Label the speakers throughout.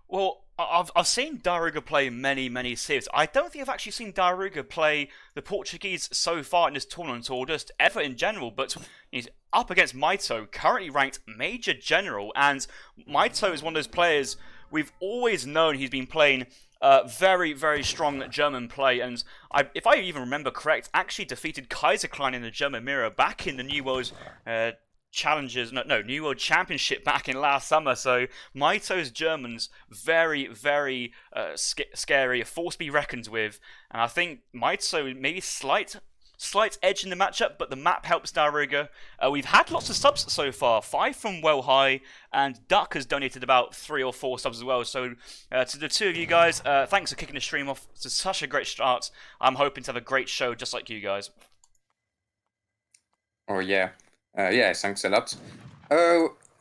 Speaker 1: Well, I've seen diarouga play many civs. I don't think I've actually seen diarouga play the Portuguese so far in this tournament, or just ever in general. But he's up against Mitoe, currently ranked Major General, and Mitoe is one of those players we've always known he's been playing very strong German play, and if I even remember correct, actually defeated Kaiserklein in the German mirror back in the New World Challengers, no, New World Championship back in last summer. So Mito's Germans very scary, a force to be reckoned with, and I think Mito maybe slight edge in the matchup, but the map helps diarouga. We've had lots of subs so far, 5 from Well High, and Duck has donated about 3 or 4 subs as well. So to the two of you guys, thanks for kicking the stream off. It's such a great start. I'm hoping to have a great show just like you guys.
Speaker 2: Oh yeah, yeah. Thanks a lot.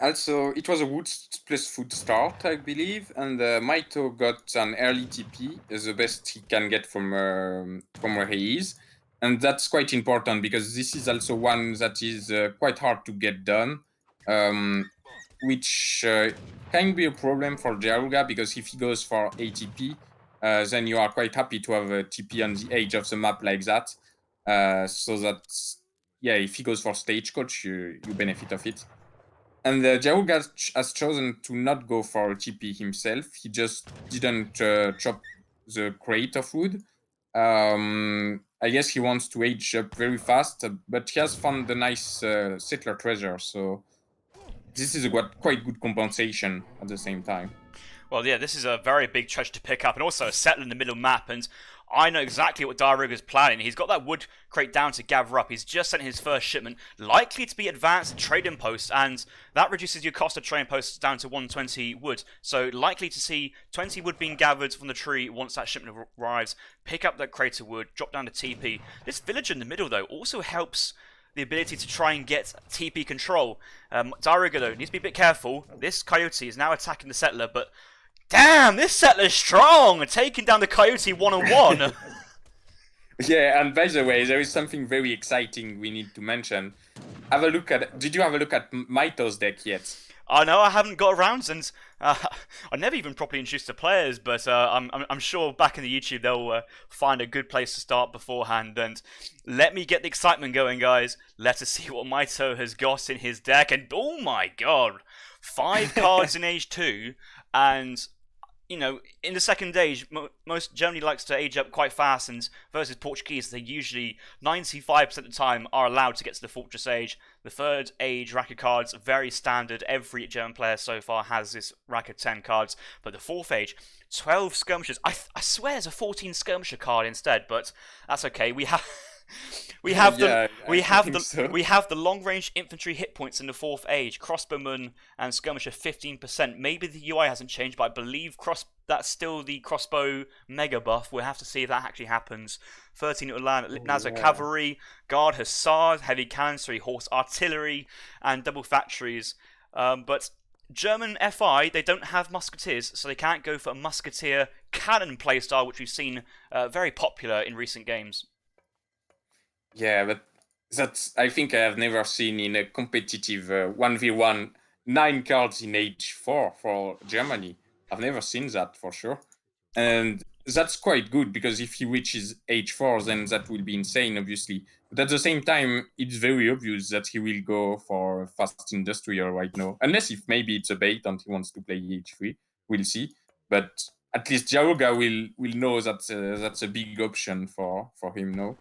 Speaker 2: Also, it was a wood plus food start, I believe, and Mito got an early TP, the best he can get from where he is, and that's quite important because this is also one that is quite hard to get done, which can be a problem for diarouga because if he goes for ATP, then you are quite happy to have a TP on the edge of the map like that, so that. Yeah, if he goes for stagecoach, you benefit of it. And diarouga has chosen to not go for TP himself. He just didn't chop the crate of wood. I guess he wants to age up very fast, but he has found a nice settler treasure, so this is quite good compensation at the same time.
Speaker 1: Well, yeah, this is a very big treasure to pick up, and also a settle in the middle map, and I know exactly what diarouga's planning. He's got that wood crate down to gather up. He's just sent his first shipment, likely to be advanced trading post, and that reduces your cost of trading posts down to 120 wood. So likely to see 20 wood being gathered from the tree once that shipment arrives. Pick up that crate of wood, drop down to TP. This villager in the middle, though, also helps the ability to try and get TP control. diarouga, though, needs to be a bit careful. This coyote is now attacking the settler, but damn, this settler's strong! Taking down the coyote one-on-one.
Speaker 2: Yeah, and by the way, there is something very exciting we need to mention. Have a look at. Did you have a look at Mito's deck yet?
Speaker 1: I know I haven't got around, and I never even properly introduced the players, but I'm sure back in the YouTube they'll find a good place to start beforehand. And let me get the excitement going, guys. Let us see what Mitoe has got in his deck. And oh my god, 5 cards in age 2, and you know, in the second age, most Germany likes to age up quite fast, and versus Portuguese, they usually 95% of the time are allowed to get to the Fortress age. The third age rack of cards, very standard. Every German player so far has this rack of 10 cards. But the fourth age, 12 skirmishers. I swear there's a 14 skirmisher card instead, but that's okay. We have we have the long range infantry hit points in the fourth age. Crossbowman and skirmisher 15%. Maybe the UI hasn't changed, but I believe that's still the crossbow mega buff. We'll have to see if that actually happens. 13 Ulan, Nazo cavalry, guard hussars, heavy cannon, 3 horse artillery, and double factories. But German FI, they don't have musketeers, so they can't go for a musketeer cannon playstyle, which we've seen very popular in recent games.
Speaker 2: Yeah, but that's, I think I have never seen in a competitive 1v1 9 cards in age 4 for Germany. I've never seen that for sure. And that's quite good because if he reaches age 4, then that will be insane, obviously. But at the same time, it's very obvious that he will go for fast industrial right now. Unless if maybe it's a bait and he wants to play age 3. We'll see. But at least diarouga will know that that's a big option for him now.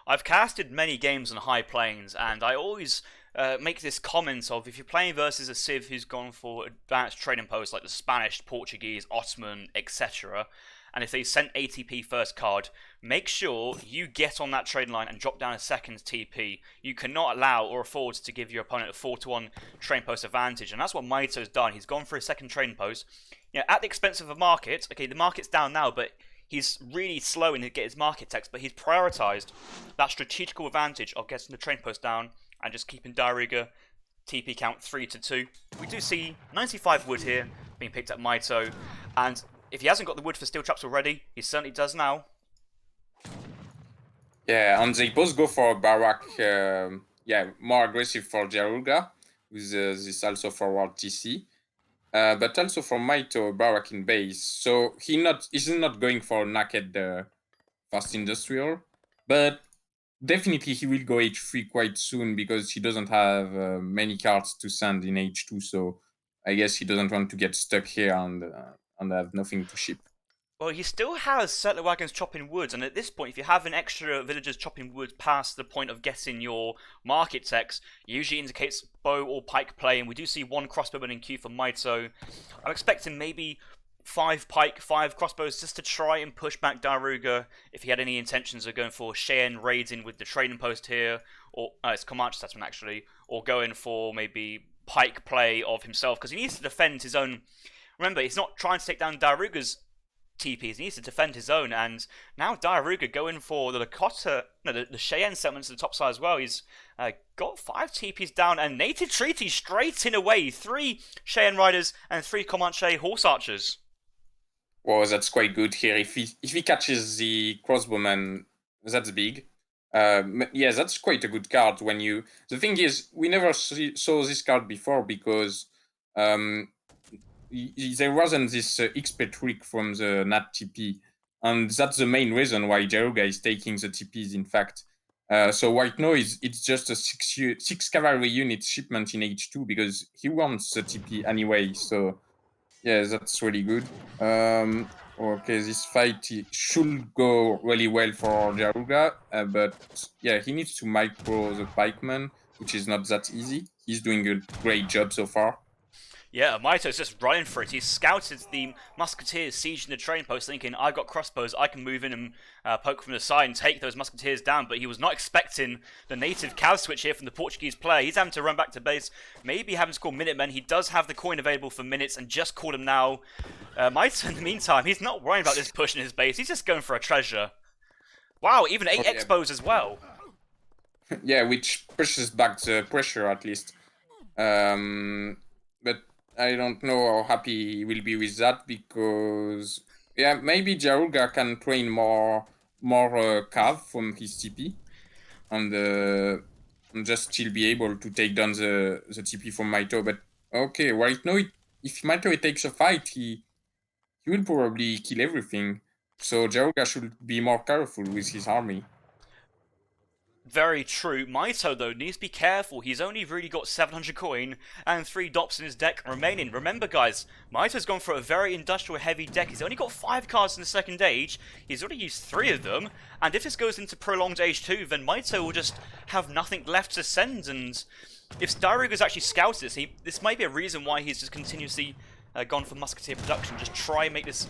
Speaker 1: I've casted many games on high planes, and I always make this comment of if you're playing versus a civ who's gone for advanced trading posts like the Spanish, Portuguese, Ottoman, etc., and if they sent ATP first card, make sure you get on that trading line and drop down a second TP. You cannot allow or afford to give your opponent a 4-1 trading post advantage, and that's what Mito's done. He's gone for a second trading post, at the expense of the market. Okay, the market's down now, but he's really slow in to get his market text, but he's prioritised that strategical advantage of getting the train post down and just keeping diarouga TP count 3-2. We do see 95 wood here being picked up Mitoe, and if he hasn't got the wood for steel traps already, he certainly does now.
Speaker 2: Yeah, and they both go for Barak, more aggressive for diarouga, with this also forward TC. but also for Mitoe, Barak in base. So he's not going for naked fast industrial, but definitely he will go H3 quite soon because he doesn't have many cards to send in H2. So I guess he doesn't want to get stuck here and have nothing to ship.
Speaker 1: Well, he still has settler wagons chopping woods, and at this point, if you have an extra villagers chopping woods past the point of getting your market techs, it usually indicates bow or pike play, and we do see one crossbowman in queue for Mitoe. I'm expecting maybe 5 pike, 5 crossbows just to try and push back diarouga if he had any intentions of going for Cheyenne raiding with the trading post here, or it's Comanche settlement actually, or going for maybe pike play of himself, because he needs to defend his own. Remember, he's not trying to take down diarouga's TPs. He needs to defend his own, and now diarouga going for the Lakota, no, the Cheyenne settlements at the top side as well. He's got 5 TPs down, and native treaty straight in away. 3 Cheyenne riders and 3 Comanche horse archers.
Speaker 2: Well, that's quite good here. If he catches the crossbowman, that's big. Yeah, that's quite a good card. The thing is, we never saw this card before because there wasn't this XP trick from the Nat TP, and that's the main reason why diarouga is taking the TPs. In fact, so right now it's just a 6 cavalry unit shipment in H2 because he wants the TP anyway. So yeah, that's really good. Okay, this fight should go really well for diarouga, but yeah, he needs to micro the pikeman, which is not that easy. He's doing a great job so far.
Speaker 1: Yeah, Mitoe's just running for it. He's scouted the musketeers sieging the train post, thinking, I've got crossbows, I can move in and poke from the side and take those musketeers down, but he was not expecting the native cow switch here from the Portuguese player. He's having to run back to base, maybe having to call Minutemen. He does have the coin available for minutes and just called him now. Mitoe, in the meantime, he's not worrying about this push in his base. He's just going for a treasure. Wow, even 8 expos as well.
Speaker 2: Yeah, which pushes back the pressure at least. But I don't know how happy he will be with that because yeah, maybe diarouga can train more cav from his TP and just still be able to take down the TP from Mitoe. But okay, right now if Mitoe takes a fight, he will probably kill everything. So diarouga should be more careful with his army.
Speaker 1: Very true. Mitoe, though, needs to be careful. He's only really got 700 coin and 3 dops in his deck remaining. Remember, guys, Mitoe's gone for a very industrial-heavy deck. He's only got 5 cards in the second age. He's already used 3 of them. And if this goes into prolonged age 2, then Mitoe will just have nothing left to send. And if diarouga's actually scouted this, this might be a reason why he's just continuously gone for musketeer production. Just try and make this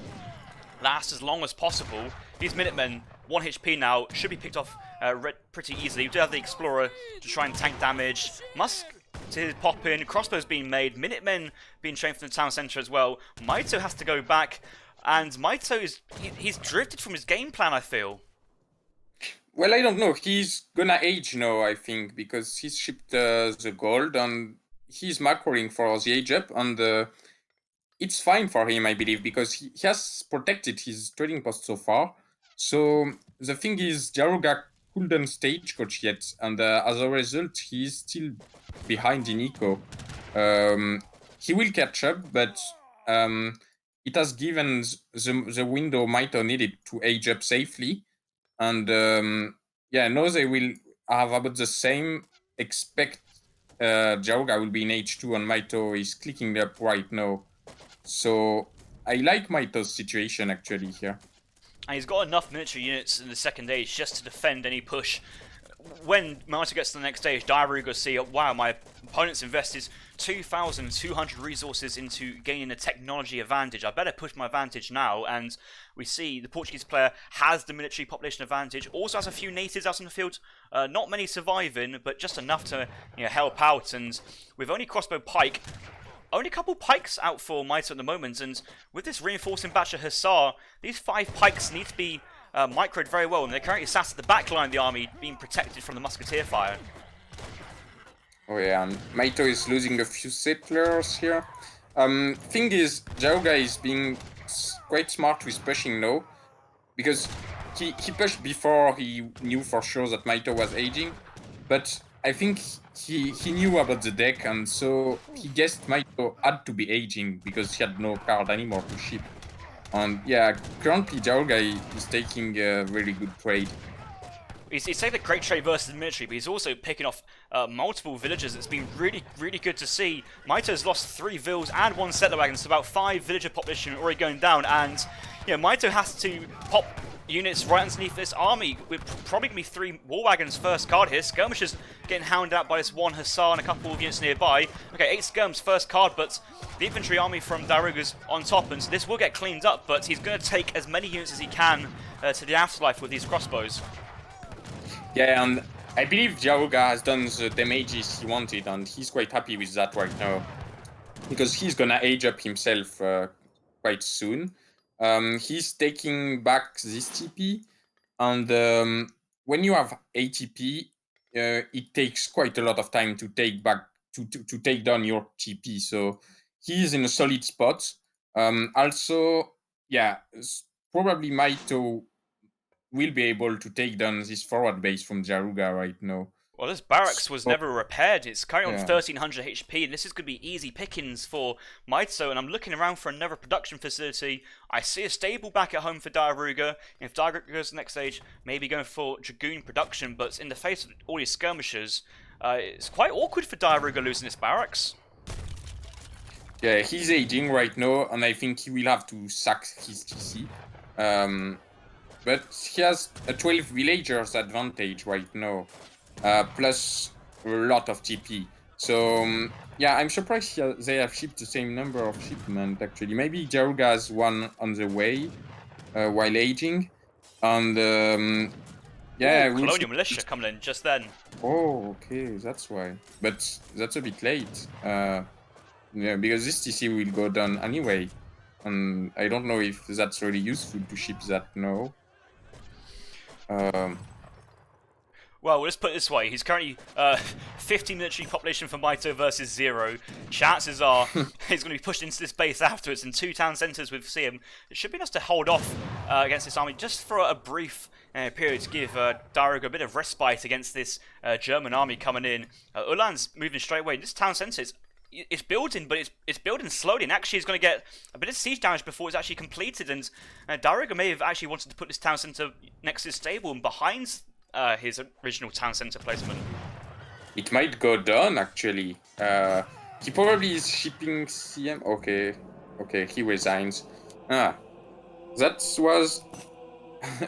Speaker 1: last as long as possible. These Minutemen, 1 HP now, should be picked off pretty easily. We do have the Explorer to try and tank damage. Musketeers pop in, crossbows being made, Minutemen being trained from the town centre as well. Mitoe has to go back, and Mitoe he's drifted from his game plan, I feel.
Speaker 2: Well, I don't know. He's gonna age now, I think, because he's shipped the gold and he's macroing for the age up, and it's fine for him, I believe, because he has protected his trading post so far. So the thing is, diarouga couldn't stagecoach yet, and as a result, he's still behind in eco. He will catch up, but it has given the window Mitoe needed to age up safely. And yeah, now they will have about the same. Expect diarouga will be in H2 and Mitoe is clicking up right now. So I like Mitoe's situation actually here.
Speaker 1: And he's got enough military units in the second age just to defend any push. When Mitoe gets to the next stage, diarouga see, wow, my opponent's invested 2,200 resources into gaining a technology advantage. I better push my advantage now. And we see the Portuguese player has the military population advantage, also has a few natives out in the field. Not many surviving, but just enough to help out. And with only crossbow pike, only a couple pikes out for Mitoe at the moment, and with this reinforcing batch of Hussar, these 5 pikes need to be microed very well, and they're currently sat at the back line of the army, being protected from the musketeer fire.
Speaker 2: Oh yeah, and Mitoe is losing a few settlers here. Thing is, diarouga is being quite smart with pushing now, because he pushed before he knew for sure that Mitoe was aging, but I think he knew about the deck, and so he guessed Mitoe had to be aging because he had no card anymore to ship. And yeah, currently diarouga is taking a really good trade.
Speaker 1: He's taking a great trade versus the military, but he's also picking off multiple villagers. It's been really, really good to see. Mitoe's lost 3 vills and 1 settler wagon, so about 5 villager population already going down. And Mitoe has to pop units right underneath this army. We're probably going to be 3 war wagons first card here. Skirmishers getting hounded out by this 1 hussar and a couple of units nearby. Okay, 8 skirms first card, but the infantry army from diarouga's on top, and so this will get cleaned up, but he's going to take as many units as he can to the afterlife with these crossbows.
Speaker 2: Yeah, and I believe diarouga has done the damages he wanted, and he's quite happy with that right now. Because he's gonna age up himself quite soon. He's taking back this TP, and when you have ATP, it takes quite a lot of time to take back to take down your TP. So he's in a solid spot. Also, yeah, probably Mitoe will be able to take down this forward base from diarouga right now.
Speaker 1: Well, this barracks was never repaired. It's currently on
Speaker 2: Yeah.
Speaker 1: 1300 HP, and this is going to be easy pickings for Mitoe. And I'm looking around for another production facility. I see a stable back at home for diarouga. If diarouga goes to the next stage, maybe going for dragoon production. But in the face of all these skirmishers, it's quite awkward for diarouga losing this barracks.
Speaker 2: Yeah, he's aging right now, and I think he will have to sack his TC. But he has a 12 villagers advantage right now, plus a lot of TP. So yeah, I'm surprised they have shipped the same number of shipment actually. Maybe diarouga has one on the way while aging, and yeah,
Speaker 1: Ooh, colonial militia coming in just then.
Speaker 2: Oh, okay, that's why. But that's a bit late. Yeah, because this TC will go down anyway, and I don't know if that's really useful to ship that now.
Speaker 1: Well, let's put it this way. He's currently 50 military population for Mitoe versus 0. Chances are he's going to be pushed into this base afterwards, and 2 town centres with CM. It should be enough to hold off against this army just for a brief period to give diarouga a bit of respite against this German army coming in. Ulan's moving straight away. This town centre it's building, but it's building slowly, and actually it's going to get a bit of siege damage before it's actually completed. And diarouga may have actually wanted to put this town centre next to his stable and behind his original town centre placement.
Speaker 2: It might go down actually. He probably is shipping CM. Okay, he resigns. That was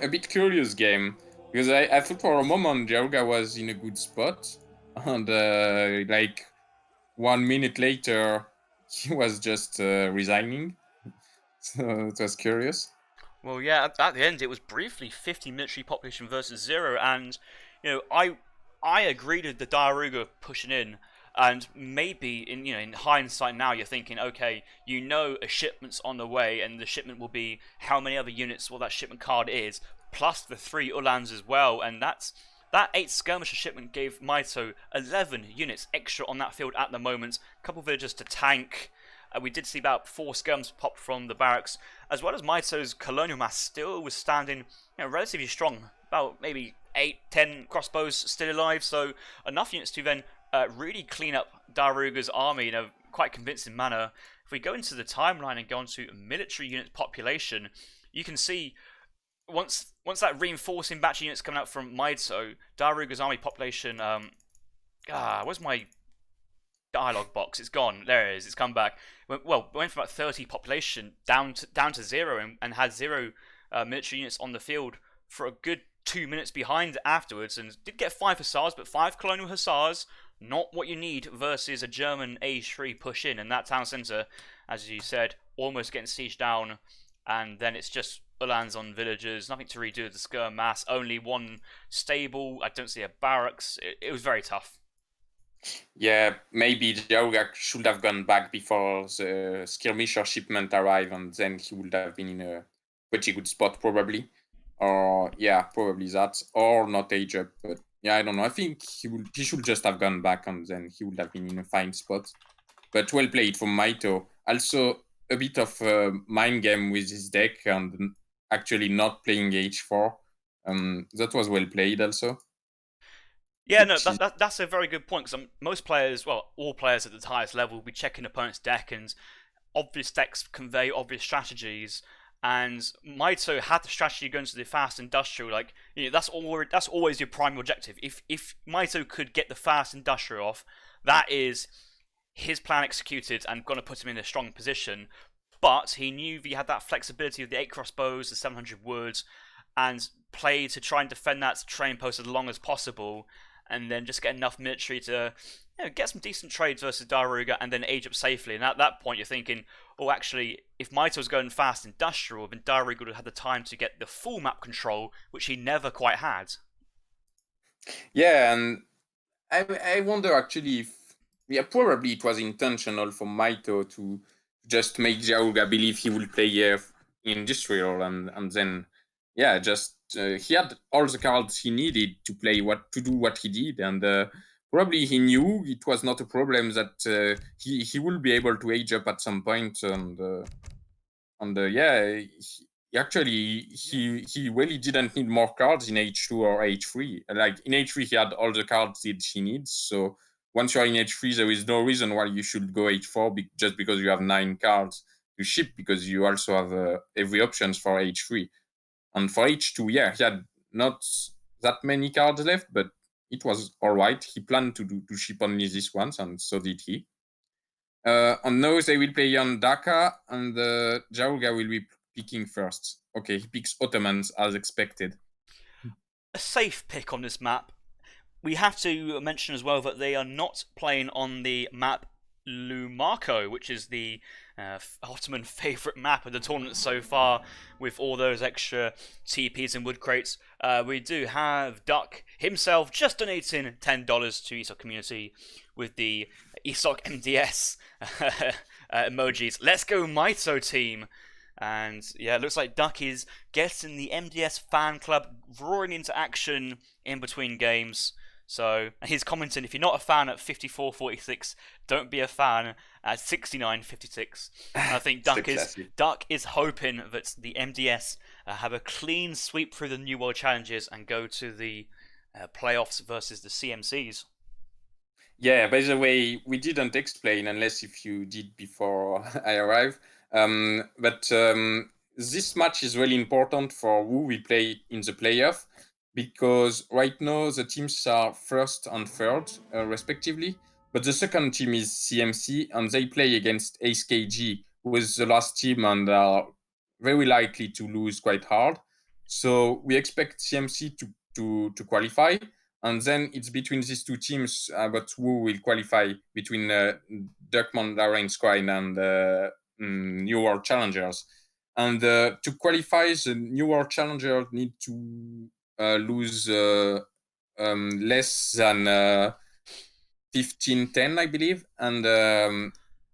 Speaker 2: a bit curious game, because I thought for a moment diarouga was in a good spot, and like 1 minute later he was just resigning. So it was curious.
Speaker 1: Well, yeah, at the end it was briefly 50 military population versus 0, and I agreed with the diarouga pushing in, and maybe in hindsight now you're thinking, okay, a shipment's on the way, and the shipment will be how many other units that shipment card is, plus the 3 Ulans as well, and that 8 skirmisher shipment gave Mitoe 11 units extra on that field at the moment, a couple villagers to tank. We did see about 4 skirms pop from the barracks, as well as Mitoe's colonial mass still was standing relatively strong. About maybe 8-10 crossbows still alive, so enough units to then really clean up diarouga's army in a quite convincing manner. If we go into the timeline and go into military unit population, you can see once that reinforcing batch of units coming out from Mitoe, diarouga's army population. Where's my dialogue box? It's gone. There it is. It's come back. Well, went from about 30 population down to 0, and had 0 military units on the field for a good 2 minutes behind afterwards, and did get 5 hussars, but 5 colonial hussars, not what you need versus a German AoE3 push in, and that town centre, as you said, almost getting sieged down, and then it's just Ulans on villagers, nothing to redo with the skirm mass, only 1 stable, I don't see a barracks. It was very tough.
Speaker 2: Yeah, maybe diarouga should have gone back before the skirmisher shipment arrived, and then he would have been in a pretty good spot probably. Or yeah, probably that. Or not age up, but yeah, I don't know. I think he should just have gone back, and then he would have been in a fine spot. But well played from Mitoe. Also a bit of a mind game with his deck, and actually not playing H4. That was well played also.
Speaker 1: Yeah, no,
Speaker 2: which is
Speaker 1: that's a very good point because most players, well, all players at the highest level, will be checking opponent's deck, and obvious decks convey obvious strategies. And Mitoe had the strategy going to the fast industrial. Like, that's always your primary objective. If Mitoe could get the fast industrial off, that is his plan executed and going to put him in a strong position. But he knew he had that flexibility of the 8 crossbows, the 700 woods, and play to try and defend that train post as long as possible, and then just get enough military to get some decent trades versus diarouga and then age up safely. And at that point, you're thinking, oh, actually, if Mitoe was going fast industrial, then diarouga would have had the time to get the full map control, which he never quite had.
Speaker 2: yeah, and I wonder actually if probably it was intentional for Mito to just make diarouga believe he will play industrial and then just he had all the cards he needed to do what he did, and probably he knew it was not a problem that he will be able to age up at some point, and he really didn't need more cards in H2 or H3. Like in H3 he had all the cards that he needs, so once you're in H3 there is no reason why you should go H4 just because you have 9 cards to ship, because you also have every options for H3. And for H2, he had not that many cards left, but it was all right. He planned to ship only this once, and so did he. And now they will play on Dhaka, and diarouga will be picking first. Okay, he picks Ottomans as expected.
Speaker 1: A safe pick on this map. We have to mention as well that they are not playing on the map Lumarco, which is the Ottoman favourite map of the tournament so far, with all those extra TPs and wood crates. We do have Duck himself just donating $10 to ESOC community with the ESOC MDS emojis. Let's go Mitoe team. And yeah, it looks like Duck is getting the MDS fan club roaring into action in between games. So he's commenting, if you're not a fan at 54.46, don't be a fan at 69.56. I think Duck is hoping that the MDS have a clean sweep through the New World Challenges and go to the playoffs versus the CMCs.
Speaker 2: Yeah, by the way, we didn't explain, unless if you did before I arrived. But this match is really important for who we play in the playoff, because right now the teams are first and third, respectively. But the second team is CMC, and they play against Ace KG, who is the last team and are very likely to lose quite hard. So we expect CMC to qualify. And then it's between these two teams, but who will qualify between Dirkman Lawrence Squine and New World Challengers. And to qualify, the New World Challengers need to lose less than 15-10, I believe. And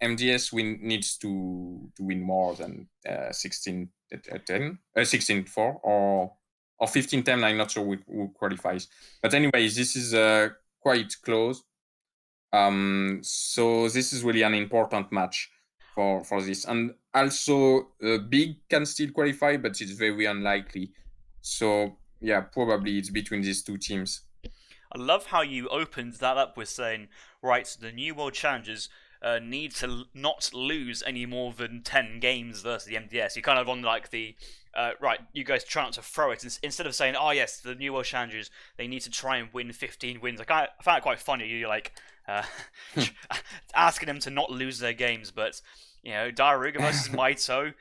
Speaker 2: MDS needs to win more than 16-10, 16-4, or 15-10, I'm not sure who qualifies. But anyways, this is quite close. So this is really an important match for this. And also, Big can still qualify, but it's very unlikely. So yeah, probably it's between these two teams.
Speaker 1: I love how you opened that up with saying, right, so the New World Challengers need to not lose any more than 10 games versus the MDS. You're kind of on like the, right, you guys try not to throw it. Instead of saying, oh yes, the New World Challengers, they need to try and win 15 wins. I found it quite funny. You're like, asking them to not lose their games, but, diarouga versus Mitoe.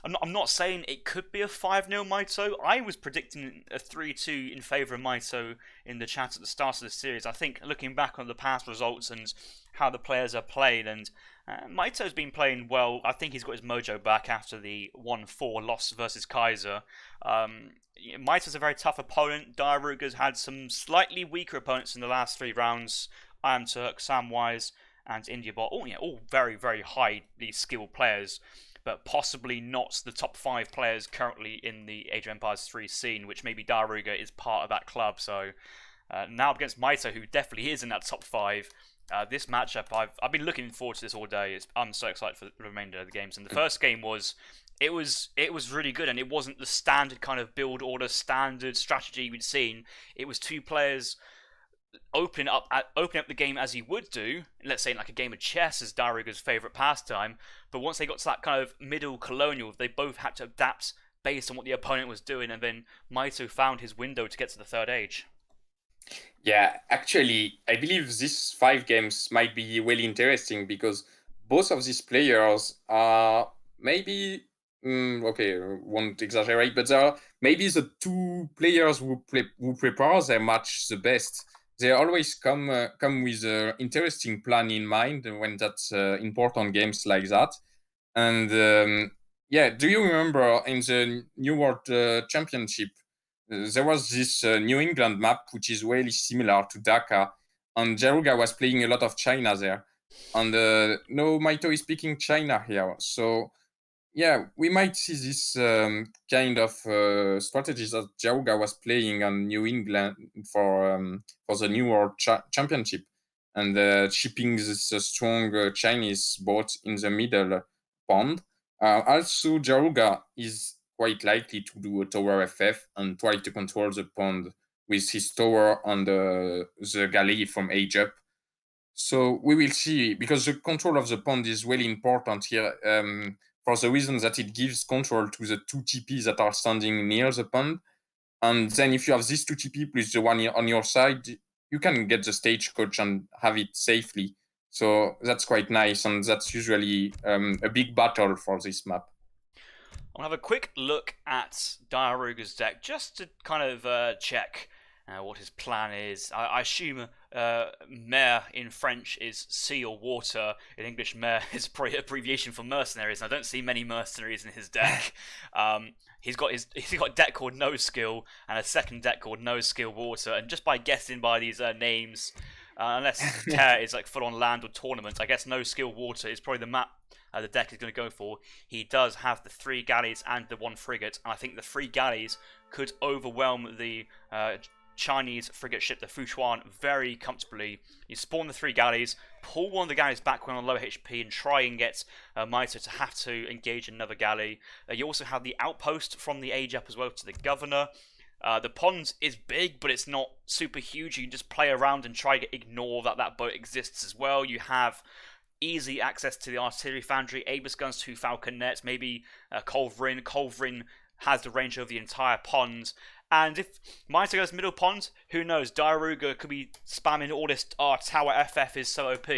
Speaker 1: I'm not saying it could be a 5-0 Mitoe. I was predicting a 3-2 in favour of Mitoe in the chat at the start of the series. I think looking back on the past results and how the players are played, and Mitoe's been playing well. I think he's got his mojo back after the 1-4 loss versus Kaiser. Mitoe's a very tough opponent. diarouga's had some slightly weaker opponents in the last 3 rounds. I Am Turk, Samwise, and IndiaBot. All very, very highly skilled players, but possibly not the top 5 players currently in the Age of Empires 3 scene, which maybe diarouga is part of that club. So now against Mitoe, who definitely is in that top 5, this matchup, I've been looking forward to this all day. I'm so excited for the remainder of the games. And the first game was really good, and it wasn't the standard kind of build order, standard strategy we'd seen. It was 2 players opening up the game as you would do, let's say in like a game of chess as diarouga's favourite pastime, but once they got to that kind of middle colonial, they both had to adapt based on what the opponent was doing, and then Mitoe found his window to get to the third age.
Speaker 2: Yeah, actually, I believe these 5 games might be really interesting because both of these players are maybe okay, won't exaggerate, but they are maybe the two players who prepare their match the best. They always come with an interesting plan in mind when that's important games like that. And yeah, do you remember in the New World Championship? There was this New England map which is really similar to Dhaka, and diarouga was playing a lot of China there. And no, Mitoe is speaking China here, so yeah, we might see this kind of strategies that diarouga was playing on New England for the New World Championship, and shipping this strong Chinese boat in the middle pond. Also, diarouga is quite likely to do a tower FF and try to control the pond with his tower on the galley from age up. So we will see, because the control of the pond is really important here, for the reason that it gives control to the two TPs that are standing near the pond. And then if you have these two TP plus the one on your side, you can get the stagecoach and have it safely. So that's quite nice, and that's usually a big battle for this map.
Speaker 1: I'll have a quick look at diarouga's deck just to kind of check what his plan is. I assume mer in French is sea or water. In English, mer is probably abbreviation for mercenaries, and I don't see many mercenaries in his deck. He's got a deck called No Skill and a second deck called No Skill Water, and just by guessing by these names, unless Tear is like full on land or tournament, I guess No Skill Water is probably the map the deck is going to go for. He does have the 3 galleys and the 1 frigate, and I think the 3 galleys could overwhelm the Chinese frigate ship, the Fuchuan, very comfortably. You spawn the 3 galleys, pull one of the galleys back when on low HP, and try and get Mitoe to have to engage another galley. You also have the outpost from the age up as well to the governor. The pond is big, but it's not super huge. You can just play around and try to ignore that boat exists as well. You have easy access to the artillery foundry, Aegis guns, 2 falconets, maybe Culverin. Culverin has the range over the entire pond. And if Mitoe goes middle pond, who knows? diarouga could be spamming all this tower FF is so OP,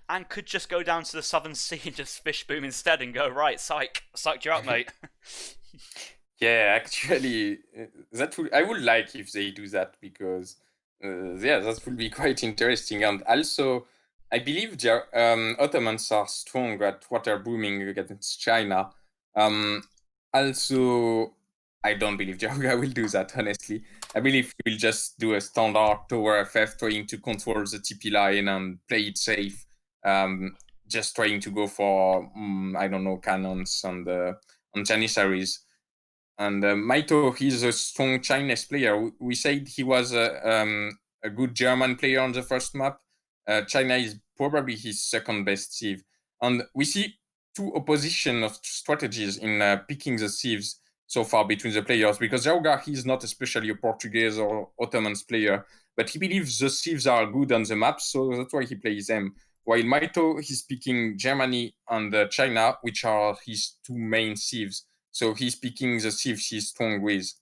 Speaker 1: and could just go down to the southern sea and just fish boom instead and go, right, psyched you out, mate.
Speaker 2: Yeah, actually, I would like if they do that, because yeah, that would be quite interesting. And also, I believe Ottomans are strong at water booming against China. Also, I don't believe diarouga will do that, honestly. I believe he will just do a standard tower FF, trying to control the TP line and play it safe. Just trying to go for, I don't know, cannons on Janissaries. And Mitoe, he's a strong Chinese player. We said he was a good German player on the first map. China is probably his second best sieve. And we see 2 opposition of strategies in picking the sieves so far between the players, because diarouga, he's not especially a Portuguese or Ottomans player, but he believes the sieves are good on the map, so that's why he plays them. While Mitoe, he's picking Germany and China, which are his 2 main sieves. So he's picking the sieves he's strong with.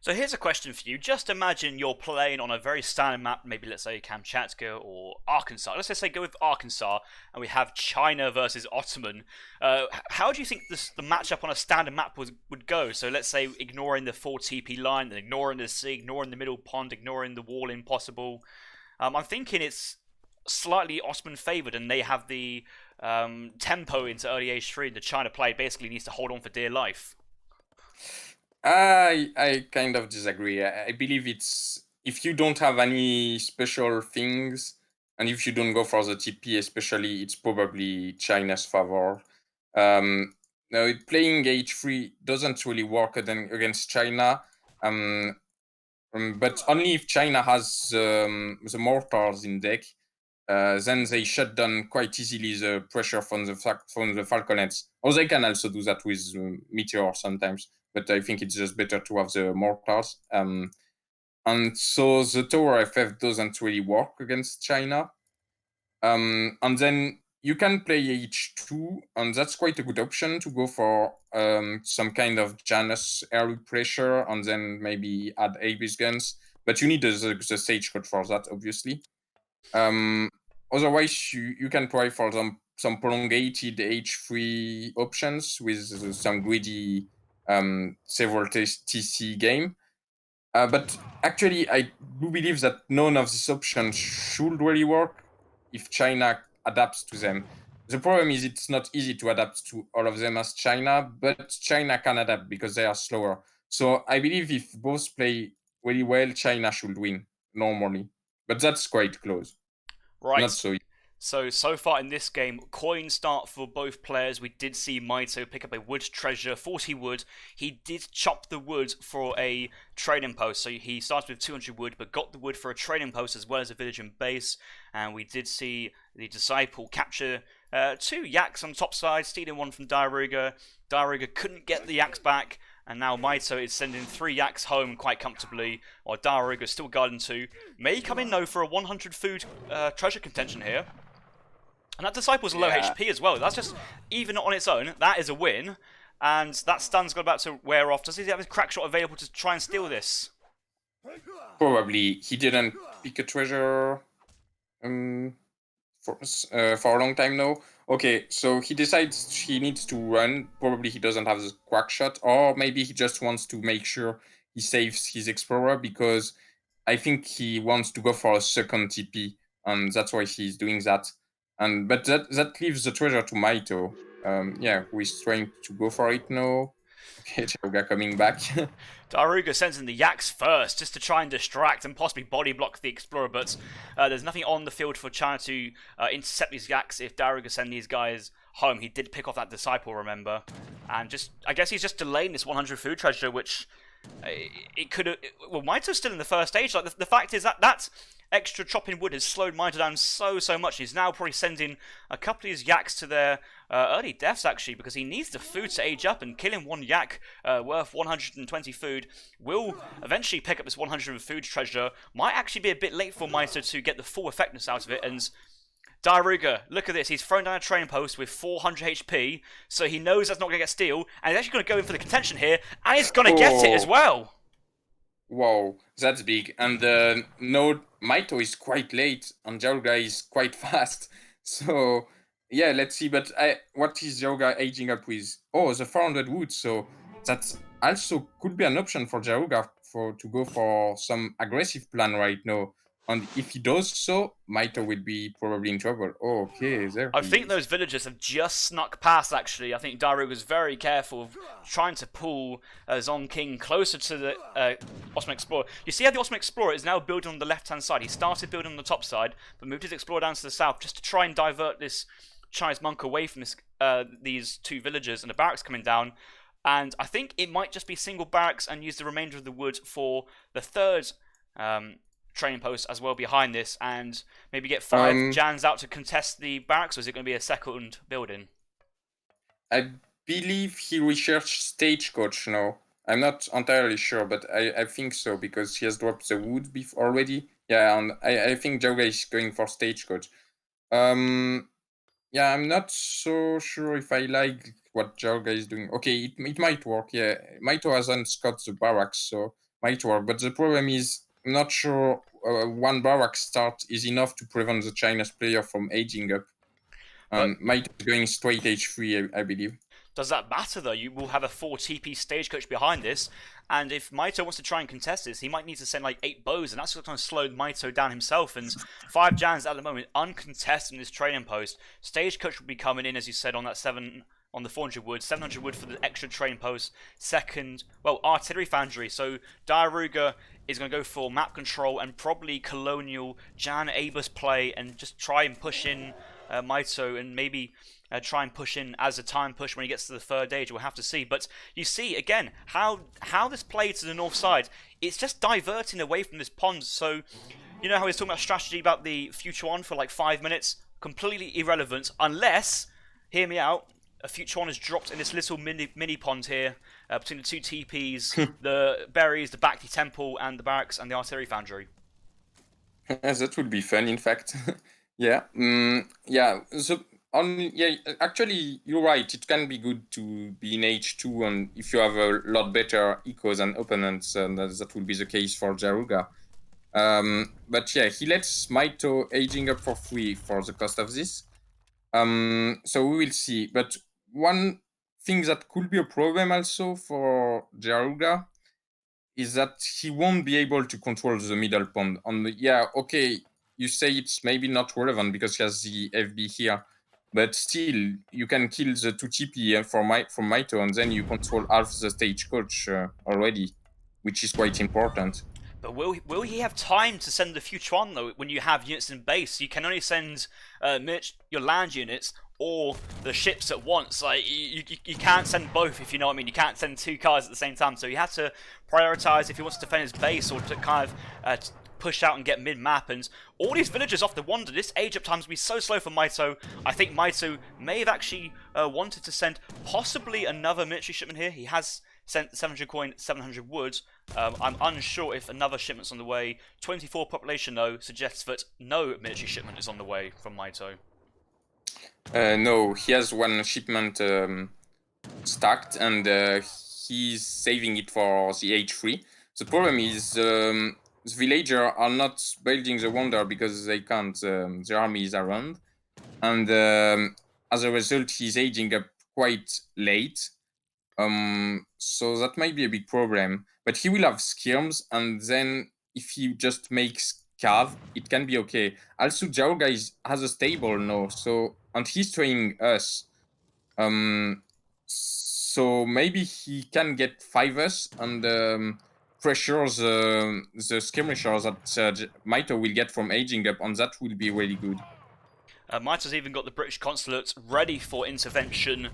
Speaker 1: So here's a question for you. Just imagine you're playing on a very standard map, maybe let's say Kamchatka or Arkansas. Let's just say go with Arkansas, and we have China versus Ottoman. How do you think the matchup on a standard map would go? So let's say ignoring the 4 TP line, then ignoring the sea, ignoring the middle pond, ignoring the wall impossible. I'm thinking it's slightly Ottoman favoured, and they have the tempo into early age 3, and the China play basically needs to hold on for dear life.
Speaker 2: I kind of disagree. I believe it's, if you don't have any special things, and if you don't go for the TP especially, it's probably China's favor. Now, playing H3 doesn't really work against China, but only if China has the mortars in deck. Then they shut down quite easily the pressure from the falconets. Or they can also do that with Mitoe sometimes, but I think it's just better to have the mortars. And so the tower FF doesn't really work against China. And then you can play H2, and that's quite a good option to go for some kind of Janus air pressure, and then maybe add Abyss guns. But you need the stagecoach for that, obviously. Otherwise, you can try for some prolongated H3 options with some greedy several TC game. But actually, I do believe that none of these options should really work if China adapts to them. The problem is it's not easy to adapt to all of them as China, but China can adapt because they are slower. So I believe if both play really well, China should win normally. But that's quite close. Not
Speaker 1: Right.
Speaker 2: so easy.
Speaker 1: So far in this game, coin start for both players. We did see Mitoe pick up a wood treasure, 40 wood. He did chop the wood for a trading post. So he started with 200 wood, but got the wood for a trading post as well as a village and base. And we did see the Disciple capture 2 yaks on the top side, stealing one from diarouga. Diarouga couldn't get the yaks back. And now Mitoe is sending 3 yaks home quite comfortably, while diarouga is still guarding 2. May come in though for a 100 food treasure contention here. And that Disciple's low HP as well. That's just, even on its own, that is a win. And that stun's got about to wear off. Does he have his crack shot available to try and steal this?
Speaker 2: Probably he didn't pick a treasure for a long time now. Okay, so he decides he needs to run. Probably he doesn't have the quack shot, or maybe he just wants to make sure he saves his explorer because I think he wants to go for a second TP, and that's why he's doing that. And but that leaves the treasure to Mitoe. Yeah, who is trying to go for it now. Okay, Chauga coming back.
Speaker 1: diarouga sends in the yaks first, just to try and distract and possibly body block the explorer, but there's nothing on the field for China to intercept these yaks if diarouga send these guys home. He did pick off that Disciple, remember, and just, I guess he's just delaying this 100 food treasure, which it could have. Well, Mitoe's still in the first stage. Like the fact is that extra chopping wood has slowed Mitoe down so much. He's now probably sending a couple of his yaks to their early deaths, actually, because he needs the food to age up, and killing 1 yak worth 120 food will eventually pick up this 100 food treasure. Might actually be a bit late for Mitoe to get the full effectiveness out of it, and diarouga, look at this, he's thrown down a training post with 400 HP, so he knows that's not going to get steal, and he's actually going to go in for the contention here, and he's going to get it as well.
Speaker 2: Wow, that's big. And no, Mitoe is quite late, and diarouga is quite fast. So yeah, let's see. But what is diarouga aging up with? Oh, the 400 wood. So that also could be an option for diarouga to go for some aggressive plan right now. And if he does so, Mitoe will be probably in trouble. Oh, okay, there
Speaker 1: I
Speaker 2: he
Speaker 1: think
Speaker 2: is.
Speaker 1: those villagers have just snuck past, actually. I think diarouga's very careful of trying to pull Zong King closer to the Ottoman Explorer. You see how the Ottoman Explorer is now building on the left-hand side. He started building on the top side, but moved his Explorer down to the south just to try and divert this Chinese monk away from this, these 2 villagers and the barracks coming down. And I think it might just be single barracks and use the remainder of the wood for the 3rd training post as well behind this, and maybe get 5 Jans out to contest the barracks, or is it going to be a second building?
Speaker 2: I believe he researched stagecoach now. I'm not entirely sure, but I think so because he has dropped the wood already. Yeah, and I think diarouga is going for stagecoach. Yeah, I'm not so sure if I like what diarouga is doing. Okay, it might work. Yeah, Mitoe hasn't got the barracks, so might work. But the problem is, I'm not sure 1 barrack start is enough to prevent the Chinese player from aging up. And Mitoe is going straight H3, I believe.
Speaker 1: Does that matter though? You will have a 4 TP stagecoach behind this, and if Mitoe wants to try and contest this, he might need to send like 8 bows, and that's going to slow Mitoe down himself. And 5 Jans at the moment uncontested in this training post. Stagecoach will be coming in, as you said, on that 7 on the 400 wood, 700 wood for the extra training post. Second, well, artillery foundry. So diarouga is going to go for map control and probably colonial Jan Abus play, and just try and push in Mitoe, and maybe try and push in as a time push when he gets to the 3rd age. We'll have to see. But you see again how this played to the north side. It's just diverting away from this pond. So you know how he's talking about strategy about the future one for like 5 minutes. Completely irrelevant unless, hear me out, a future one is dropped in this little mini pond here between the two TPs, the berries, the Bakti Temple, and the barracks and the artillery foundry.
Speaker 2: That would be fun, in fact. Yeah. Yeah. So actually, you're right. It can be good to be in H2, and if you have a lot better ecos and opponents, and that will be the case for Jaruga. But yeah, he lets Mitoe aging up for free for the cost of this. So we will see. But one thing that could be a problem also for Jaruga is that he won't be able to control the middle pond. Okay, you say it's maybe not relevant because he has the FB here, but still, you can kill the 2 TP from Mitoe, and then you control half the stagecoach already, which is quite important.
Speaker 1: But will he have time to send the future one though? When you have units in base, you can only send your land units or the ships at once. Like you can't send both, if you know what I mean. You can't send 2 cars at the same time. So you have to prioritize if he wants to defend his base or to kind of push out and get mid-map. And all these villagers off the wander. This age up time's gonna be so slow for Mitoe. I think Mitoe may have actually wanted to send possibly another military shipment here. He has sent 700 coin, 700 wood. I'm unsure if another shipment's on the way. 24 population though suggests that no military shipment is on the way from Mitoe.
Speaker 2: No, he has 1 shipment stacked, and he's saving it for the H3. The problem is the villagers are not building the wonder because they can't. The army is around, and as a result, he's aging up quite late. So that might be a big problem. But he will have skirms, and then if he just makes cav, it can be okay. Also, Jaruga has a stable now, and he's training us. So maybe he can get 5-us and pressure the skirmishers that Mitoe will get from aging up, and that will be really good.
Speaker 1: Mitoe's even got the British consulate ready for intervention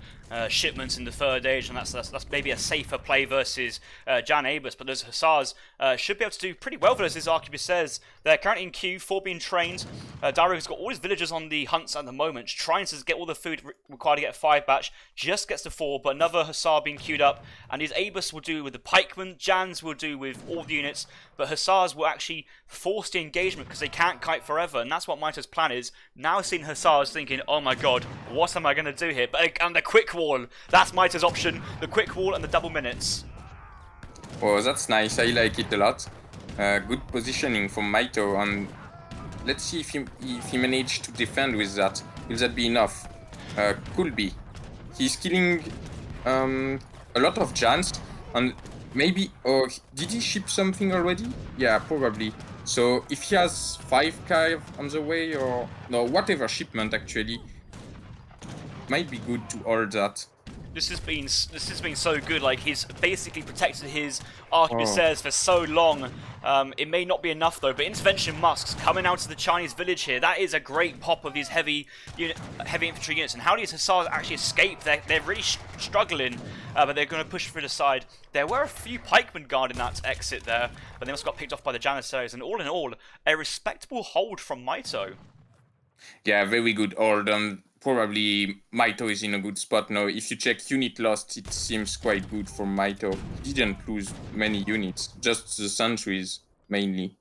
Speaker 1: shipments in the 3rd age, and that's maybe a safer play versus Jan Abus. But those Hussars should be able to do pretty well for us, as Archibus says. They're currently in queue, 4 being trained. Diarouga's got all his villagers on the hunts at the moment, trying to get all the food required to get a 5 batch. Just gets to 4, but another Hussar being queued up, and his Abus will do with the pikemen, Jans will do with all the units, but Hussars will actually force the engagement because they can't kite forever, and that's what Mitoe's plan is. Now seeing Hussars thinking, oh my god, what am I going to do here? And the quick wall, that's Mitoe's option, the quick wall and the double minutes.
Speaker 2: Oh, that's nice, I like it a lot. Good positioning from Mitoe, and let's see if he managed to defend with that. Will that be enough? Could be. He's killing a lot of Jans, and maybe... Oh, did he ship something already? Yeah, probably. So if he has 5 Kive on the way, or... No, whatever shipment actually, might be good to hold that.
Speaker 1: This has been so good. Like, he's basically protected his arquebusiers for so long. It may not be enough though, but intervention musks coming out of the Chinese village here. That is a great pop of these heavy infantry units. And how do these Hussars actually escape? They're really struggling, but they're going to push through the side. There were a few pikemen guarding that exit there, but they also got picked off by the Janissaries. And all in all, a respectable hold from Mitoe.
Speaker 2: Yeah, very good hold, and probably Mitoe is in a good spot now. If you check unit lost, it seems quite good for Mitoe. He didn't lose many units, just the sentries mainly.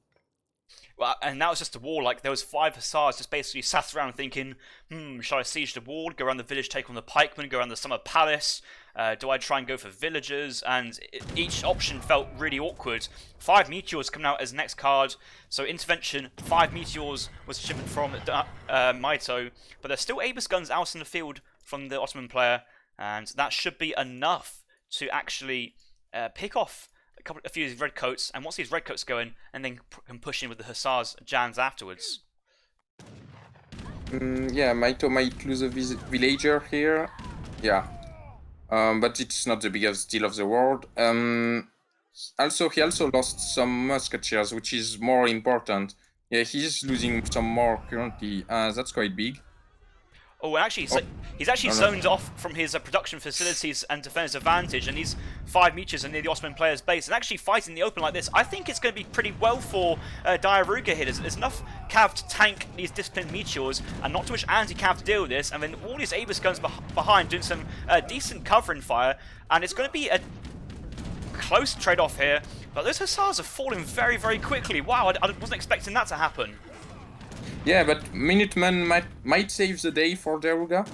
Speaker 1: Well, and that was just a wall. Like, there was 5 Hussars just basically sat around thinking, shall I siege the wall, go around the village, take on the pikemen, go around the summer palace? Do I try and go for villagers? And each option felt really awkward. 5 meteors coming out as next card. So intervention, 5 meteors was shipment from Mitoe. But there's still Abus guns out in the field from the Ottoman player. And that should be enough to actually pick off a few of these redcoats. And once these redcoats go in, and then can push in with the Hussars Jans afterwards.
Speaker 2: Yeah, Mitoe might lose a villager here. Yeah. But it's not the biggest deal of the world. He also lost some musketeers, which is more important. Yeah, he's losing some more currently. That's quite big.
Speaker 1: Oh, and actually, so he's actually zoned off from his production facilities and defense advantage, and these 5 meters are near the Ottoman player's base. And actually fighting the open like this, I think it's going to be pretty well for diarouga here. There's enough cav to tank these disciplined meteors, and not too much anti-cav to deal with this. And then all these Aegis guns behind doing some decent covering fire, and it's going to be a close trade-off here. But those Hussars are falling very, very quickly. Wow, I wasn't expecting that to happen.
Speaker 2: Yeah, but Minutemen might save the day for diarouga,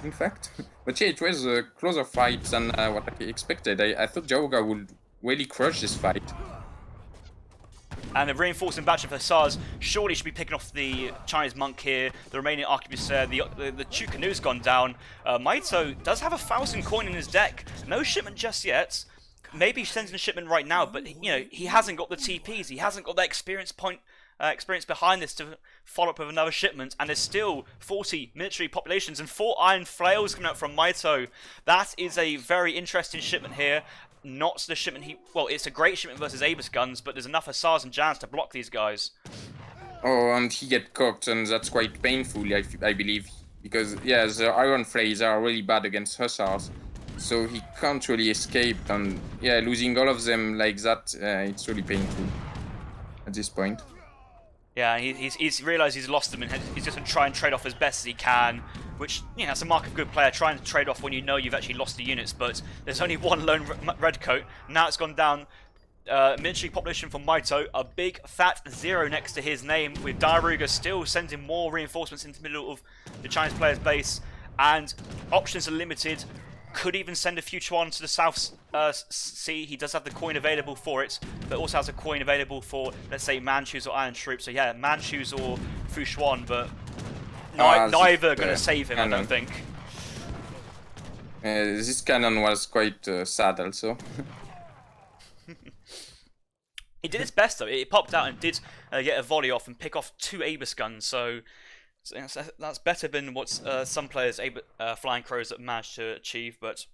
Speaker 2: in fact. But yeah, it was a closer fight than what I expected. I thought diarouga would really crush this fight.
Speaker 1: And the reinforcing batch of Hussars surely should be picking off the Chinese monk here. The remaining arquebusier, the Chu canoe's gone down. Mitoe does have 1,000 coin in his deck. No shipment just yet. Maybe he sends in a shipment right now, but you know he hasn't got the TPs. He hasn't got that experience behind this to follow up with another shipment, and there's still 40 military populations and 4 iron flails coming out from Mitoe. That is a very interesting shipment here. Not the shipment well, it's a great shipment versus Aegis guns, but there's enough Hussars and Jans to block these guys.
Speaker 2: Oh, and he get cooked, and that's quite painful, I believe, because yeah, the iron flails are really bad against Hussars, so he can't really escape, and yeah, losing all of them like that, it's really painful at this point.
Speaker 1: Yeah, he's realised he's lost them, and he's just going to try and trade off as best as he can, which, you know, that's a mark of a good player, trying to trade off when you know you've actually lost the units, but there's only one lone redcoat. Now it's gone down. Military population for Mitoe, a big fat 0 next to his name, with diarouga still sending more reinforcements into the middle of the Chinese player's base, and options are limited. Could even send a few Chuan to the South Sea. He does have the coin available for it, but also has a coin available for, let's say, Manchus or Iron Troops. So yeah, Manchus or Fushuan, but neither going to save him, I don't think.
Speaker 2: This cannon was quite sad also.
Speaker 1: He did his best though. It popped out and did get a volley off and pick off 2 Aegis guns, so that's better than what some players, Flying Crows, have managed to achieve. But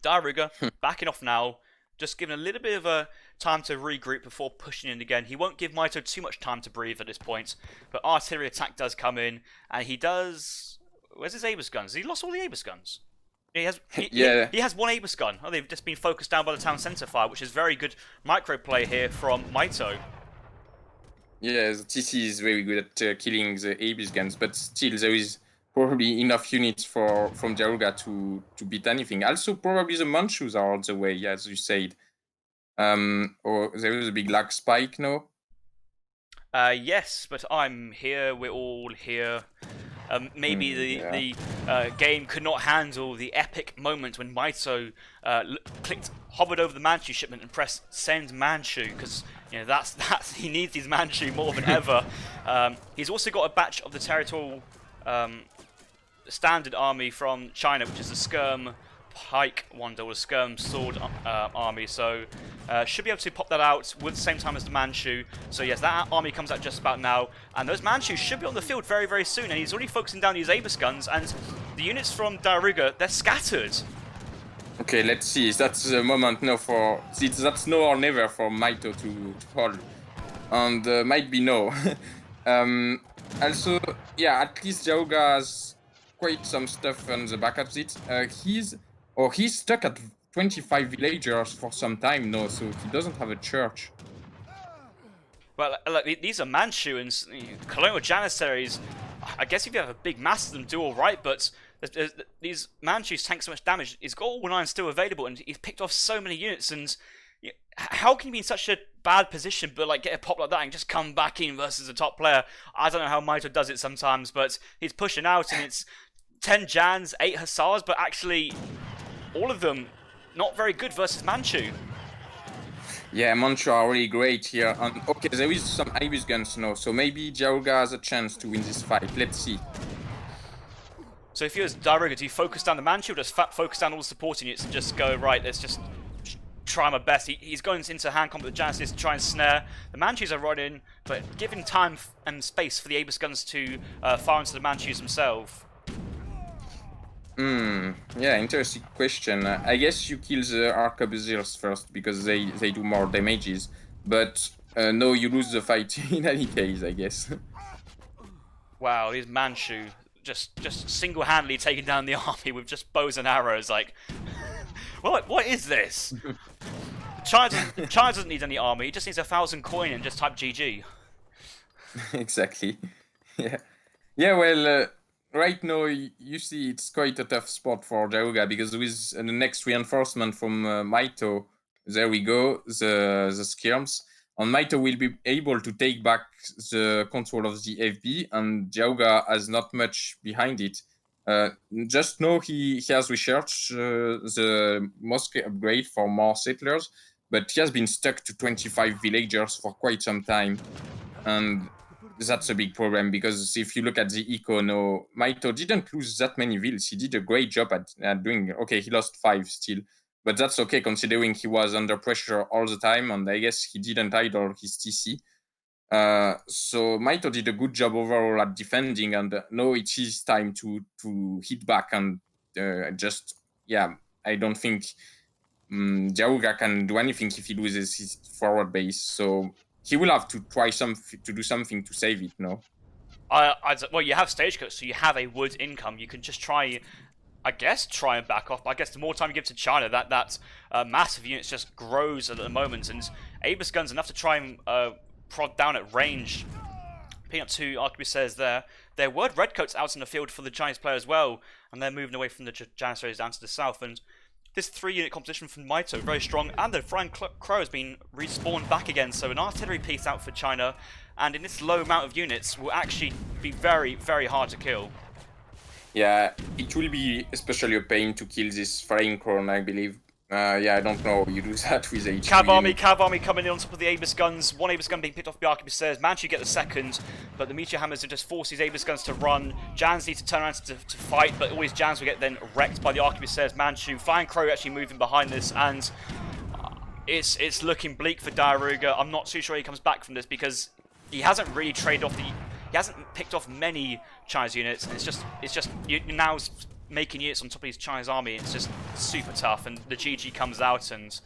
Speaker 1: diarouga backing off now, just giving a little bit of a time to regroup before pushing in again. He won't give Mitoe too much time to breathe at this point, but artillery attack does come in, and he does. Where's his Aegis guns? He lost all the Aegis guns. He has one Aegis gun. Oh, they've just been focused down by the town centre fire, which is very good micro play here from Mitoe.
Speaker 2: Yeah, the TC is very good at killing the Aegis guns, but still there is probably enough units from diarouga to beat anything. Also, probably the Manchus are on the way, as you said. Or there is a big lag spike now.
Speaker 1: Yes, but I'm here. We're all here. Maybe the game could not handle the epic moment when Mitoe hovered over the Manchu shipment and pressed send Manchu, because you know that's he needs his Manchu more than ever. He's also got a batch of the territorial standard army from China, which is the Skirm Pike Wonder, or Skirm Sword army, so should be able to pop that out with the same time as the Manchu. So yes, that army comes out just about now, and those Manchus should be on the field very, very soon, and he's already focusing down these Aegis guns, and the units from diarouga, they're scattered.
Speaker 2: Okay, let's see. That's the moment now for... That's no or never for Mitoe to hold. And might be no. Also, yeah, at least diarouga has quite some stuff on the back of it. He's stuck at 25 villagers for some time now, so he doesn't have a church.
Speaker 1: Well, like, these are Manchu and colonial janissaries. I guess if you have a big mass of them, do all right, but these Manchus tank so much damage. He's got all 9 still available, and he's picked off so many units. And how can you be in such a bad position, but like get a pop like that and just come back in versus a top player? I don't know how Mitoe does it sometimes, but he's pushing out, and it's 10 Jans, 8 Hussars, but actually all of them not very good versus Manchu.
Speaker 2: Yeah, Manchu are really great here. And okay, there is some Aegis guns now, so maybe diarouga has a chance to win this fight. Let's see.
Speaker 1: So if you're diarouga, do you focus down the Manchu, or just focus down all the supporting units and just go, right, let's just try my best? He's going into hand combat with Genesis to try and snare. The Manchus are right in, but giving time and space for the Aegis guns to fire into the Manchus themselves.
Speaker 2: Yeah, interesting question. I guess you kill the arquebusiers first because they do more damages, but no, you lose the fight in any case, I guess.
Speaker 1: Wow, these Manchu just single-handedly taking down the army with just bows and arrows. Like, what is this? China doesn't need any army. He just needs 1,000 coin and just type GG.
Speaker 2: Exactly. Yeah. Yeah, well, right now you see it's quite a tough spot for diarouga because with the next reinforcement from Mitoe, there we go, the skirms. And Mitoe will be able to take back the control of the FB, and diarouga has not much behind it. Just know he has researched the mosque upgrade for more settlers, but he has been stuck to 25 villagers for quite some time. And that's a big problem because if you look at the eco, no, Mitoe didn't lose that many vills. He did a great job at doing. Okay, he lost 5 still, but that's okay considering he was under pressure all the time, and I guess he didn't idle his TC. So Mitoe did a good job overall at defending, and now it is time to hit back and just I don't think diarouga can do anything if he loses his forward base. So he will have to try to do something to save it. No.
Speaker 1: Well, you have stagecoach, so you have a wood income. You can just try, I guess, try and back off. But I guess the more time you give to China, that massive units just grows at the moment, and Abus guns enough to try and prod down at range. Picking up 2 arquebusiers there. There were redcoats out in the field for the Chinese player as well, and they're moving away from the Janissaries down to the south. And this 3-unit composition from Mitoe, very strong, and the Flying Crow has been respawned back again, so an artillery piece out for China, and in this low amount of units will actually be very, very hard to kill.
Speaker 2: Yeah, it will be especially a pain to kill this Flying Crow, I believe. I don't know, you do that with H3.
Speaker 1: Cav army coming in on top of the Abus guns. One Abus gun being picked off by arquebusiers. Manchu get the second, but the Meteor Hammers have just forced these Abus guns to run. Jans need to turn around to fight, but always Jans will get then wrecked by the arquebusiers. Manchu, Flying Crow actually moving behind this, and it's looking bleak for diarouga. I'm not too sure he comes back from this because he hasn't really traded off he hasn't picked off many Chinese units, and it's just you now making units on top of his Chinese army. It's just super tough, and the GG comes out, and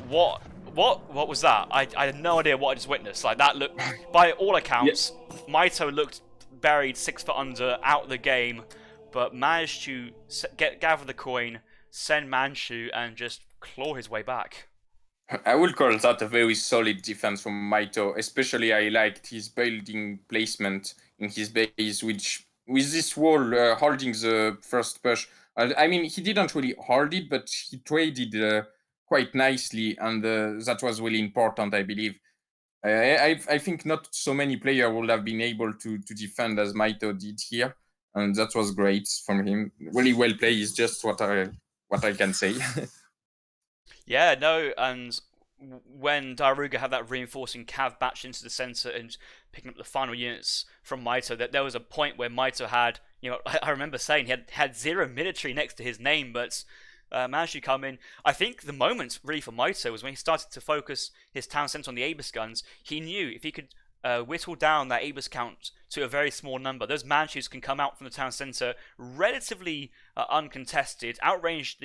Speaker 1: what was that? I had no idea what I just witnessed. Like, that looked, by all accounts, Mitoe looked buried 6 foot under, out of the game, but managed to gather the coin, send Manchu, and just claw his way back.
Speaker 2: I would call that a very solid defense from Mitoe. Especially I liked his building placement in his base, which with this wall holding the first push. I mean, he didn't really hold it, but he traded quite nicely, and that was really important, I believe. I think not so many players would have been able to defend as Mitoe did here, and that was great from him. Really well played is just what I can say.
Speaker 1: Yeah, no, and when diarouga had that reinforcing cav batch into the center and picking up the final units from Mitoe, that there was a point where Mitoe had, I remember saying he had 0 military next to his name, but managed to come in. I think the moment really for Mitoe was when he started to focus his town center on the Abus guns. He knew if he could whittle down that Abus count to a very small number, those Manchus can come out from the town center relatively uncontested, outrange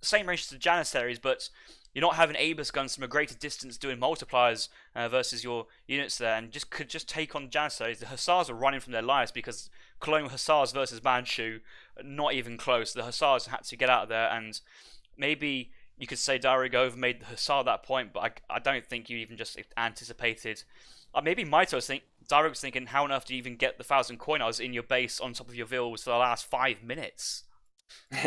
Speaker 1: same range as the Janissaries, but you're not having Abus guns from a greater distance doing multipliers versus your units there, and could just take on Janissaries. The Hussars are running from their lives because Colonial Hussars versus Manchu, not even close. The Hussars had to get out of there, and maybe you could say diarouga overmade the Hussar at that point, but I don't think you even just anticipated. Maybe Mitoe diarouga's thinking, how on earth do you even get the 1,000 coiners in your base on top of your vills for the last 5 minutes?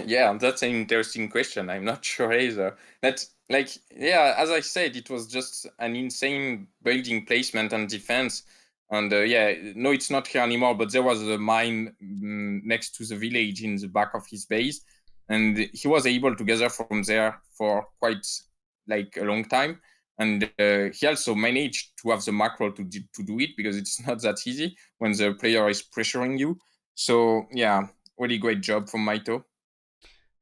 Speaker 2: Yeah, that's an interesting question. I'm not sure either. That's as I said, it was just an insane building placement and defense. And no, it's not here anymore, but there was a mine next to the village in the back of his base. And he was able to gather from there for quite a long time. And he also managed to have the macro to do it, because it's not that easy when the player is pressuring you. So yeah, really great job from Mitoe.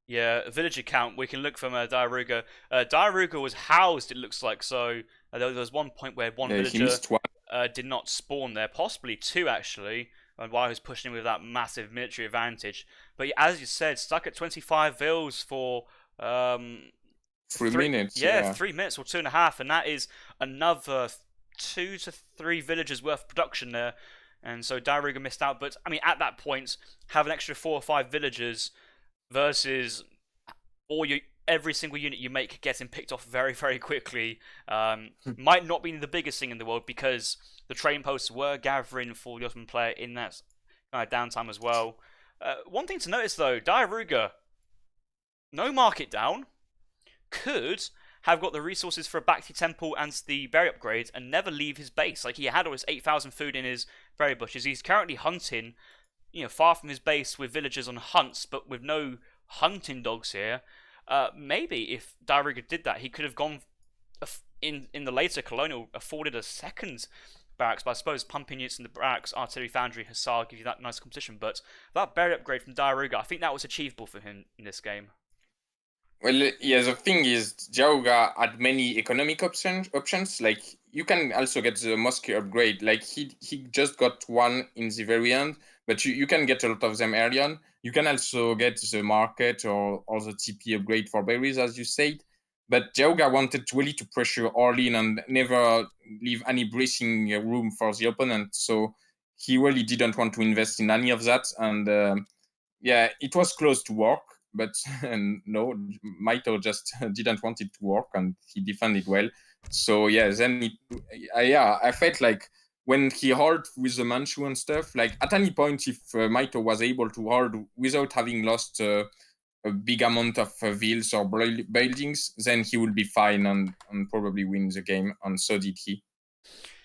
Speaker 1: Yeah, villager count, we can look from diarouga. Diarouga was housed, it looks like, so there was one point where one villager did not spawn there, possibly 2 actually, while he was pushing with that massive military advantage. But as you said, stuck at 25 vills for
Speaker 2: 3 minutes.
Speaker 1: Yeah, 3 minutes or 2.5, and that is another 2 to 3 villagers worth of production there. and so diarouga missed out. But I mean, at that point, have an extra 4 or 5 villagers versus every single unit you make getting picked off very, very quickly might not be the biggest thing in the world, because the train posts were gathering for the Ottoman player in that kind of downtime as well. One thing to notice though, diarouga, no market down, could have got the resources for a Bhakti Temple and the berry upgrade and never leave his base. Like, he had all his 8,000 food in his berry bushes. He's currently hunting, far from his base with villagers on hunts, but with no hunting dogs here. Maybe if diarouga did that, he could have gone in the later colonial, afforded a second barracks. But I suppose pumping units in the barracks, artillery, foundry, hussar give you that nice competition. But that berry upgrade from diarouga, I think that was achievable for him in this game.
Speaker 2: Well, yeah, the thing is, diarouga had many economic options. Like, you can also get the mosque upgrade. Like, he just got one in the very end, but you can get a lot of them early on. You can also get the market or the TP upgrade for berries, as you said. But diarouga wanted really to pressure all in and never leave any breathing room for the opponent. So he really didn't want to invest in any of that. And yeah, it was close to work. But no, Mitoe just didn't want it to work, and he defended well. So yeah, then I felt like when he held with the Manchu and stuff, like at any point, if Mitoe was able to hold without having lost a big amount of vills or buildings, then he will be fine and probably win the game, and so did he.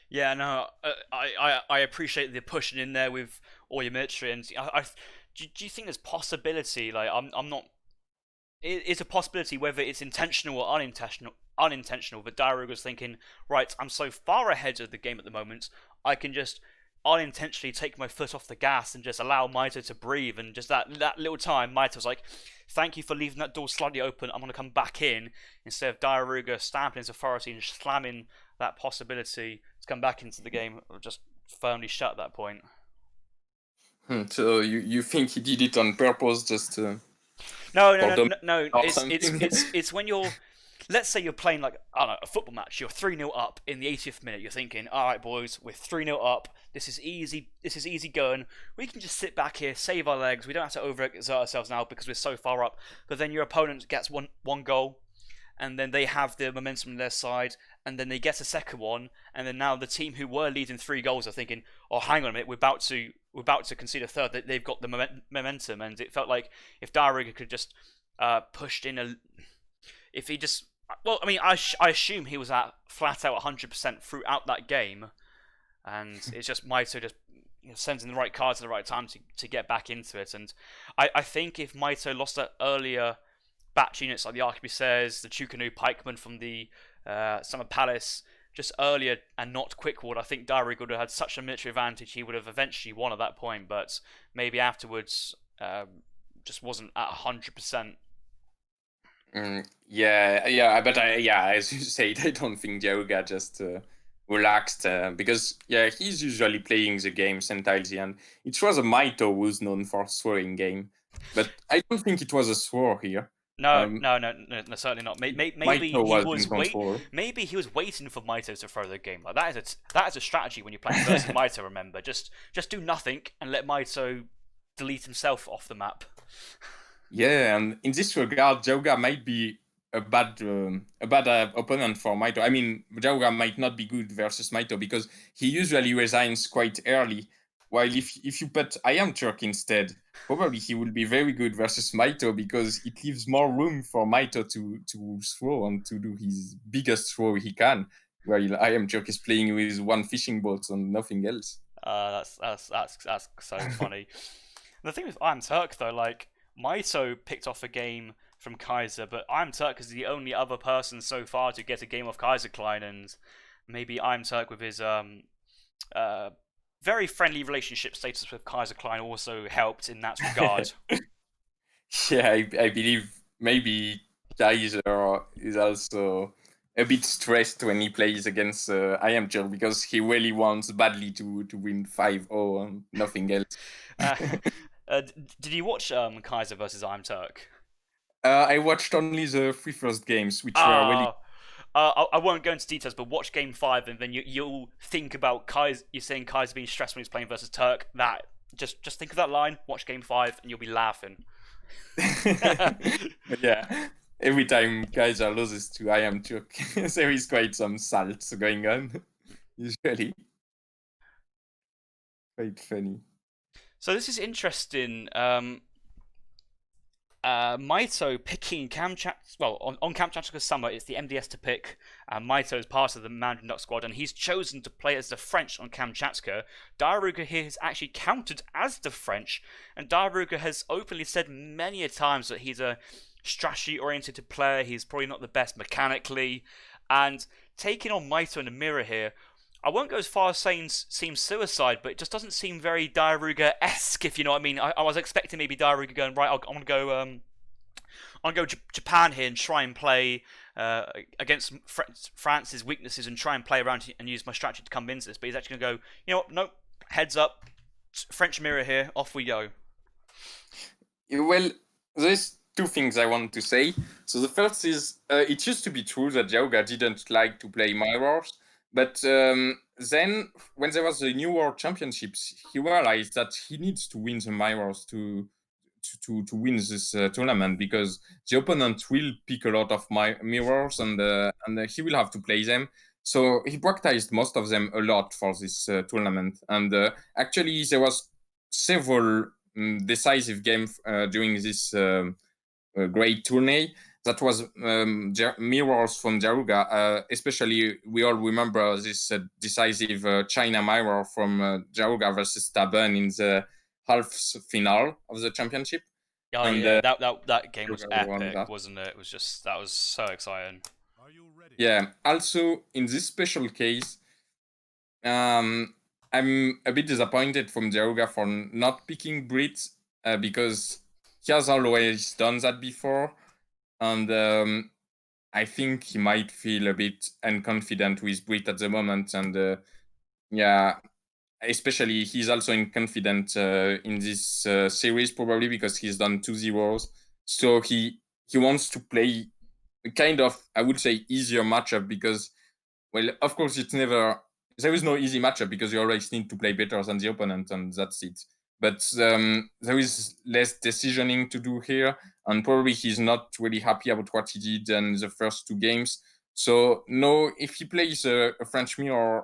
Speaker 1: Yeah, no, I appreciate the pushing in there with all your military, and do you think there's possibility? Like, I'm not. It's a possibility whether it's intentional or unintentional. But diarouga's thinking, right, I'm so far ahead of the game at the moment, I can just unintentionally take my foot off the gas and just allow Mitoe to breathe. And just that little time, Mitoe's like, thank you for leaving that door slightly open, I'm going to come back in, instead of diarouga stamping his authority and slamming that possibility to come back into the game just firmly shut at that point.
Speaker 2: So you think he did it on purpose, just
Speaker 1: No,
Speaker 2: or
Speaker 1: it's when you're, let's say you're playing, like, I don't know, a football match. You're 3-0 up in the 80th minute. You're thinking, all right, boys, we're 3-0 up. This is easy. This is easy going. We can just sit back here, save our legs. We don't have to overexert ourselves now because we're so far up. But then your opponent gets one goal, and then they have the momentum on their side, and then they get a second one, and then now the team who were leading 3 goals are thinking, oh, hang on a minute, we're about to concede a third. They've got the momentum, and it felt like if diarouga could just pushed in if he just, well, I mean, I assume he was at flat out 100% throughout that game, and it's just Mitoe just sends in the right cards at the right time to get back into it. And I think if Mitoe lost that earlier batch units like the arquebusiers, the Chukanu pikemen from the Summer Palace just earlier and not quick ward, I think diarouga would have had such a military advantage. He would have eventually won at that point, but maybe afterwards just wasn't at 100%.
Speaker 2: Yeah, but as you said, I don't think diarouga just relaxed because he's usually playing the games entirely, and it was a Mitoe who's known for throwing game, but I don't think it was a throw here.
Speaker 1: No, certainly not. Maybe
Speaker 2: Maybe
Speaker 1: he was waiting for Mitoe to throw the game. Like, that is a strategy when you're playing versus Mitoe. Remember, just do nothing and let Mitoe delete himself off the map.
Speaker 2: Yeah, and in this regard, diarouga might be a bad opponent for Mitoe. I mean, diarouga might not be good versus Mitoe because he usually resigns quite early. While if you put I Am Turk instead, probably he will be very good versus Mitoe because it leaves more room for Mitoe to throw and to do his biggest throw he can. While I Am Turk is playing with 1 fishing boat and nothing else.
Speaker 1: That's so funny. The thing with I Am Turk though, like, Mitoe picked off a game from Kaiser, but I Am Turk is the only other person so far to get a game off Kaiserklein, and maybe I Am Turk with his very friendly relationship status with Kaiserklein also helped in that regard.
Speaker 2: Yeah, I believe maybe Kaiser is also a bit stressed when he plays against I Am Turk because he really wants badly to win 5-0 and nothing else.
Speaker 1: Did you watch Kaiser versus I Am Turk?
Speaker 2: I watched only the 3 first games, which were really.
Speaker 1: I won't go into details, but watch Game 5, and then you'll think about Kai's. You're saying Kai's being stressed when he's playing versus Turk. That just think of that line. Watch Game 5, and you'll be laughing.
Speaker 2: Yeah. Every time Kaiser loses to I am Turk, there is quite some salt going on. Usually. Quite funny.
Speaker 1: So this is interesting. Mitoe picking on Kamchatka Summer, it's the MDS to pick. Mitoe is part of the Mandarin Duck squad, and he's chosen to play as the French on Kamchatka. diarouga here has actually counted as the French, and diarouga has openly said many a times that he's a strategy-oriented player. He's probably not the best mechanically, and taking on Mitoe in the mirror here, I won't go as far as saying seems suicide, but it just doesn't seem very diarouga-esque, if you know what I mean. I was expecting maybe diarouga going, right, I'm going to go Japan here and try and play against France's weaknesses and try and play around and use my strategy to come into this. But he's actually going to go, you know what, nope, heads up, French mirror here, off we go.
Speaker 2: Well, there's two things I want to say. So the first is, it used to be true that diarouga didn't like to play mirrors. But then, when there was the New World Championships, he realized that he needs to win the mirrors to win this tournament, because the opponent will pick a lot of mirrors, and he will have to play them. So he practiced most of them a lot for this tournament. And actually, there was several decisive games during this great tourney that was mirrors from diarouga. Especially, we all remember this decisive China mirror from diarouga versus Taben in the half final of the championship.
Speaker 1: Oh, and yeah, that game was epic, wasn't it? It was just, that was so exciting.
Speaker 3: Are you ready?
Speaker 2: Yeah. Also, in this special case, I'm a bit disappointed from diarouga for not picking Brit, because he has always done that before. And I think he might feel a bit unconfident with Brit at the moment. And yeah, especially he's also inconfident in this series, probably because he's done 2-0s. So he wants to play a kind of, I would say, easier matchup, because, well, of course, there is no easy matchup, because you always need to play better than the opponent, and that's it. But there is less decisioning to do here, and probably he's not really happy about what he did in the first 2 games. So no, if he plays a French mirror,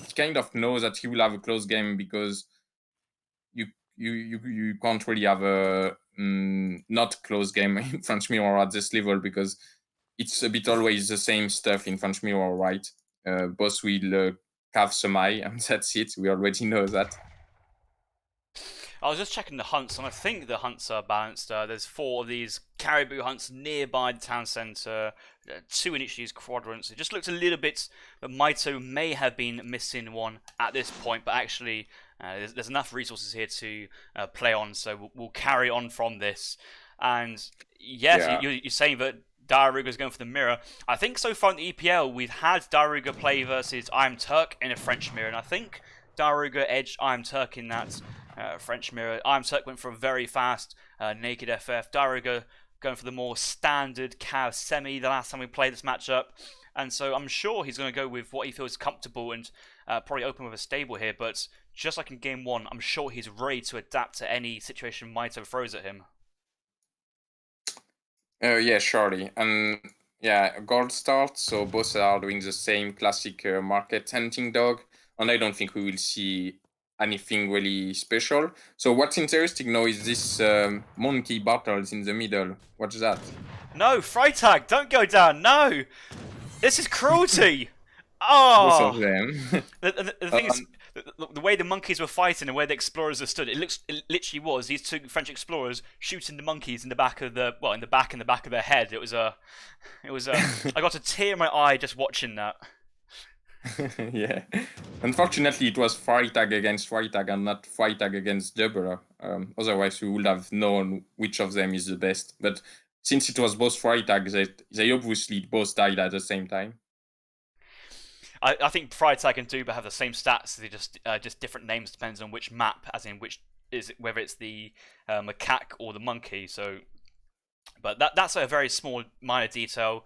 Speaker 2: he kind of knows that he will have a close game, because you can't really have a not close game in French mirror at this level, because it's a bit always the same stuff in French mirror, right? Both will have semi, and that's it. We already know that.
Speaker 1: I was just checking the hunts, and I think the hunts are balanced. There's 4 of these caribou hunts nearby the town centre, 2 in each of these quadrants. It just looked a little bit that Mitoe may have been missing one at this point, but actually there's enough resources here to play on, so we'll carry on from this. And yes, yeah. You're saying that diarouga is going for the mirror. I think so far in the EPL, we've had diarouga play versus I am Turk in a French mirror, and I think diarouga edged I am Turk in that French mirror. I am Turk went for a very fast naked FF. diarouga going for the more standard Cav semi the last time we played this matchup. And so I'm sure he's going to go with what he feels comfortable and probably open with a stable here. But just like in game 1, I'm sure he's ready to adapt to any situation Mitoe throws at him.
Speaker 2: Yeah, surely. And yeah, gold start, so both are doing the same classic market hunting dog, and I don't think we will see anything really special. So what's interesting now is this monkey battles in the middle. What's that?
Speaker 1: No, Freitag, don't go down, no! This is cruelty! Oh!
Speaker 2: Both of them.
Speaker 1: The thing is, the way the monkeys were fighting and where the explorers are stood, it literally was these 2 French explorers shooting the monkeys in the back of the back of their head. It was I got a tear in my eye just watching that.
Speaker 2: Yeah. Unfortunately, it was Freitag against Freitag and not Freitag against Jubber. Otherwise, we would have known which of them is the best. But since it was both Freitag, they obviously both died at the same time.
Speaker 1: I think Freitag and Duba have the same stats. They just different names depends on which map, as in which is whether it's the macaque or the monkey. So, but that's a very small minor detail.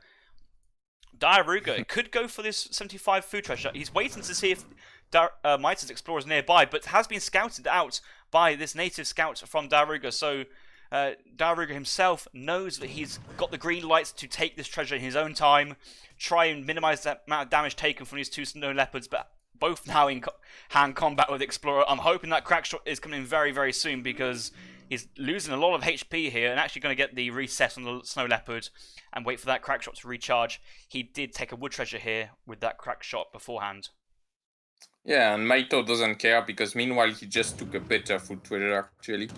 Speaker 1: diarouga could go for this 75 food treasure. He's waiting to see if Mitoe's explorer is nearby, but has been scouted out by this native scout from diarouga. So diarouga himself knows that he's got the green lights to take this treasure in his own time, try and minimize the amount of damage taken from these two snow leopards, but both now in hand combat with explorer. I'm hoping that crack shot is coming in very, very soon, because he's losing a lot of HP here and actually going to get the reset on the snow leopard and wait for that crack shot to recharge. He did take a wood treasure here with that crack shot beforehand.
Speaker 2: Yeah, and Mitoe doesn't care, because meanwhile he just took a better food treasure actually.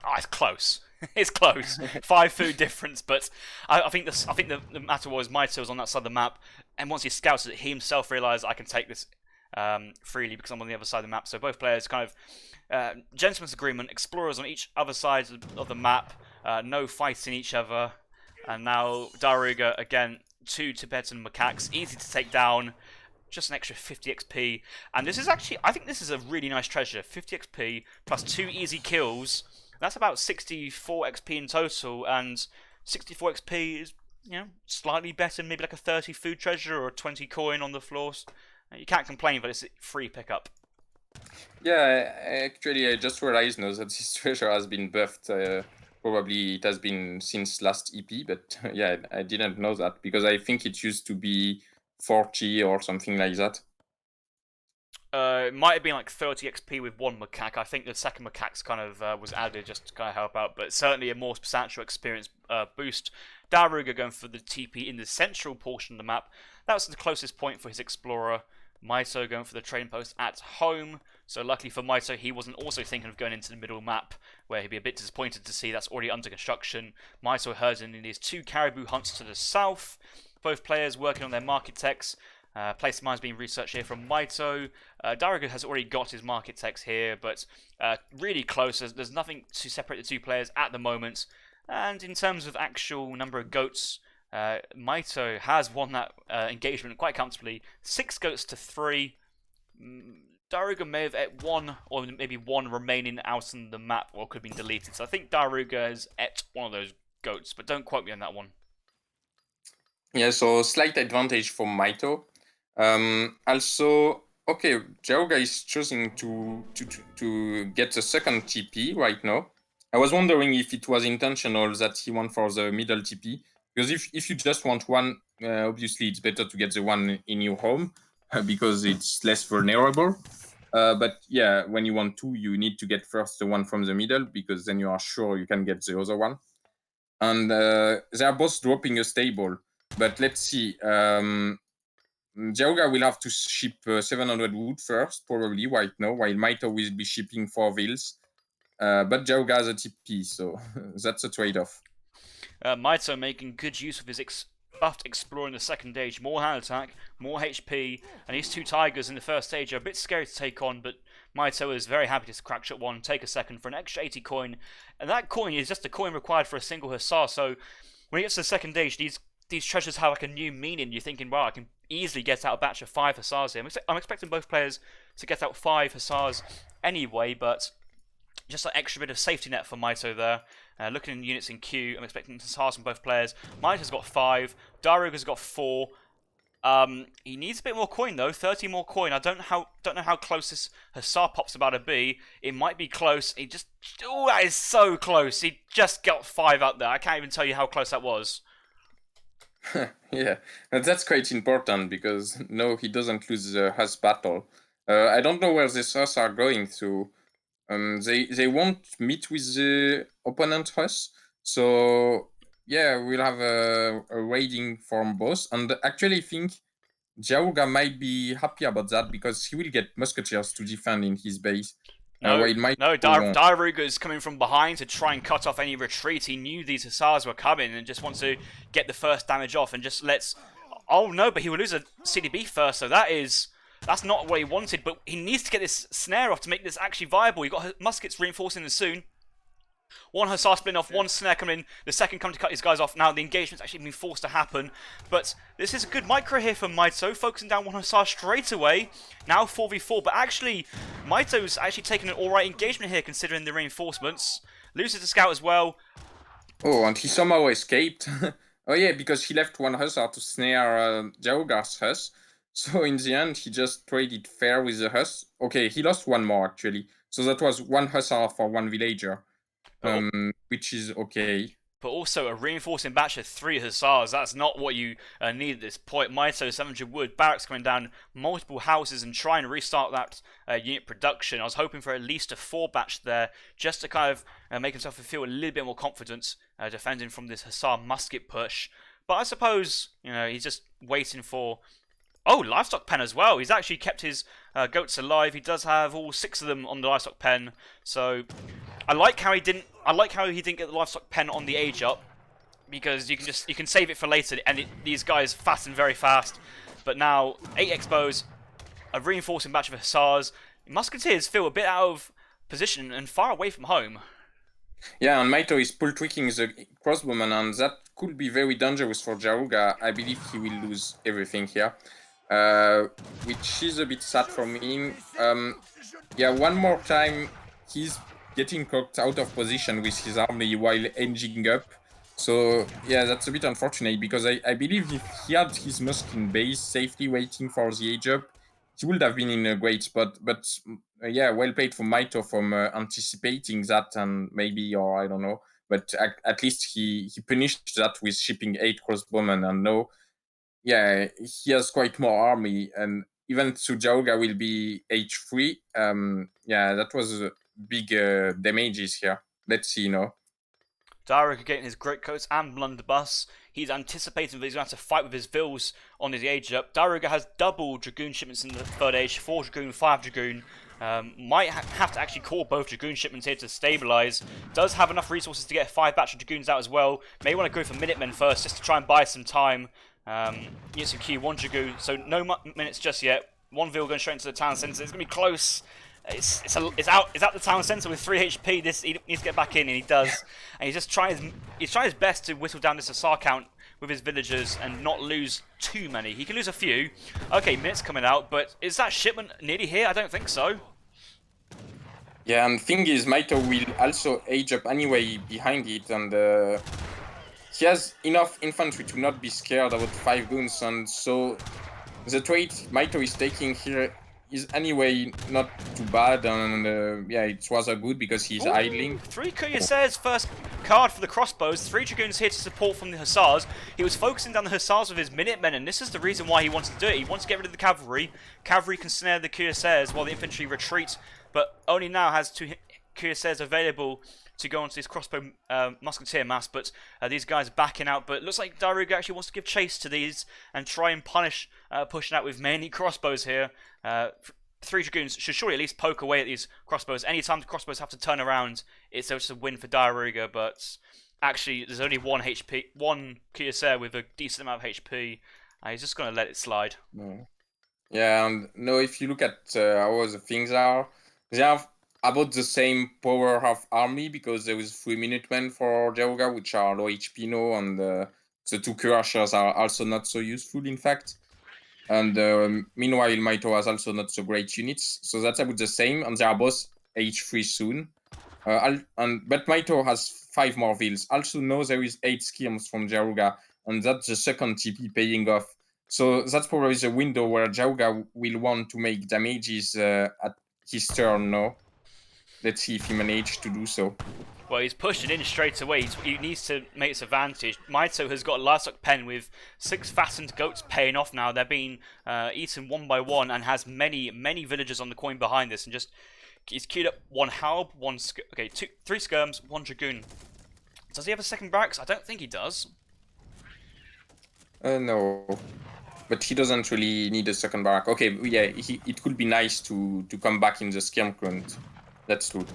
Speaker 1: Oh, it's close. It's close. 5 food difference, but I think the matter was Mitoe was on that side of the map, and once he scouted it, he himself realised I can take this freely because I'm on the other side of the map. So both players kind of gentleman's agreement. Explorers on each other side of the map, no fighting each other, and now diarouga again, 2 Tibetan macaques, easy to take down. Just an extra 50 XP, and this is actually, I think this is a really nice treasure. 50 XP plus 2 easy kills. That's about 64 XP in total, and 64 XP is, you know, slightly better than maybe like a 30 food treasure or a 20 coin on the floors. You can't complain, but it's a free pickup.
Speaker 2: Yeah, actually I just realized now that this treasure has been buffed. Probably it has been since last EP, but yeah, I didn't know that, because I think it used to be 40 or something like that.
Speaker 1: It might have been like 30 XP with 1 macaque. I think the second macaque's kind of was added just to kind of help out, but certainly a more substantial experience boost. diarouga going for the TP in the central portion of the map. That was the closest point for his explorer. Mitoe going for the trading post at home. So luckily for Mitoe, he wasn't also thinking of going into the middle map, where he'd be a bit disappointed to see that's already under construction. Mitoe herding in his 2 caribou hunts to the south. Both players working on their market techs. Place mines being researched here from Mitoe. diarouga has already got his market techs here, but really close. There's nothing to separate the 2 players at the moment. And in terms of actual number of goats, Mitoe has won that engagement quite comfortably. 6 goats to 3. diarouga may have et 1, or maybe 1 remaining out on the map, or could have been deleted. So I think diarouga has et one of those goats, but don't quote me on that one.
Speaker 2: Yeah, so slight advantage for Mitoe. Also, okay, diarouga is choosing to get the second TP right now. I was wondering if it was intentional that he went for the middle TP, because if you just want one, obviously it's better to get the one in your home because it's less vulnerable. But yeah, when you want 2, you need to get first the one from the middle, because then you are sure you can get the other one. And they are both dropping a stable. But let's see. diarouga will have to ship 700 wood first, probably right now, while Mitoe will be shipping 4 vills. But diarouga has a TP, so that's a trade-off.
Speaker 1: Mitoe making good use of his buffed explorer in the second stage. More hand attack, more HP, and these 2 tigers in the first stage are a bit scary to take on, but Mitoe is very happy to crack shot 1, take a second for an extra 80 coin, and that coin is just a coin required for a single hussar. So when he gets to the second stage, these treasures have like a new meaning. You're thinking, wow, I can easily get out a batch of 5 hussars here. I'm expecting both players to get out 5 hussars anyway, but just an extra bit of safety net for Mitoe there. Looking in units in queue, I'm expecting hussars from both players. Mitoe's got 5, diarouga's got 4. He needs a bit more coin though, 30 more coin. I don't know how close this hussar pop's about to be. It might be close. Oh, that is so close. He just got 5 out there. I can't even tell you how close that was.
Speaker 2: Yeah, and that's quite important, because no, he doesn't lose the Huss battle. I don't know where these Huss are going to. They won't meet with the opponent Huss, so yeah, we'll have a raiding from both. And actually, I think diarouga might be happy about that, because he will get musketeers to defend in his base.
Speaker 1: diarouga is coming from behind to try and cut off any retreat. He knew these hussars were coming and just wants to get the first damage off and just lets... Oh no, but he will lose a CDB first, so that's not what he wanted, but he needs to get this snare off to make this actually viable. You've got muskets reinforcing this soon. 1 hussar splitting off, 1 snare coming in, the second coming to cut his guys off. Now the engagement's actually been forced to happen, but this is a good micro here for Mitoe, focusing down 1 hussar straight away. Now 4v4, but actually Mitoe's actually taken an alright engagement here considering the reinforcements. Loses the scout as well.
Speaker 2: Oh, and he somehow escaped. Oh yeah, because he left one hussar to snare Diarouga's huss. So in the end, he just traded fair with the huss. Okay, he lost one more actually. So that was one hussar for one villager, which is okay.
Speaker 1: But also a reinforcing batch of 3 hussars. That's not what you need at this point. Mitoe, 700 wood, barracks coming down, multiple houses, and try and restart that unit production. I was hoping for at least a 4 batch there, just to kind of make himself feel a little bit more confident defending from this hussar musket push. But I suppose, he's just waiting for... Oh, livestock pen as well. He's actually kept his goats alive. He does have all 6 of them on the livestock pen. So I like how he didn't get the livestock pen on the age up, because you can save it for later, and these guys fasten very fast. But now 8 expos, a reinforcing batch of hussars. Musketeers feel a bit out of position and far away from home.
Speaker 2: Yeah, and Mitoe is pull tweaking the crossbowman, and that could be very dangerous for Diarouga. I believe he will lose everything here, which is a bit sad for him. Yeah, one more time, he's getting cocked out of position with his army while enging up. So yeah, that's a bit unfortunate, because I believe if he had his Muskin base safely waiting for the age up, he would have been in a great spot. But yeah, well played for Mitoe from anticipating that, and maybe, or I don't know, but at least he punished that with shipping 8 crossbowmen, and no, yeah, he has quite more army, and even Diarouga will be H3. Yeah, that was big damages here. Let's see,
Speaker 1: Diarouga getting his greatcoats and blunderbuss. He's anticipating that he's going to have to fight with his vills on his age up. Diarouga has double dragoon shipments in the third age, 4 dragoon, 5 dragoon. Might have to actually call both dragoon shipments here to stabilize. Does have enough resources to get 5 batch of dragoons out as well. May want to go for Minutemen first, just to try and buy some time. Get some Q, 1 dragoon, so no minutes just yet. 1 vill going straight into the town centre. It's going to be close. It's out the town centre with 3 HP. He needs to get back in, and he does. And he's just trying his best to whittle down this Hussar count with his villagers and not lose too many. He can lose a few. Okay, minutes coming out, but is that shipment nearly here? I don't think so.
Speaker 2: Yeah, and thing is, Mitoe will also age up anyway behind it, and he has enough infantry to not be scared about 5 goons, and so the trade Mitoe is taking here is anyway not too bad, and yeah, it's rather good because he's idling.
Speaker 1: 3 cuirassiers, first card for the crossbows. 3 dragoons here to support from the hussars. He was focusing down the hussars with his minutemen, and this is the reason why he wanted to do it. He wants to get rid of the cavalry. Cavalry can snare the cuirassiers while the infantry retreat, but only now has 2 cuirassiers available to go onto this crossbow musketeer mass, but these guys are backing out. But it looks like Diarouga actually wants to give chase to these and try and punish pushing out with mainly crossbows here. 3 dragoons should surely at least poke away at these crossbows. Anytime the crossbows have to turn around, it's just a win for Diarouga, but actually there's only 1 cuirassier with a decent amount of HP. He's just going to let it slide.
Speaker 2: Yeah, and no, if you look at how the things are, they have about the same power of army, because there is 3 Minutemen for Diarouga, which are low HP now, and the 2 cuirassiers are also not so useful, in fact. And meanwhile, Mitoe has also not so great units, so that's about the same, and they are both H3 soon. But Mitoe has 5 more vills. Also, now there is 8 skirms from Diarouga, and that's the second TP paying off. So that's probably the window where Diarouga will want to make damages at his turn now. Let's see if he manages to do so.
Speaker 1: Well, he's pushing in straight away. He needs to make his advantage. Mitoe has got a livestock pen with 6 fastened goats paying off now. They're being eaten one by one, and has many villagers on the coin behind this. And just he's queued up 1 halb, 3 skirms, 1 dragoon. Does he have a second barracks? I don't think he does.
Speaker 2: No, but he doesn't really need a second barrack. Okay, yeah, it could be nice to come back in the skirm current. That's true.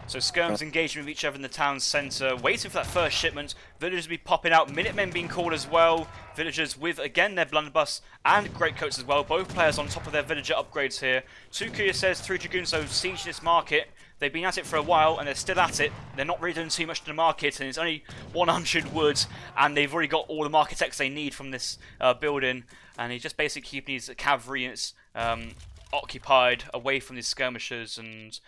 Speaker 1: So skirms engaging with each other in the town centre, waiting for that first shipment. Villagers will be popping out, Minutemen being called as well. Villagers with, again, their blunderbuss and greatcoats as well. Both players on top of their villager upgrades here. 2 cuirassiers, 3 dragoons, so siege this market. They've been at it for a while, and they're still at it. They're not really doing too much to the market, and it's only 100 wood, and they've already got all the architects they need from this building. And he's just basically keeping his cavalry units occupied away from these skirmishers. And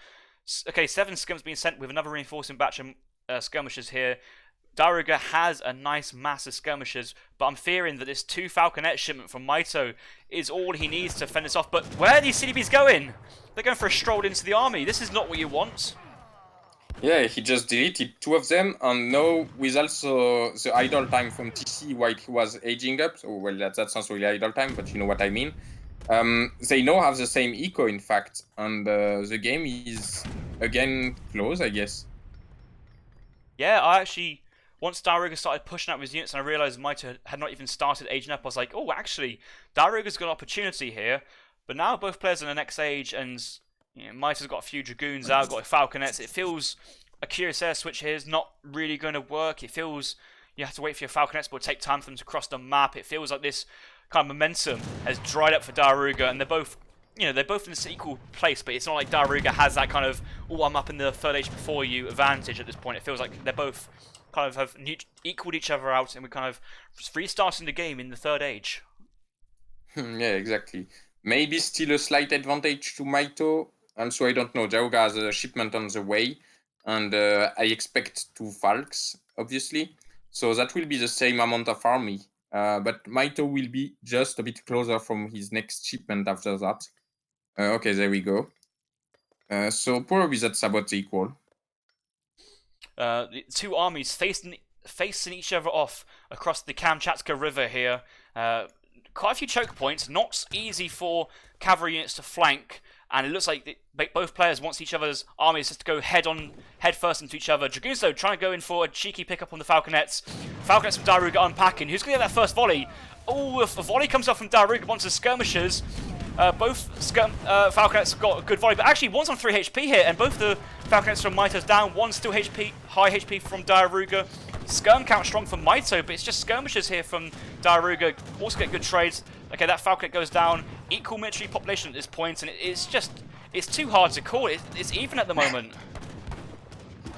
Speaker 1: okay, 7 skirms being sent with another reinforcing batch of skirmishers here. diarouga has a nice mass of skirmishers, but I'm fearing that this 2 Falconet shipment from Mitoe is all he needs to fend this off. But where are these CDBs going? They're going for a stroll into the army. This is not what you want.
Speaker 2: Yeah, he just deleted 2 of them, and now with also the idle time from TC while he was aging up, so well, that's not really idle time, but you know what I mean. They now have the same eco, in fact, and the game is again close, I guess.
Speaker 1: Yeah, I actually, once diarouga started pushing out his units and I realised Mitoe had not even started aging up, I was like, oh, actually, diarouga's got an opportunity here. But now both players are in the next age, and Mitoe's got a few Dragoons out, got a Falconets. It feels a Cuirassier switch here is not really going to work. It feels you have to wait for your Falconets, but it'll take time for them to cross the map. It feels like this kind of momentum has dried up for diarouga, and they're both in this equal place, but it's not like diarouga has that kind of, oh, I'm up in the third age before you advantage at this point. It feels like they're both kind of have equaled each other out, and we're kind of restarting the game in the third age.
Speaker 2: Yeah, exactly. Maybe still a slight advantage to Mitoe. Also, I don't know, diarouga has a shipment on the way, and I expect 2 Falks, obviously. So that will be the same amount of army. But Mitoe will be just a bit closer from his next shipment after that. Okay, there we go. So probably that's about equal.
Speaker 1: The 2 armies facing each other off across the Kamchatka River here. Quite a few choke points, not easy for cavalry units to flank, and it looks like both players want each other's armies just to go head first into each other. Dragoons though trying to go in for a cheeky pickup on the Falconets. Falconets from diarouga unpacking. Who's going to get that first volley? Oh, if a volley comes off from diarouga onto the skirmishers. Both Falconets have got a good volley, but actually one's on 3 HP here, and both the Falconets from Mitoe's down. One's still high HP from diarouga. Skirm count strong from Mitoe, but it's just skirmishers here from diarouga. Also get good trades. Okay, that Falconet goes down. Equal military population at this point, and it's too hard to call. It's even at the moment.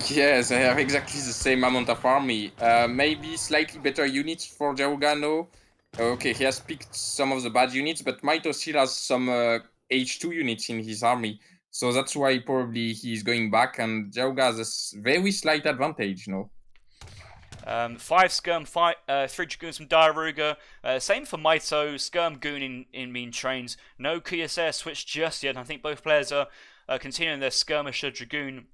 Speaker 2: Yes, they have exactly the same amount of army. Maybe slightly better units for diarouga now. Okay, he has picked some of the bad units, but Mitoe still has some H2 units in his army. So that's why probably he's going back, and diarouga has a very slight advantage, no?
Speaker 1: 5 Skirm, 3 Dragoons from diarouga. Same for Mitoe, Skirm Goon in mean trains. No Cuirassier switch just yet. I think both players are continuing their Skirmisher Dragoon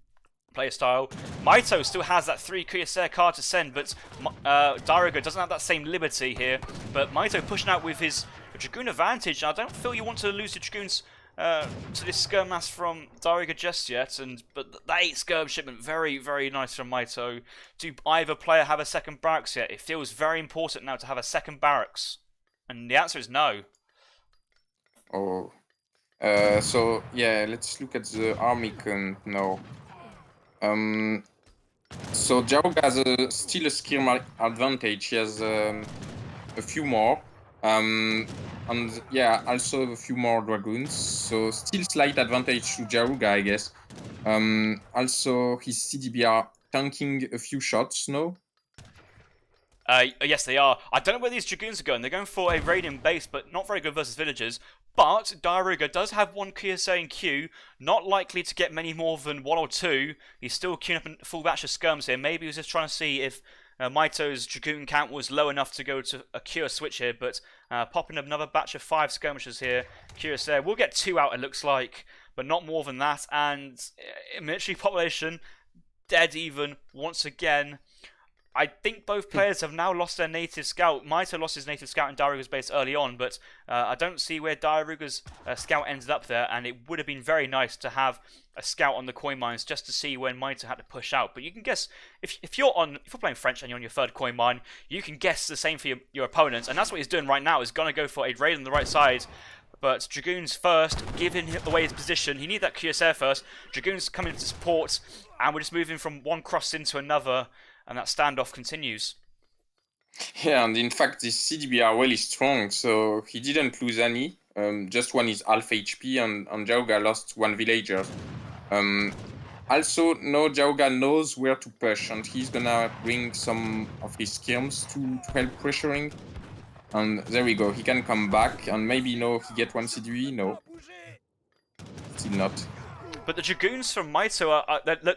Speaker 1: play style. Mitoe still has that 3 Cuirassier card to send, but diarouga doesn't have that same liberty here. But Mitoe pushing out with his Dragoon advantage. I don't feel you want to lose the Dragoons to this Skirm mass from diarouga just yet, but that 8 Skirm shipment, very, very nice from Mitoe. Do either player have a second barracks yet? It feels very important now to have a second barracks, and the answer is no.
Speaker 2: Oh, so yeah, let's look at the army count now. So diarouga has still a Skirm advantage. He has a few more. And yeah, also a few more dragoons, so still slight advantage to diarouga, I guess. Also, his CDB are tanking a few shots now.
Speaker 1: Yes, they are. I don't know where these dragoons are going. They're going for a raiding base, but not very good versus villagers. But diarouga does have 1 Cuirassier in queue, not likely to get many more than 1 or 2. He's still queuing up a full batch of skirms here. Maybe he was just trying to see if Mitoe's Dragoon count was low enough to go to a Cure switch here, but popping another batch of 5 skirmishers here. Cuirassier, we'll get 2 out, it looks like, but not more than that. And military population dead even once again. I think both players have now lost their native scout. Mitoe lost his native scout in diarouga's base early on, but I don't see where diarouga's scout ended up there, and it would have been very nice to have a scout on the coin mines just to see when Mitoe had to push out. But you can guess, if you're playing French and you're on your 3rd coin mine, you can guess the same for your opponents, and that's what he's doing right now. He's going to go for a raid on the right side. But Dragoons first, giving away his position. He needs that Cuirassier first. Dragoons coming to support, and we're just moving from one cross into another, and that standoff continues.
Speaker 2: Yeah, and in fact, these CDB are really strong, so he didn't lose any. Just one is half HP, and diarouga lost 1 villager. Also, now diarouga knows where to push, and he's gonna bring some of his skirms to help pressuring. And there we go, he can come back, and maybe now he get 1 CDB, no. Still not.
Speaker 1: But the Dragoons from Mitoe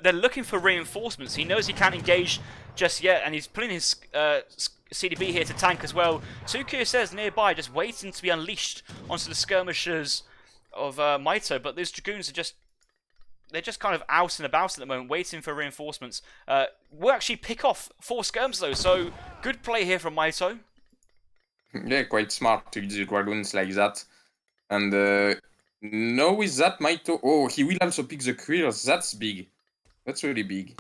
Speaker 1: they're looking for reinforcements. He knows he can't engage just yet, and he's putting his CDB here to tank as well. Two QSS nearby, just waiting to be unleashed onto the skirmishers of Mitoe. But those Dragoons are they're just kind of out and about at the moment, waiting for reinforcements. We'll actually pick off 4 skirms though, so good play here from Mitoe.
Speaker 2: Yeah, quite smart to use the Dragons like that. And no, with that, Mitoe... Oh, he will also pick the Queers. That's big. That's really big.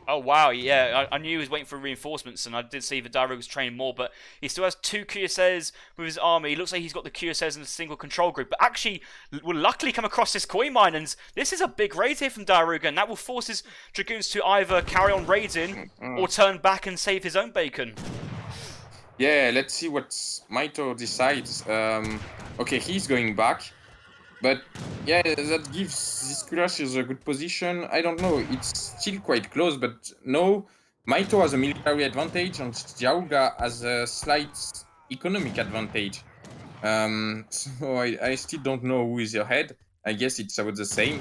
Speaker 1: Oh wow, yeah, I knew he was waiting for reinforcements, and I did see the diarougas training more, but he still has 2 QSS with his army. It looks like he's got the QSS in a single control group, but actually will luckily come across this coin mine, and this is a big raid here from diarouga, and that will force his Dragoons to either carry on raiding or turn back and save his own bacon.
Speaker 2: Yeah, let's see what Mitoe decides. Okay, he's going back. But yeah, that gives this Crushers a good position. I don't know, it's still quite close, but no, Mitoe has a military advantage and diarouga has a slight economic advantage. So I still don't know who is ahead. I guess it's about the same.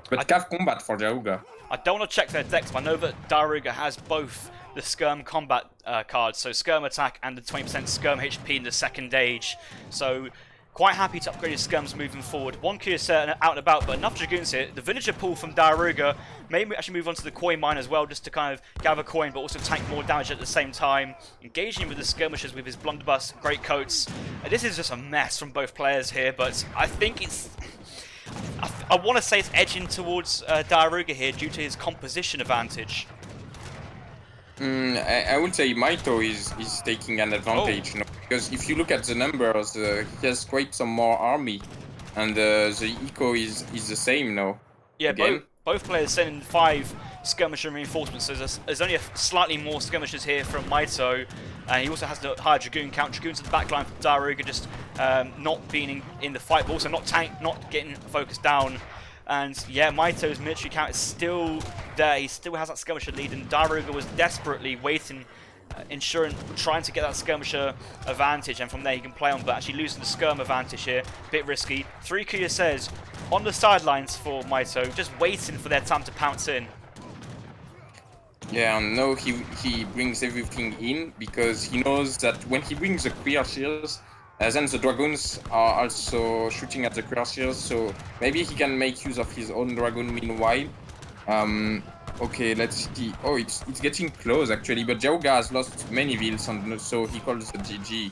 Speaker 2: But Cav combat for diarouga.
Speaker 1: I don't want to check their decks, but I know that diarouga has both the Skirm combat cards, so Skirm attack and the 20% Skirm HP in the second age. So quite happy to upgrade his skirms moving forward. 1 QSS out and about, but enough Dragoons here. The villager pull from diarouga may actually move on to the coin mine as well, just to kind of gather coin, but also tank more damage at the same time. Engaging with the skirmishers with his blunderbuss, great coats. This is just a mess from both players here, but I think it's... I want to say it's edging towards diarouga here due to his composition advantage.
Speaker 2: I would say Mitoe is taking an advantage, no? Because if you look at the numbers, he has quite some more army, and the eco is the same now.
Speaker 1: Yeah, both players sending 5 skirmisher reinforcements, so there's only slightly more skirmishers here from Mitoe, and he also has the higher Dragoon count. Dragoons at the back line from diarouga, just not being in the fight, but also not getting focused down. And yeah, Mitoe's military count is still there. He still has that skirmisher lead, and diarouga was desperately waiting, trying to get that skirmisher advantage, and from there he can play on, but actually losing the skirm advantage here, bit risky. 3 QSS on the sidelines for Mitoe, just waiting for their time to pounce in.
Speaker 2: Yeah, and now he brings everything in, because he knows that when he brings the Crushers, then the Dragons are also shooting at the Crushers, so maybe he can make use of his own Dragon meanwhile. Okay, let's see. Oh, it's getting close actually, but diarouga has lost many vills, and so he calls the GG.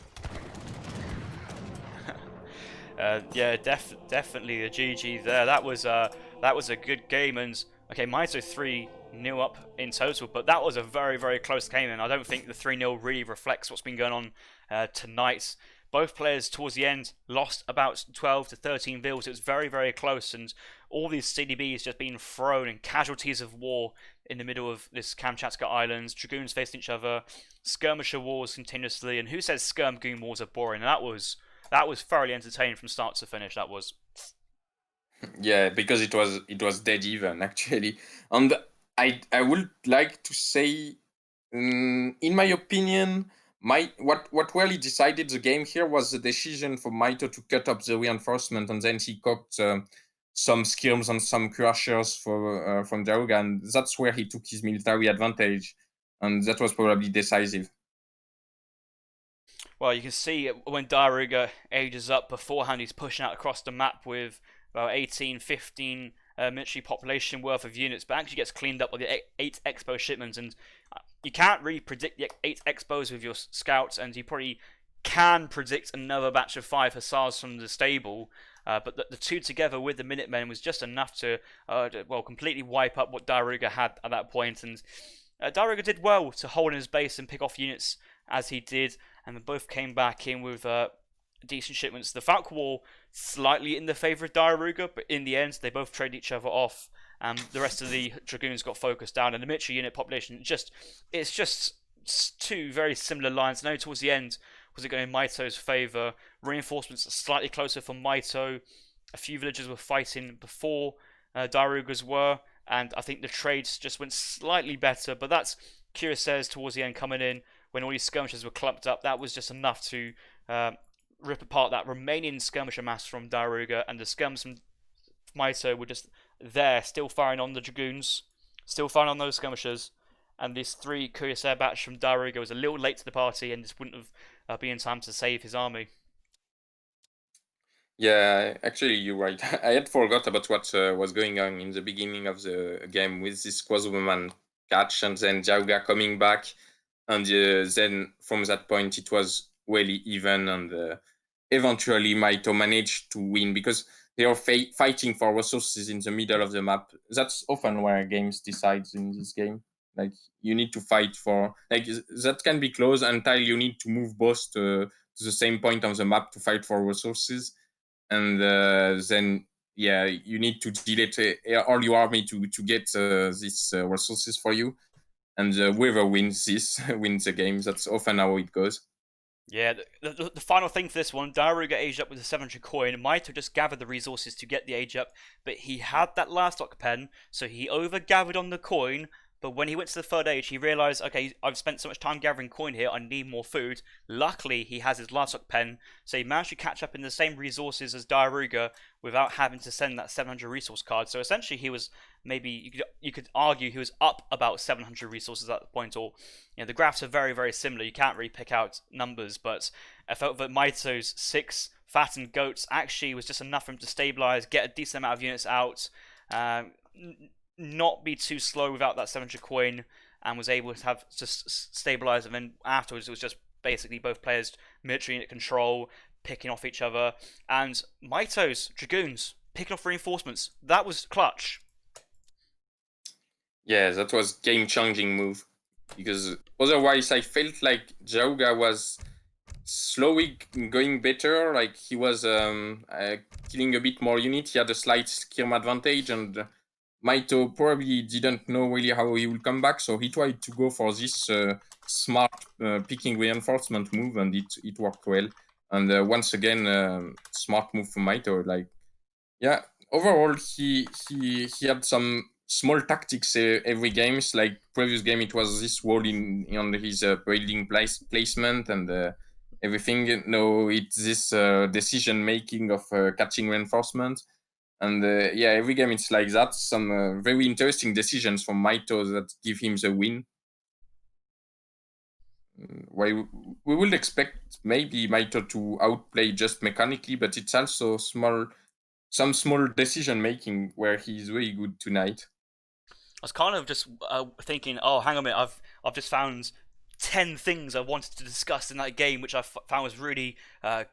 Speaker 1: Yeah, definitely a GG there. That was a good game, and okay, Mitoe 3-0 up in total, but that was a very, very close game, and I don't think the 3-0 really reflects what's been going on tonight. Both players towards the end lost about 12 to 13 vills. It was very, very close, and all these CDBs just being thrown in casualties of war in the middle of this Kamchatka Islands. Dragoons facing each other, skirmisher wars continuously, and who says skirm-goon wars are boring? And that was thoroughly entertaining from start to finish. That was.
Speaker 2: Yeah, because it was dead even actually, and I would like to say, in my opinion, what really decided the game here was the decision for Mitoe to cut up the reinforcement, and then he copped some skirms and some Crushers from diarouga, and that's where he took his military advantage, and that was probably decisive.
Speaker 1: Well, you can see when diarouga ages up beforehand, he's pushing out across the map with about 18, 15 military population worth of units, but actually gets cleaned up by the 8 Expo shipments, and you can't really predict the 8 Expos with your scouts, and you probably can predict another batch of 5 Hussars from the stable, but the 2 together with the Minutemen was just enough to completely wipe up what diarouga had at that point, and diarouga did well to hold in his base and pick off units as he did, and they both came back in with decent shipments. The Falk War slightly in the favour of diarouga, but in the end they both traded each other off, and the rest of the Dragoons got focused down, and the military unit population it's just 2 very similar lines. Now towards the end was it going in Mitoe's favour. Reinforcements are slightly closer for Mitoe. A few villagers were fighting before diarougas were, and I think the trades just went slightly better, but that's QSS towards the end coming in when all these skirmishers were clumped up. That was just enough to rip apart that remaining skirmisher mass from diarouga, and the skirms Mitoe were just there, still firing on the Dragoons, still firing on those skirmishers, and this 3 Cuirassier batch from diarouga was a little late to the party and just wouldn't have been in time to save his army.
Speaker 2: Yeah, actually, you're right. I had forgot about what was going on in the beginning of the game with this Quaswoman catch and then diarouga coming back. And then from that point, it was really even. And eventually, Mitoe managed to win because they are fighting for resources in the middle of the map. That's often where games decide in this game. Like, you need to fight for... Like, that can be close until you need to move both to the same point on the map to fight for resources. And then you need to delete all your army to get these resources for you, and whoever wins this wins the game. That's often how it goes.
Speaker 1: Yeah, the final thing for this one, diarouga aged up with a 700 coin. Mitoe just gathered the resources to get the age up, but he had that livestock pen, so he over gathered on the coin. But when he went to the third age, he realised, okay, I've spent so much time gathering coin here, I need more food. Luckily, he has his livestock pen, so he managed to catch up in the same resources as diarouga without having to send that 700 resource card. So essentially, he was maybe, you could argue he was up about 700 resources at the point, or the graphs are very, very similar. You can't really pick out numbers, but I felt that Mitoe's 6 fattened goats actually was just enough for him to stabilize, get a decent amount of units out, not be too slow without that 700 coin, and was able to have just stabilize. And then afterwards, it was just basically both players military unit control, picking off each other, and Mitoe's Dragoons picking off reinforcements. That was clutch.
Speaker 2: Yeah, that was game-changing move, because otherwise I felt like diarouga was slowly going better. Like, he was killing a bit more unit. He had a slight skirm advantage, and Mitoe probably didn't know really how he would come back, so he tried to go for this smart picking reinforcement move, and it worked well. And once again, smart move from Mitoe. Like, yeah, overall he had some small tactics every games. Like previous game, it was this wall on his building placement and everything. No, it's this decision making of catching reinforcement. And every game it's like that. Some very interesting decisions from Mitoe that give him the win. Why we would expect maybe Mitoe to outplay just mechanically, but it's also some small decision making where he's really good tonight.
Speaker 1: I was kind of just thinking, oh, hang on a minute, I've just found 10 things I wanted to discuss in that game, which I found was really good,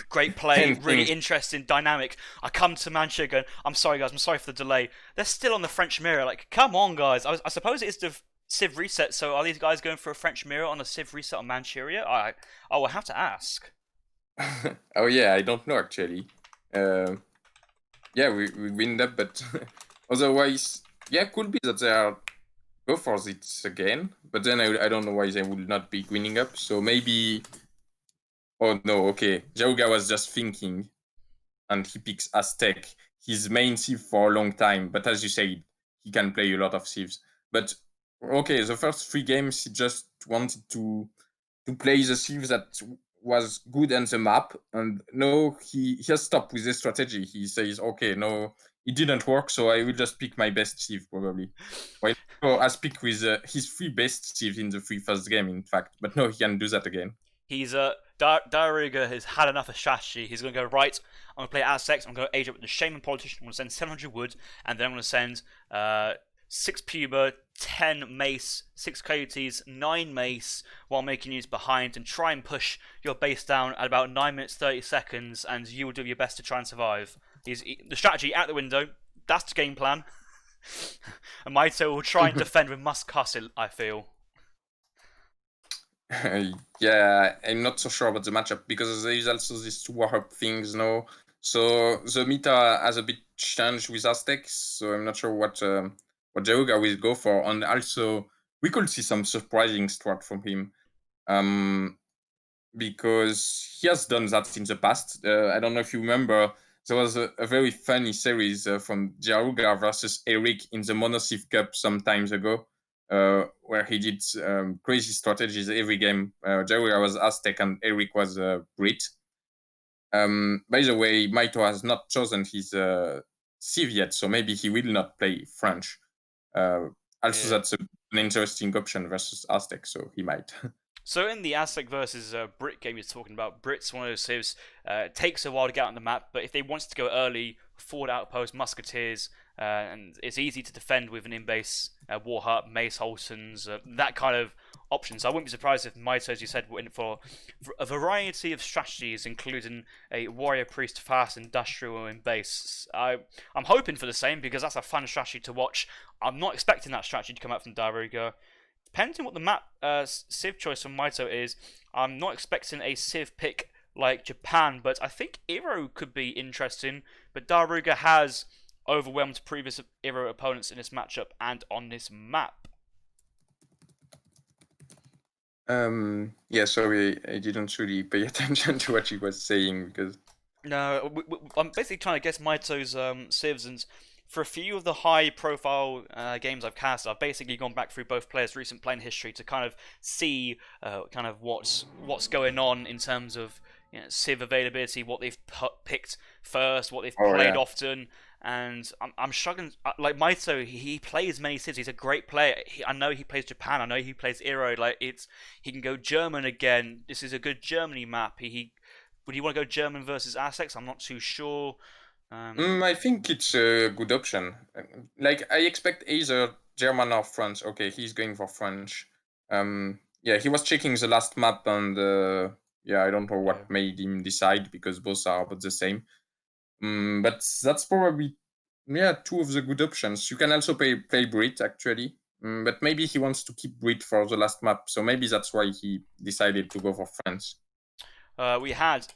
Speaker 1: great play, really interesting, dynamic. I come to Manchester going, I'm sorry guys, I'm sorry for the delay. They're still on the French mirror. Like, come on guys. I suppose it is the Civ reset. So are these guys going for a French mirror on a Civ reset on Manchuria? I will have to ask.
Speaker 2: Oh yeah, I don't know actually. We win that, but otherwise, could be that they are go for it again. But then I don't know why they would not be winning up. So maybe. Oh no, okay. diarouga was just thinking, and he picks Aztec, his main civ for a long time. But as you said, he can play a lot of civs. But okay, the first 3 games he just wanted to play the civ that was good on the map, and no, he has stopped with this strategy. He says, okay, no, it didn't work, so I will just pick my best civ probably. Well, has picked with his 3 best civs in the 3 first game, in fact, but no, he can do that again.
Speaker 1: He's diarouga has had enough of strategy. He's going to go, right, I'm going to play Aztecs, I'm going to age up with the Shaman Politician, I'm going to send 700 wood, and then I'm going to send 6 Puma, 10 mace, 6 coyotes, 9 mace, while making units behind, and try and push your base down at about 9 minutes 30 seconds, and you will do your best to try and survive. The strategy out the window, that's the game plan. And Mitoe will try and defend with Must Hustle, I feel.
Speaker 2: Yeah, I'm not so sure about the matchup because there is also these 2 warp things now. So the meta has a bit changed with Aztecs, so I'm not sure what diarouga will go for. And also, we could see some surprising strat from him, because he has done that in the past. I don't know if you remember, there was a very funny series from diarouga versus Eric in the Monociv Cup some times ago. Where he did crazy strategies every game. diarouga was Aztec and Eric was Brit. By the way, Mitoe has not chosen his Civ yet, so maybe he will not play French. Also,
Speaker 1: Yeah.
Speaker 2: that's an interesting option versus Aztec, so he might.
Speaker 1: So in the Aztec versus Brit game you're talking about, Brit's one of those civs. It takes a while to get out on the map, but if they wanted to go early, forward outpost, musketeers, and it's easy to defend with an in-base war hut, mace Holtons, that kind of options. I wouldn't be surprised if Mitoe, as you said, went for a variety of strategies, including a warrior priest fast industrial in base. I'm hoping for the same because that's a fun strategy to watch. I'm not expecting that strategy to come out from diarouga. Depending on what the map Civ choice from Mitoe is, I'm not expecting a Civ pick like Japan, but I think Eero could be interesting. But diarouga has overwhelmed previous Eero opponents in this matchup and on this map.
Speaker 2: Yeah, sorry, I didn't really pay attention to what he was saying because.
Speaker 1: No, I'm basically trying to guess Mitoe's civs, and for a few of the high-profile games I've cast, I've basically gone back through both players' recent playing history to kind of see kind of what's going on in terms of civ availability, what they've picked first, what they've played often, and I'm struggling. Like Mitoe, he plays many civs. He's a great player. I know he plays Japan. I know he plays Eero. Like he can go German again. This is a good Germany map. Would you want to go German versus Aztecs? I'm not too sure.
Speaker 2: I think it's a good option. Like, I expect either German or French. Okay, he's going for French. Yeah, he was checking the last map, and yeah, I don't know what made him decide because both are about the same. But that's probably two of the good options. You can also play Brit actually, but maybe he wants to keep Brit for the last map, so maybe that's why he decided to go for France.
Speaker 1: We had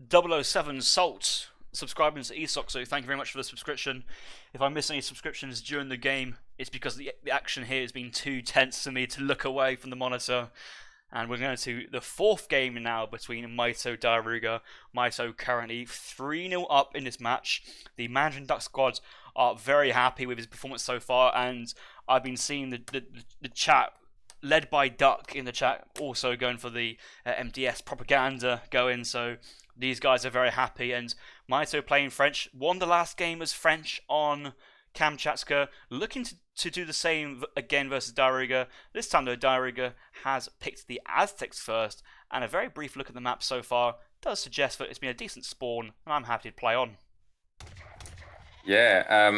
Speaker 1: 007 Salt subscribing to ESOC, so thank you very much for the subscription. If I miss any subscriptions during the game, it's because the action here has been too tense for me to look away from the monitor. And we're going to the fourth game now between Mitoe and diarouga. Mitoe currently 3-0 up in this match. The Mandarin Duck squad are very happy with his performance so far, and I've been seeing the chat led by Duck in the chat also going for the MDS propaganda going, so these guys are very happy. And Mitoe playing French, won the last game as French on Kamchatka, looking to do the same again versus diarouga. This time though, diarouga has picked the Aztecs first, and a very brief look at the map so far does suggest that it's been a decent spawn, and I'm happy to play on.
Speaker 2: Yeah,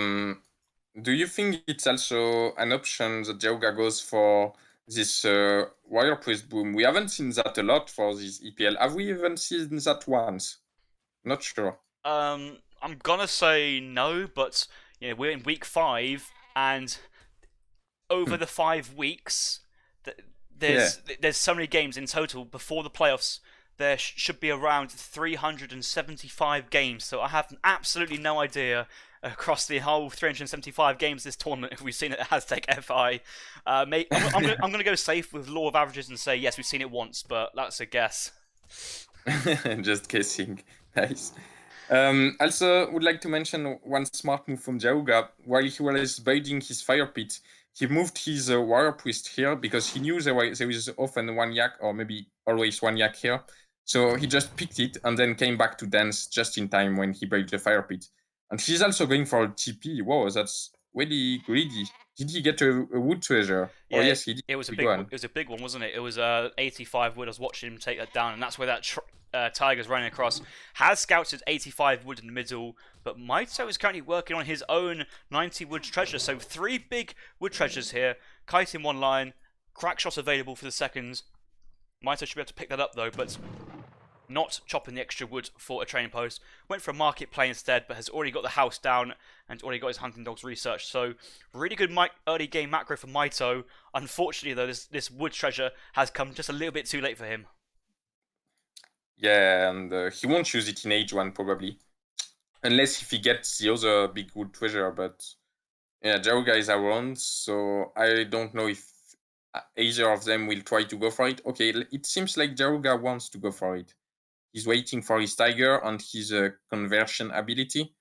Speaker 2: do you think it's also an option that diarouga goes for this warrior priest boom? We haven't seen that a lot for this EPL. Have we even seen that once? Not sure.
Speaker 1: I'm gonna say no, but we're in week 5, and over the 5 weeks, there's so many games in total before the playoffs. There should be around 375 games, so I have absolutely no idea across the whole 375 games this tournament if we've seen it at Aztec FI. I'm going to go safe with law of averages and say yes, we've seen it once, but that's a guess.
Speaker 2: Just guessing. Nice. Also, would like to mention one smart move from diarouga. While he was building his fire pit, he moved his warrior priest here because he knew there is often one yak, or maybe always one yak here. So he just picked it and then came back to dance just in time when he built the fire pit. And he's also going for a TP. Whoa, that's really greedy. Did he get a wood treasure?
Speaker 1: Yeah,
Speaker 2: oh, yes, he did.
Speaker 1: It was a big one, wasn't it? It was 85 wood. I was watching him take that down, and that's where that Tiger's running across. Has scouted 85 wood in the middle, but Mitoe is currently working on his own 90 wood treasure. So 3 big wood treasures here. Kite in one line, crack shot available for the seconds. Mitoe should be able to pick that up though, but not chopping the extra wood for a training post. Went for a market play instead, but has already got the house down and already got his hunting dogs researched. So really good early game macro for Mitoe. Unfortunately though, this wood treasure has come just a little bit too late for him.
Speaker 2: Yeah, and he won't use it in age 1 probably. Unless if he gets the other big wood treasure, but yeah, diarouga is around, so I don't know if either of them will try to go for it. Okay, it seems like diarouga wants to go for it. He's waiting for his tiger and his conversion ability.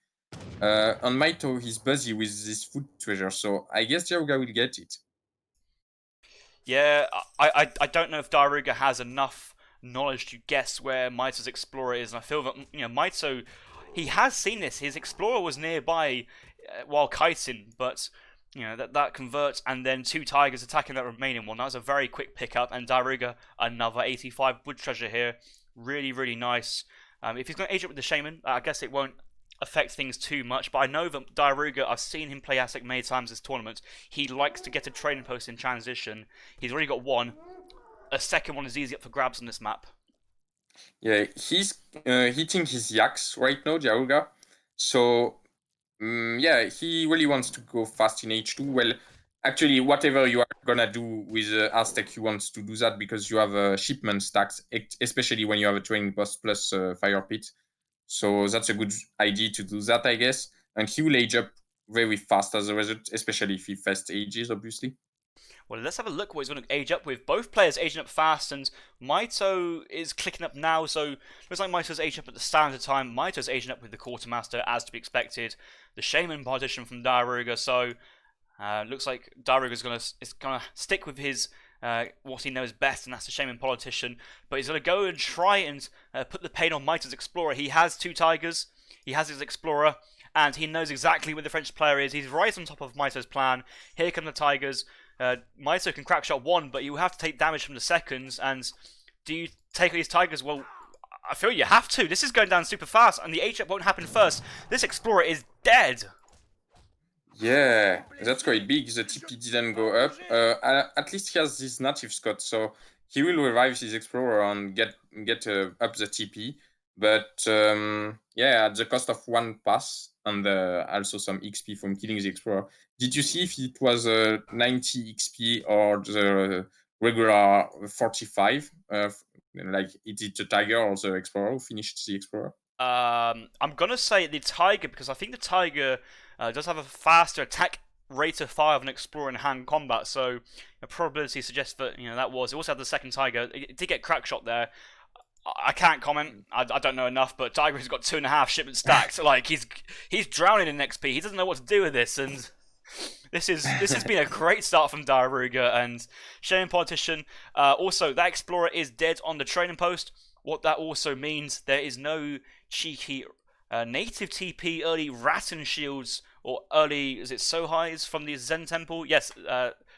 Speaker 2: On Mitoe, he's busy with this food treasure, so I guess diarouga will get it.
Speaker 1: Yeah, I don't know if diarouga has enough knowledge to guess where Mitoe's explorer is, and I feel that Mitoe, he has seen this. His explorer was nearby while kiting, but you know that converts, and then 2 tigers attacking that remaining one. That was a very quick pickup, and diarouga another 85 wood treasure here. Really nice. If he's going to age up with the shaman, I guess it won't affect things too much, but I know that diarouga, I've seen him play Aztec many times this tournament. He likes to get a training post in transition. He's already got one. A second one is easy up for grabs on this map.
Speaker 2: Yeah, he's hitting his yaks right now, diarouga. So yeah, he really wants to go fast in H2. Well, actually, whatever you are gonna do with Aztec, you want to do that because you have shipment stacks, especially when you have a training post plus fire pit. So that's a good idea to do that, I guess. And he will age up very fast as a result, especially if he fast ages, obviously.
Speaker 1: Well, let's have a look what he's going to age up with. Both players aging up fast, and Mitoe is clicking up now, so looks like Mitoe's aging up at the standard time. Mitoe's aging up with the Quartermaster, as to be expected. The Shaman partition from diarouga, so looks like diarouga's going to stick with his what he knows best, and that's the Shaman politician. But he's going to go and try and put the pain on Mitoe's Explorer. He has 2 tigers, he has his Explorer, and he knows exactly where the French player is. He's right on top of Mitoe's plan. Here come the tigers. Mitoe can crack shot 1, but you have to take damage from the seconds. And do you take these tigers? Well, I feel you have to. This is going down super fast, and the H-up won't happen first. This Explorer is dead.
Speaker 2: Yeah, that's quite big. The TP didn't go up. At least he has this native Scott, so he will revive his Explorer and get up the TP. But yeah, at the cost of 1 pass and also some XP from killing the Explorer. Did you see if it was 90 XP or the regular 45? Like, is it the Tiger or the Explorer who finished the Explorer?
Speaker 1: I'm gonna say the Tiger, because I think the Tiger does have a faster attack rate of fire of an Explorer in hand combat, so the probability suggests that that was. It also had the second Tiger. It did get crack shot there. I can't comment. I don't know enough, but Tiger has got 2.5 shipments stacked. Like he's drowning in XP. He doesn't know what to do with this, and this has been a great start from diarouga and Shaman Politician. Also, that Explorer is dead on the training post. What that also means, there is no cheeky native TP early Rattan shields or early, is it Sohais from the Zen Temple? Yes,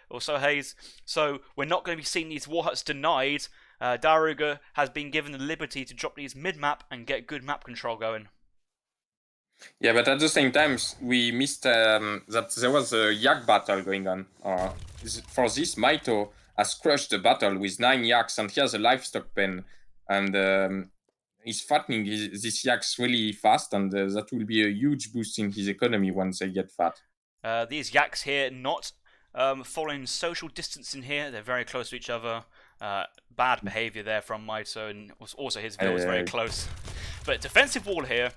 Speaker 1: or Sohais. So we're not going to be seeing these war huts denied. diarouga has been given the liberty to drop these mid-map and get good map control going.
Speaker 2: Yeah, but at the same time, we missed that there was a yak battle going on. For this, Mitoe has crushed the battle with 9 yaks, and he has a livestock pen, and he's fattening these yaks really fast, and that will be a huge boost in his economy once they get fat.
Speaker 1: These yaks here not following social distancing here. They're very close to each other. Bad behavior there from Mitoe, and also his view was very close. But defensive wall here.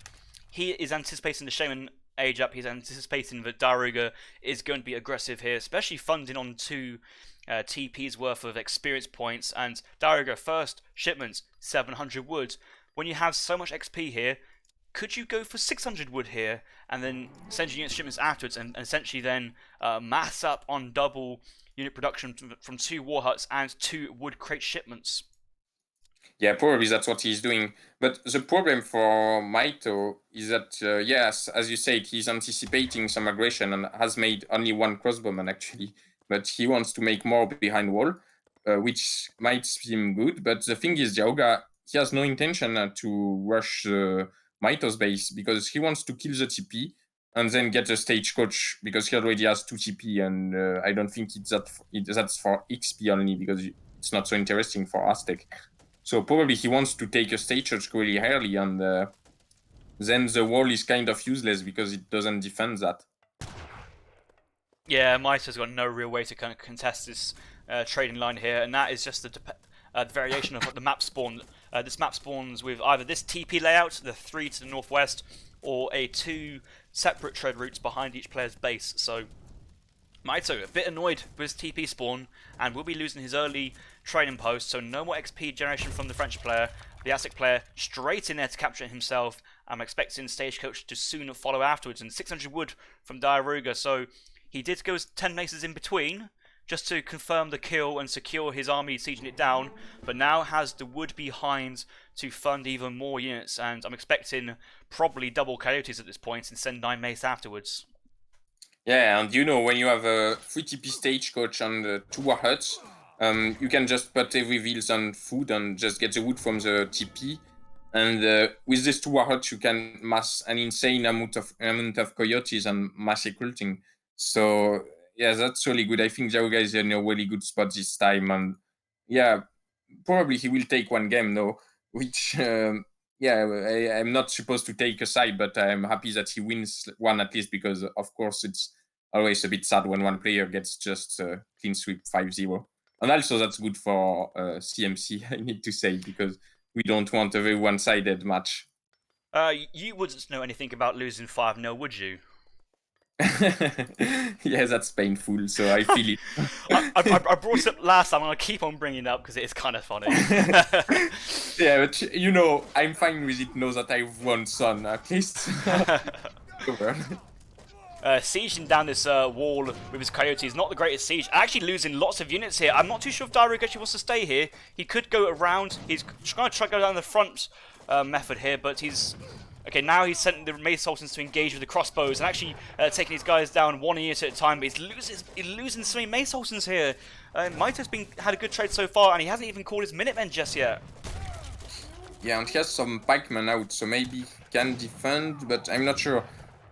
Speaker 1: He is anticipating the Shaman age up. He's anticipating that diarouga is going to be aggressive here, especially funding on 2 TP's worth of experience points. And diarouga first shipments 700 wood. When you have so much XP here, could you go for 600 wood here and then send your unit shipments afterwards and essentially then mass up on double unit production from 2 war huts and 2 wood crate shipments?
Speaker 2: Yeah, probably that's what he's doing. But the problem for Mitoe is that, yes, as you said, he's anticipating some aggression and has made only 1 crossbowman, actually. But he wants to make more behind wall, which might seem good. But the thing is, diarouga, he has no intention to rush Mitoe's base because he wants to kill the TP and then get a stagecoach because he already has 2 TP. And I don't think that's for XP only because it's not so interesting for Aztec. So probably he wants to take a stagecoach really early, and then the wall is kind of useless because it doesn't defend that.
Speaker 1: Yeah, Mitoe's got no real way to kind of contest this trading line here, and that is just the variation of the map spawn. This map spawns with either this TP layout, the 3 to the northwest, or 2 separate trade routes behind each player's base. So Mitoe a bit annoyed with his TP spawn and will be losing his early training post, so no more XP generation from the French player. The Aztec player straight in there to capture it himself. I'm expecting Stagecoach to soon follow afterwards, and 600 wood from diarouga, so he did go 10 maces in between just to confirm the kill and secure his army sieging it down, but now has the wood behind to fund even more units, and I'm expecting probably double coyotes at this point and send 9 mace afterwards.
Speaker 2: Yeah, and you know, when you have a 3 TP stagecoach and 2 war huts, you can just put every wheels on food and just get the wood from the TP. And with these 2 war huts, you can mass an insane amount of coyotes and mass recruiting. So yeah, that's really good. I think diarouga is in a really good spot this time, and yeah, probably he will take one game though, which yeah, I'm not supposed to take a side, but I'm happy that he wins one at least, because of course it's always a bit sad when one player gets just clean sweep 5-0. And also that's good for CMC, I need to say, because we don't want a very one-sided match.
Speaker 1: You wouldn't know anything about losing 5-0, would you?
Speaker 2: Yeah, that's painful, so I feel it.
Speaker 1: I brought it up last time, and I'll keep on bringing it up because it is kind of funny.
Speaker 2: Yeah, but you know, I'm fine with it now that I've won Sun, at least.
Speaker 1: Sieging down this wall with his coyotes, not the greatest siege. Actually losing lots of units here. I'm not too sure if diarouga actually wants to stay here. He could go around. He's going to try to go down the front method here, but he's... Okay, now he's sent the Mace Sultans to engage with the crossbows and actually taking these guys down one unit at a time, but he's losing so many Mace Sultans here. Mitoe's had a good trade so far, and he hasn't even called his Minutemen just yet.
Speaker 2: Yeah, and he has some pikemen out, so maybe he can defend, but I'm not sure.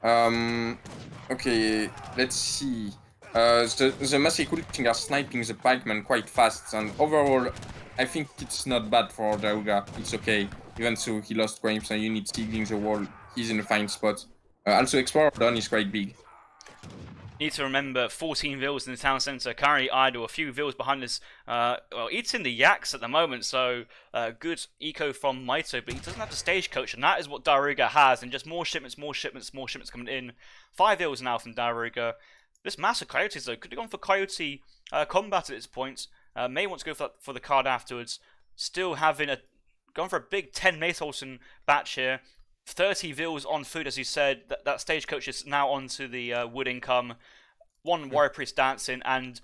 Speaker 2: Okay, let's see. The mass recruiting are sniping the pikemen quite fast, and overall, I think it's not bad for diarouga. It's okay. Even so, he lost quite some units sealing the wall. He's in a fine spot. Also, Explorer Dawn is quite big.
Speaker 1: Need to remember 14 vills in the town centre, currently idle, a few vills behind us. Well, eating the yaks at the moment, so good eco from Mitoe, but he doesn't have the stagecoach, and that is what diarouga has, and just more shipments coming in. 5 vills now from diarouga. This massive coyotes, though, could have gone for coyote combat at this point. May want to go for the card afterwards. Still having gone for a big 10 Mace Olsen batch here. 30 vills on food, as you said. That stagecoach is now onto the wood income. 1 warrior priest dancing, and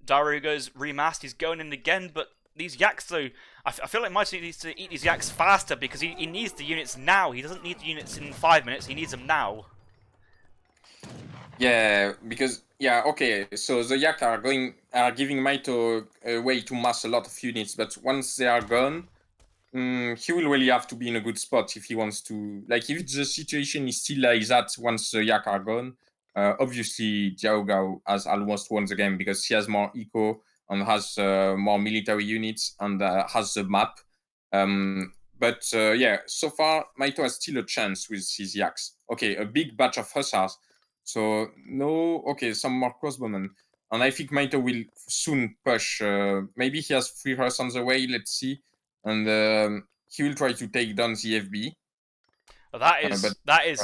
Speaker 1: diarouga's remasked. He's going in again, but these yaks, though, I feel like Mitoe needs to eat these yaks faster because he needs the units now. He doesn't need the units in 5 minutes. He needs them now.
Speaker 2: Yeah, because yeah, okay. So the yak are giving Mitoe a way to mass a lot of units, but once they are gone, he will really have to be in a good spot if he wants to. Like, if the situation is still like that once the yak are gone, obviously diarouga has almost won the game because he has more eco and has more military units and has the map. But yeah, so far Mitoe has still a chance with his yaks. Okay, a big batch of hussars. So no, okay, some more crossbowmen. And I think Mitoe will soon push. Maybe he has 3 hussars on the way. Let's see. And he will try to take down the FB.
Speaker 1: That is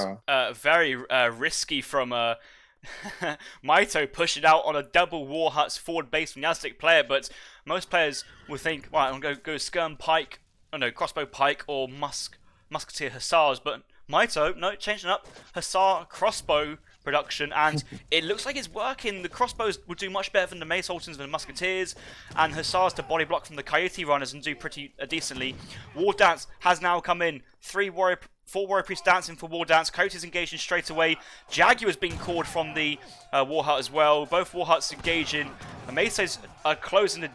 Speaker 1: very risky from Mitoe pushing out on a double war huts forward base from the Aztec player, but most players would think, right, I'm going to go skirm pike, oh no, crossbow pike or musketeer hussars, but Mitoe, no, changing up hussar crossbow production, and it looks like it's working. The crossbows would do much better than the Mace Sultans and the musketeers, and hussars to body block from the coyote runners and do pretty decently. War dance has now come in. 4 warrior priests dancing for war dance. Coyotes engaging straight away. Jaguars being called from the war hut as well. Both war huts engaging. The Maces are closing the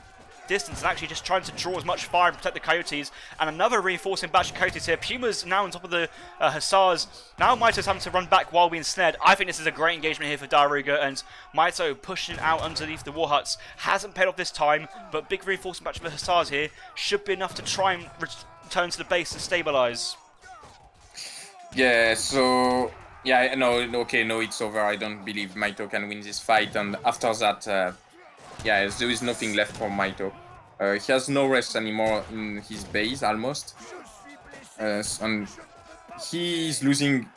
Speaker 1: distance and actually just trying to draw as much fire and protect the coyotes, and another reinforcing batch of coyotes here. Puma's now on top of the hussars. Now Mitoe's having to run back while being snared. I think this is a great engagement here for diarouga, and Mitoe pushing out underneath the war huts hasn't paid off this time, but big reinforcing batch of the hussars here should be enough to try and return to the base and stabilize.
Speaker 2: Yeah, so yeah, no, okay, no, it's over. I don't believe Mitoe can win this fight, and after that, yeah, there is nothing left for Mitoe. He has no rest anymore in his base, almost. And he's losing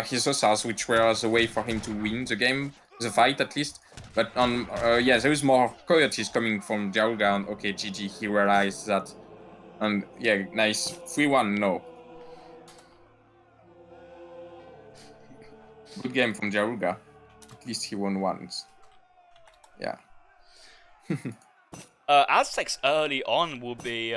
Speaker 2: his hussars, which were the way for him to win the game, the fight at least. But yeah, there is more coyotes coming from diarouga, and okay, GG, he realized that. And yeah, nice. 3-1, no. Good game from diarouga. At least he won once. Yeah.
Speaker 1: Aztecs early on will be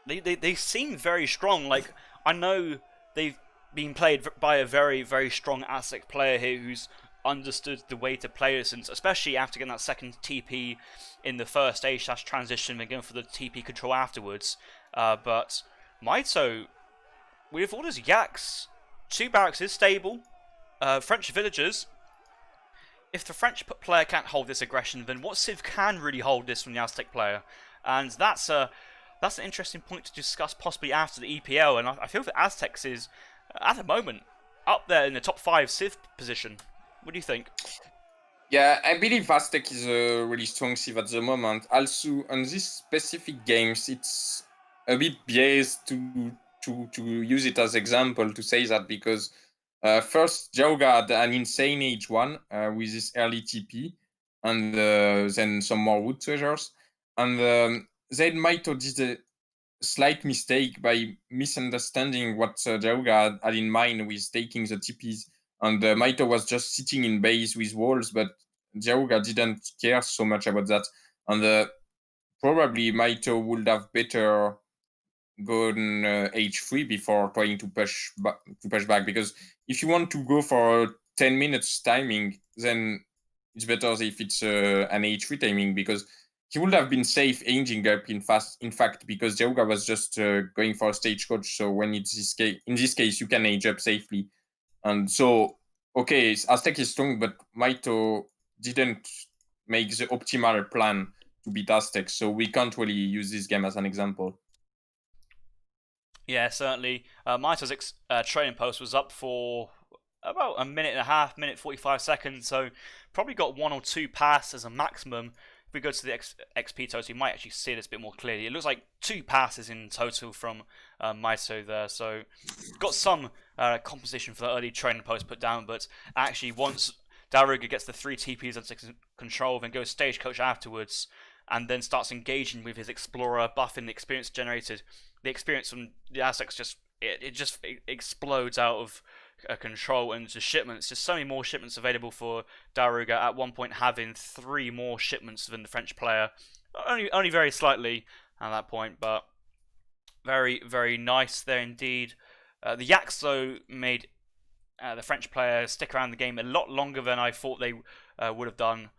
Speaker 1: they seem very strong. Like, I know they've been played by a very, very strong Aztec player here who's understood the way to play this, and especially after getting that second TP in the first A/transition and going for the TP control afterwards. But Mitoe, with all his yaks, 2 barracks is stable. French villagers. If the French player can't hold this aggression, then what Civ can really hold this from the Aztec player? And that's an interesting point to discuss possibly after the EPL. And I feel that Aztecs is, at the moment, up there in the top 5 Civ position. What do you think?
Speaker 2: Yeah, I believe Aztec is a really strong Civ at the moment. Also, on these specific games, it's a bit biased to use it as example to say that, because first, diarouga had an insane H1 with this early TP, and then some more wood treasures. And then Mitoe did a slight mistake by misunderstanding what diarouga had in mind with taking the TPs. And Mitoe was just sitting in base with walls, but diarouga didn't care so much about that. And probably Mitoe would have better gone H3 before trying to push back, because if you want to go for 10 minutes timing, then it's better if it's an H3 timing, because he would have been safe aging up in fact, because diarouga was just going for a stagecoach. So when it's in this case, you can age up safely. And so, okay, Aztec is strong, but Mitoe didn't make the optimal plan to beat Aztec, so we can't really use this game as an example.
Speaker 1: Yeah, certainly. Mito's training post was up for about a minute and a half, minute 45 seconds, so probably got 1 or 2 passes as a maximum. If we go to the XP total, you might actually see this a bit more clearly. It looks like 2 passes in total from Mitoe there, so got some composition for the early training post put down, but actually once diarouga gets the 3 TPs under control, then goes stagecoach afterwards, and then starts engaging with his explorer, buffing the experience generated. The experience from the Aztecs just explodes out of control, and the shipments, just so many more shipments available for diarouga, at one point having 3 more shipments than the French player, only very slightly at that point, but very, very nice there indeed. The yaks though made the French player stick around the game a lot longer than I thought they would have done,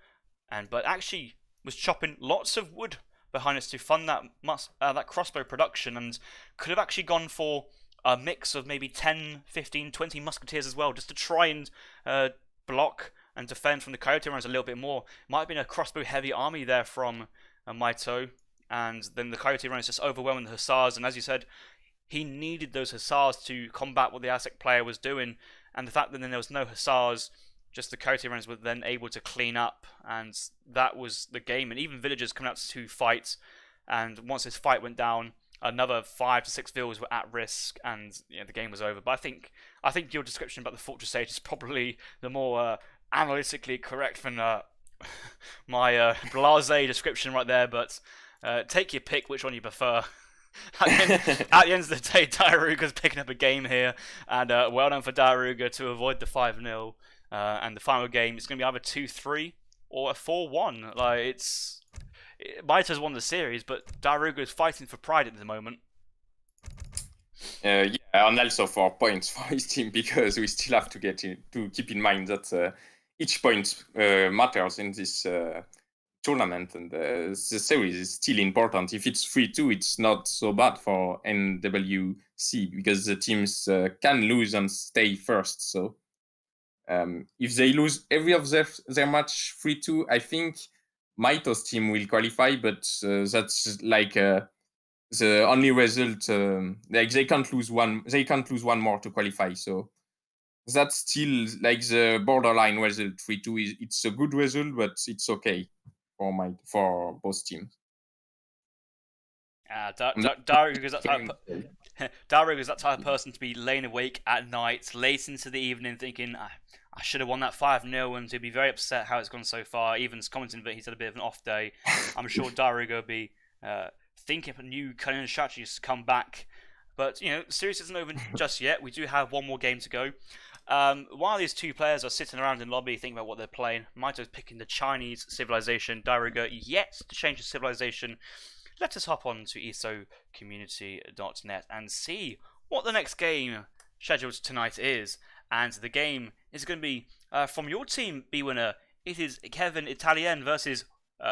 Speaker 1: but actually was chopping lots of wood behind us to fund that crossbow production, and could have actually gone for a mix of maybe 10, 15, 20 musketeers as well, just to try and block and defend from the coyote runners a little bit more. Might have been a crossbow heavy army there from Mitoe, and then the coyote runners just overwhelming the hussars, and as you said, he needed those hussars to combat what the Aztec player was doing, and the fact that then there was no hussars, just the coyote runners were then able to clean up, and that was the game. And even villagers coming out to fight, and once this fight went down, another 5 to 6 villas were at risk, and the game was over. But I think your description about the Fortress Age is probably the more analytically correct than my blasé description right there. But take your pick, which one you prefer. At the end of the day, diarouga's picking up a game here, and well done for diarouga to avoid the 5-0. And the final game is going to be either 2-3 or a 4-1. Mitoe's won the series, but diarouga is fighting for pride at the moment.
Speaker 2: Yeah, and also for points for his team, because we still have to keep in mind that each point matters in this tournament, and the series is still important. If it's 3-2, it's not so bad for NWC, because the teams can lose and stay first. So if they lose every of their match 3-2, I think Mito's team will qualify, but that's like the only result. Like they can't lose one more to qualify. So that's still like the borderline result. 3-2 it's a good result, but it's okay for both teams.
Speaker 1: Diarouga is that type of person to be laying awake at night, late into the evening, thinking, I should have won that 5-0, and to be very upset how it's gone so far. Even commenting that he's had a bit of an off day. I'm sure diarouga will be thinking of new cunning strategies to come back. But, the series isn't over just yet. We do have one more game to go. While these 2 players are sitting around in lobby thinking about what they're playing, Mitoe's picking the Chinese civilization, diarouga yet to change his civilization. Let us hop on to ESOCcommunity.net and see what the next game scheduled tonight is. And the game is going to be From your team, B winner, it is Kevin Italien versus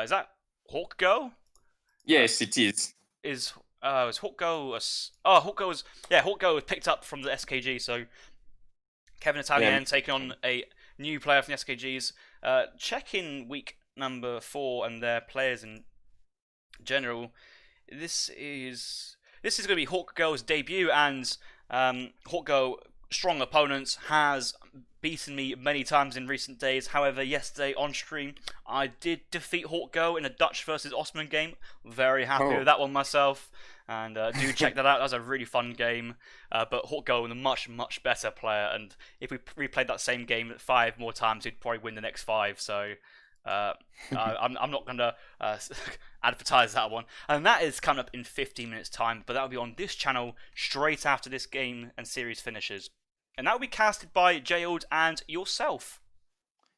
Speaker 1: is that Hawk Girl?
Speaker 2: Yes, it is.
Speaker 1: Is Hawk Girl? Hawk Girl was Hawk Girl was picked up from the SKG. So Kevin
Speaker 2: Yeah.
Speaker 1: Italien taking on a new player from the SKGs. Check in week number 4 and their players in general. This is going to be Hawk Girl's debut, and Hawk Girl, strong opponents, has beaten me many times in recent days. However, yesterday on stream, I did defeat Hawk Girl in a Dutch versus Osman game. Very happy with that one myself. And do check that out. That was a really fun game. But Hawk Girl was a much, much better player. And if we replayed that same game 5 more times, he'd probably win the next 5. So I'm not going to advertise that one. And that is coming up in 15 minutes' time. But that will be on this channel straight after this game and series finishes. And that will be casted by Jailed and yourself.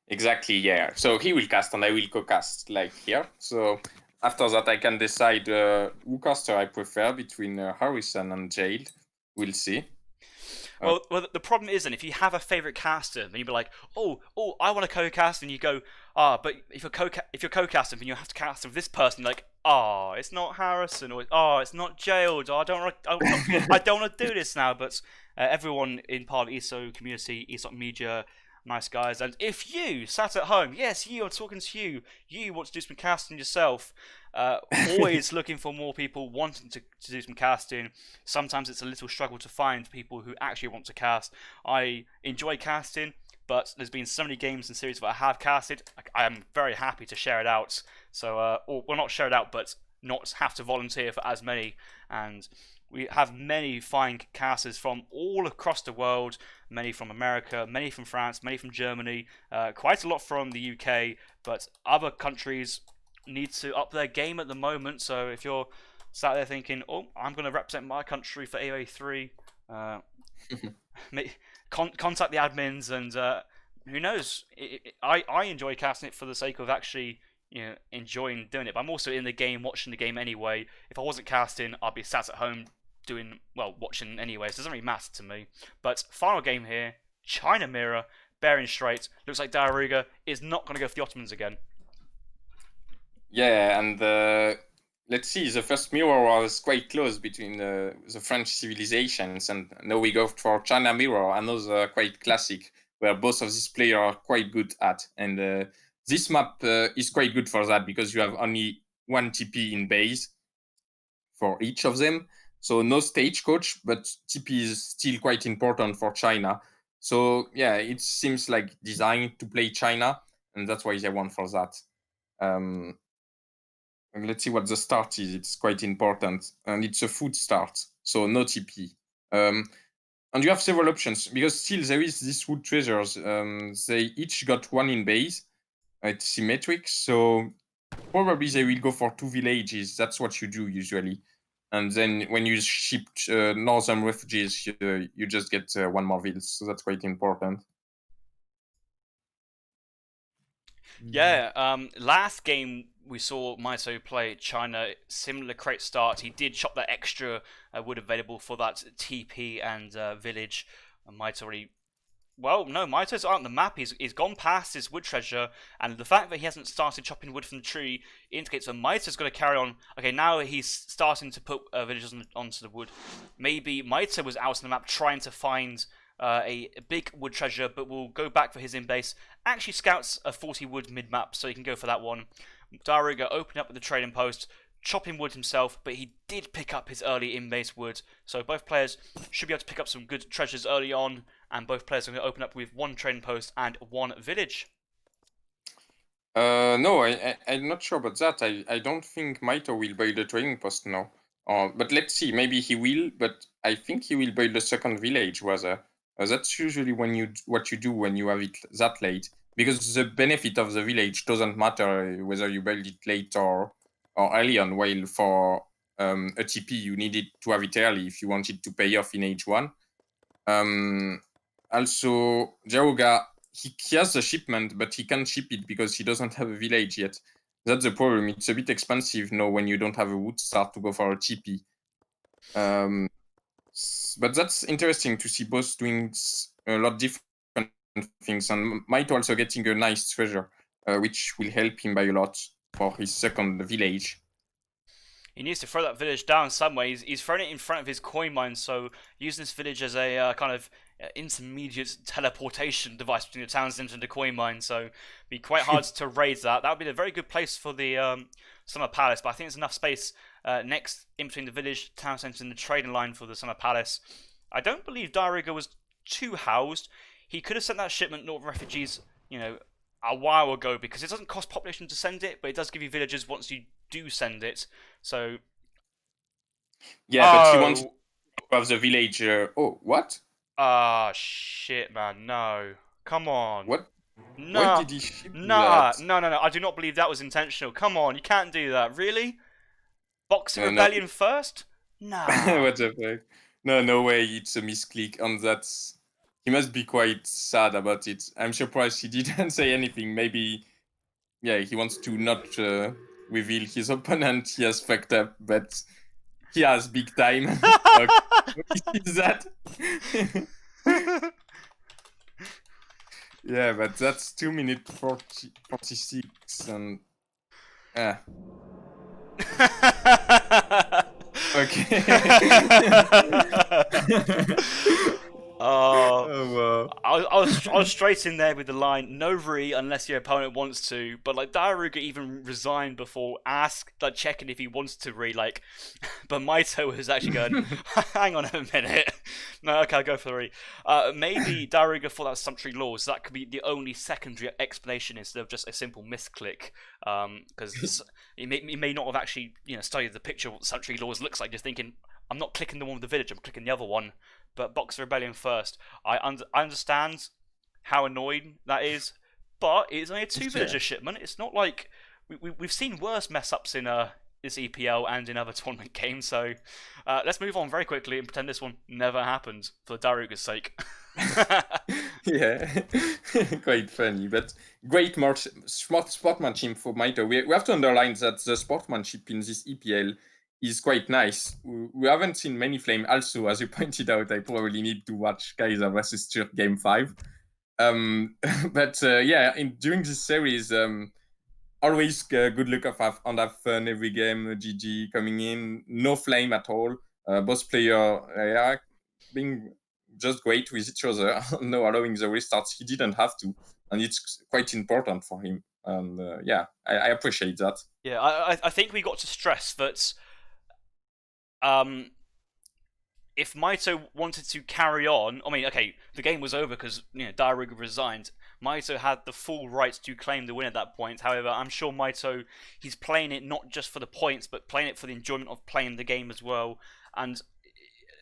Speaker 2: Exactly, yeah. So he will cast and I will co-cast like here. So after that, I can decide who caster I prefer between Harrison and Jailed. We'll see.
Speaker 1: Well, the problem is then if you have a favorite caster, then you'd be like, oh, I want to co-cast, and you go, but if you're co-casting, then you have to cast with this person. Like, it's not Harrison, or it's not Jailed. I don't want to do this now. But everyone in part of the ESO community, ESOC media, nice guys. And if you sat at home, yes, I'm talking to you. You want to do some casting yourself. Always looking for more people wanting to do some casting. Sometimes it's a little struggle to find people who actually want to cast. I enjoy casting, but there's been so many games and series that I have casted. I am very happy to share it out. So, not share it out, but not have to volunteer for as many. And we have many fine casters from all across the world, many from America, many from France, many from Germany, quite a lot from the UK, but other countries need to up their game at the moment. So if you're sat there thinking, I'm going to represent my country for AoE3, contact the admins, and who knows, I enjoy casting it for the sake of actually enjoying doing it, but I'm also in the game, watching the game anyway. If I wasn't casting, I'd be sat at home watching anyway, so it doesn't really matter to me. But final game here, China Mirror, Bearing Strait. Looks like diarouga is not going to go for the Ottomans again.
Speaker 2: Yeah, and let's see, the first mirror was quite close between the French civilizations, and now we go for China Mirror, another quite classic, where both of these players are quite good at. And this map is quite good for that, because you have only one TP in base for each of them. So no stagecoach, but TP is still quite important for China. So yeah, it seems like designed to play China, and that's why they won for that. And let's see what the start is. It's quite important, and it's a food start, so no TP. And you have several options, because still there is these wood treasures. They each got one in base. It's symmetric, so probably they will go for 2 villages. That's what you do usually. And then when you ship northern refugees, you just get 1 more village. So that's quite important.
Speaker 1: Yeah, last game we saw Mitoe play China, similar crate start. He did chop that extra wood available for that TP and village. Mitoe already... Well, no, Mitoe's out on the map. He's gone past his wood treasure, and the fact that he hasn't started chopping wood from the tree indicates that Mitoe's going to carry on. Okay, now he's starting to put villagers onto the wood. Maybe Mitoe was out on the map trying to find a big wood treasure, but will go back for his in-base. Actually scouts a 40 wood mid-map, so he can go for that one. diarouga opened up with the trading post, chopping wood himself, but he did pick up his early in-base wood. So both players should be able to pick up some good treasures early on, and both players are going to open up with 1 trading post and 1 village.
Speaker 2: No, I'm not sure about that. I don't think Mitoe will build a trading post now. But let's see, maybe he will, but I think he will build a second village, rather. That's usually what you do when you have it that late, because the benefit of the village doesn't matter whether you build it late or early on, while for a TP you need it to have it early if you want it to pay off in H1. Also, diarouga, he has the shipment, but he can't ship it because he doesn't have a village yet. That's the problem. It's a bit expensive now when you don't have a wood start to go for a TP. But that's interesting to see both doing a lot different things, and might also getting a nice treasure, which will help him by a lot for his second village.
Speaker 1: He needs to throw that village down some way. He's thrown it in front of his coin mine, so using this village as a kind of intermediate teleportation device between the town centre and the coin mine, so it'd be quite hard to raise that. That would be a very good place for the Summer Palace, but I think there's enough space next in between the village, town centre, and the trading line for the Summer Palace. I don't believe diarouga was too housed. He could have sent that shipment Northern refugees, a while ago, because it doesn't cost population to send it, but it does give you villagers once you do send it. So
Speaker 2: yeah, but he wants to have the village. Oh, what?
Speaker 1: Ah, shit, man. No. Come on.
Speaker 2: What?
Speaker 1: No.
Speaker 2: Why did he ship
Speaker 1: Nah.
Speaker 2: that?
Speaker 1: No. I do not believe that was intentional. Come on. You can't do that. Really? Boxer
Speaker 2: No.
Speaker 1: Rebellion first? Nah.
Speaker 2: What the fuck? No way. It's a misclick, and that's. He must be quite sad about it. I'm surprised he didn't say anything. Maybe, yeah, he wants to not reveal his opponent. He has fucked up, but he has big time. Okay. What is that? Yeah, but that's 2 minutes 46 and okay.
Speaker 1: Oh, wow. I was straight in there with the line, no re unless your opponent wants to, but like diarouga even resigned before checking if he wants to re, like, but Mitoe was actually going, hang on a minute. No, okay, I'll go for the re. Maybe diarouga thought that was sumptuary laws, so that could be the only secondary explanation instead of just a simple misclick, because he may not have actually, studied the picture of what sumptuary laws looks like, just thinking, I'm not clicking the one with the village, I'm clicking the other one. But Boxer Rebellion first. I understand how annoying that is, but it's only a 2 villager shipment. It's not like we've seen worse mess ups in this EPL and in other tournament games. So let's move on very quickly and pretend this one never happened for diarouga's sake.
Speaker 2: Yeah, quite funny, but great sportsmanship for Mitoe. We have to underline that the sportsmanship in this EPL is quite nice. We haven't seen many flame. Also, as you pointed out, I probably need to watch Kaiser versus Turk Game 5. But yeah, during this series, always good luck and have fun every game. GG coming in, no flame at all. Both players being just great with each other, no allowing the restarts. He didn't have to, and it's quite important for him. And yeah, I appreciate that.
Speaker 1: Yeah, I think we got to stress that if Mitoe wanted to carry on, I mean, okay, the game was over because diarouga resigned. Mitoe had the full right to claim the win at that point. However, I'm sure Mitoe, he's playing it not just for the points, but playing it for the enjoyment of playing the game as well. And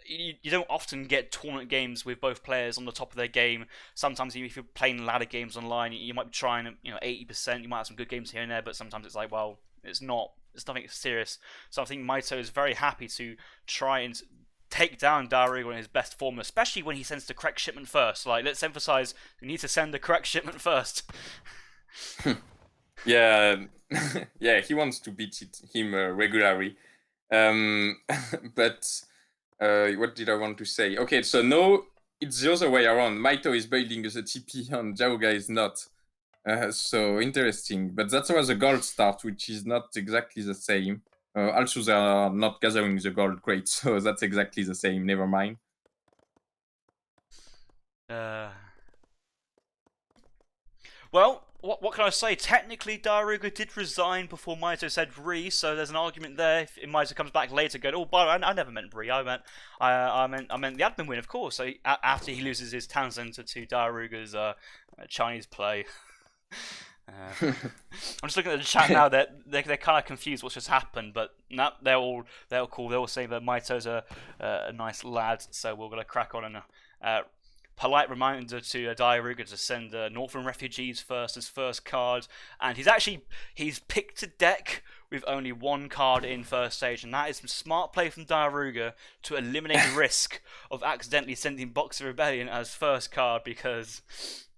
Speaker 1: you don't often get tournament games with both players on the top of their game. Sometimes if you're playing ladder games online, you might be trying 80%. You might have some good games here and there, but sometimes it's like, well, it's nothing serious. So I think Mitoe is very happy to try and take down diarouga in his best form, especially when he sends the correct shipment first. Like, let's emphasize, we need to send the correct shipment first.
Speaker 2: Yeah, yeah, he wants to beat him regularly. But what did I want to say? Okay, so now it's the other way around. Mitoe is building the TP and diarouga is not. So interesting. But that's where the gold start, which is not exactly the same. Also, they are not gathering the gold great, so that's exactly the same. Never mind.
Speaker 1: Well, what can I say? Technically, diarouga did resign before Mitoe said re, so there's an argument there. If Mitoe comes back later, going, oh, but I never meant re. I meant the admin win, of course. So after he loses his town center to diarouga's Chinese play. I'm just looking at the chat now. They're kind of confused what's just happened, but no, they're all cool. They all say that Mitoe's a nice lad, so we're gonna crack on and polite reminder to diarouga to send Northern refugees first as first card, and he's picked a deck with only one card in first stage, and that is some smart play from diarouga to eliminate the risk of accidentally sending Boxer Rebellion as first card because.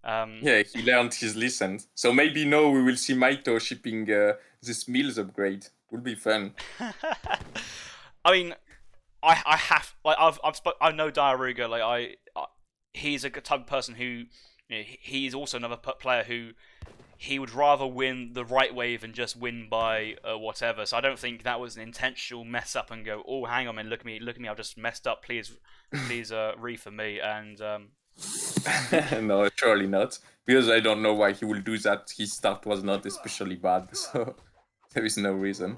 Speaker 2: Yeah, he learned his lesson. So maybe now we will see Mitoe shipping this Mills upgrade. Will be fun.
Speaker 1: I mean, I know diarouga. Like he's a type of person who he's also another player who he would rather win the right way than just win by whatever. So I don't think that was an intentional mess up and go, oh, hang on, man, look at me, I've just messed up. Please, re for me. And
Speaker 2: no, surely not, because I don't know why he will do that. His start was not especially bad, so there is no reason.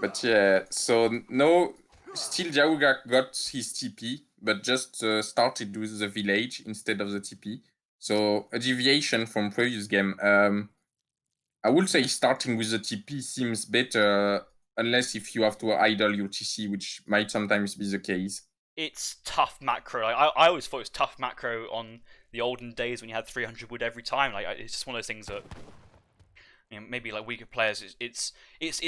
Speaker 2: But yeah, so no, still diarouga got his TP, but just started with the village instead of the TP. So a deviation from previous game. I would say starting with the TP seems better, unless if you have to idle your TC, which might sometimes be the case.
Speaker 1: it's tough macro. Like, I always thought it was tough macro on the olden days when you had 300 wood every time. Like it's just one of those things that maybe like weaker players, it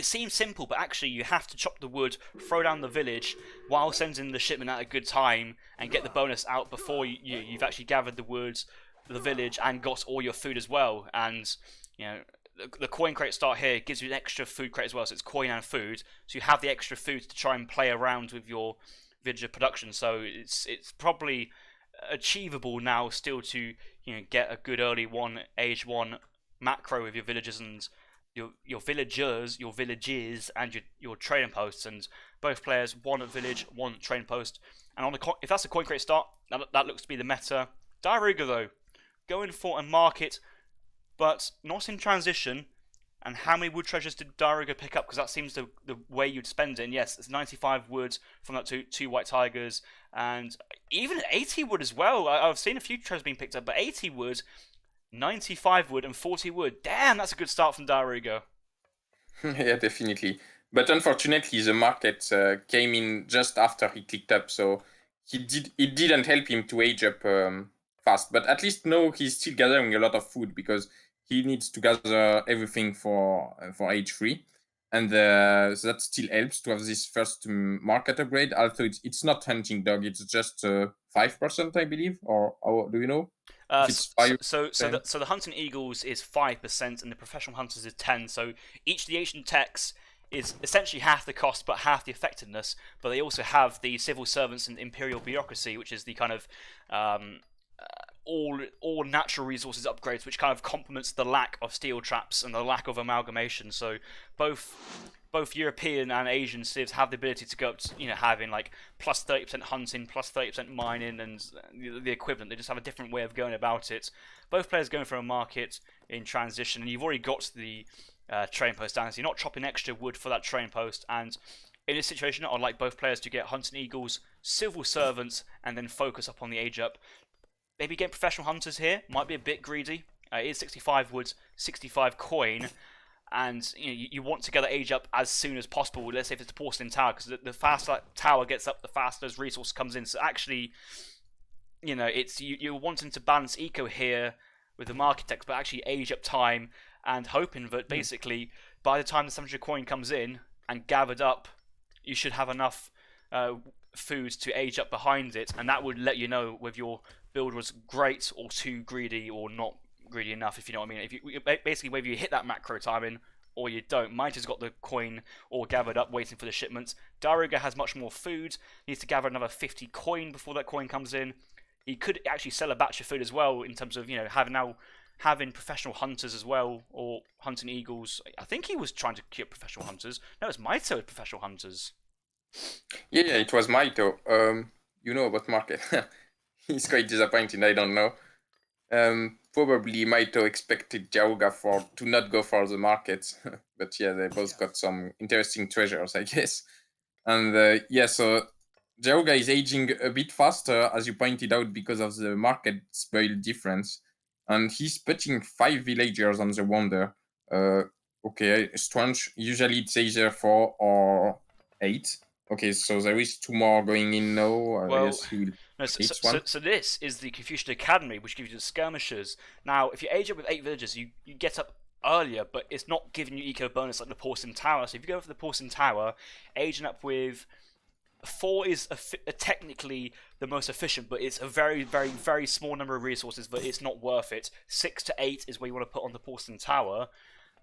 Speaker 1: seems simple, but actually you have to chop the wood, throw down the village while sending the shipment at a good time, and get the bonus out before you've actually gathered the wood, the village, and got all your food as well. And the coin crate start here gives you an extra food crate as well, so it's coin and food. So you have the extra food to try and play around with your villager production. So it's probably achievable now still to get a good early age 1 macro with your villagers and your villagers, and your trading posts. And both players, one at village, one at trading post. And on if that's a coin crate start, that looks to be the meta. diarouga though, going for a market, but not in transition. And how many wood treasures did diarouga pick up? Because that seems the way you'd spend it. And yes, it's 95 wood from that two white tigers, and even 80 wood as well. I've seen a few treasures being picked up, but 80 wood, 95 wood, and 40 wood. Damn, that's a good start from diarouga.
Speaker 2: Yeah, definitely. But unfortunately, the market came in just after he clicked up, so it didn't help him to age up fast. But at least now he's still gathering a lot of food, because he needs to gather everything for age 3. And so that still helps to have this first market upgrade. Also, it's not hunting dog, it's just 5%, I believe. Or do you know?
Speaker 1: So the hunting eagles is 5%, and the professional hunters is 10. So each of the ancient techs is essentially half the cost but half the effectiveness. But they also have the civil servants and imperial bureaucracy, which is the kind of all natural resources upgrades, which kind of complements the lack of steel traps and the lack of amalgamation. So both European and Asian civs have the ability to go up to, having like plus 30% hunting, plus 30% mining, and the equivalent. They just have a different way of going about it. Both players going for a market in transition, and you've already got the train post down, so you're not chopping extra wood for that train post. And in this situation, I'd like both players to get hunting eagles, civil servants, and then focus up on the age up. Maybe get professional hunters here, might be a bit greedy. It is 65 wood, 65 coin, and you want to get the age up as soon as possible. Let's say if it's a porcelain tower, because the faster that tower gets up, the faster those resource comes in. So actually, it's you're wanting to balance eco here with the marketects, but actually age up time, and hoping that basically by the time the 700 coin comes in and gathered up, you should have enough food to age up behind it, and that would let you know whether your build was great or too greedy or not greedy enough, if you know what I mean. If you basically whether you hit that macro timing or you don't. Mitoe's got the coin all gathered up, waiting for the shipments. diarouga has much more food, needs to gather another 50 coin before that coin comes in. He could actually sell a batch of food as well, in terms of having professional hunters as well, or hunting eagles. I think he was trying to keep professional hunters. No, it's Mitoe with professional hunters.
Speaker 2: Yeah, it was Mitoe. You know about market. He's quite disappointed, I don't know. Probably Mitoe expected diarouga to not go for the market. But yeah, they both got some interesting treasures, I guess. And so diarouga is aging a bit faster, as you pointed out, because of the market spoil difference. And he's putting 5 villagers on the Wonder. Okay, strange. Usually it's either 4 or 8. Okay, so there is 2 more going in now.
Speaker 1: Well,
Speaker 2: yes, he will.
Speaker 1: So this is the Confucian Academy, which gives you the skirmishers. Now, if you age up with 8 villagers, you get up earlier, but it's not giving you eco bonus like the porcelain tower. So if you go for the porcelain tower, aging up with 4 is technically the most efficient, but it's a very, very, very small number of resources, but it's not worth it. 6 to 8 is where you want to put on the porcelain tower.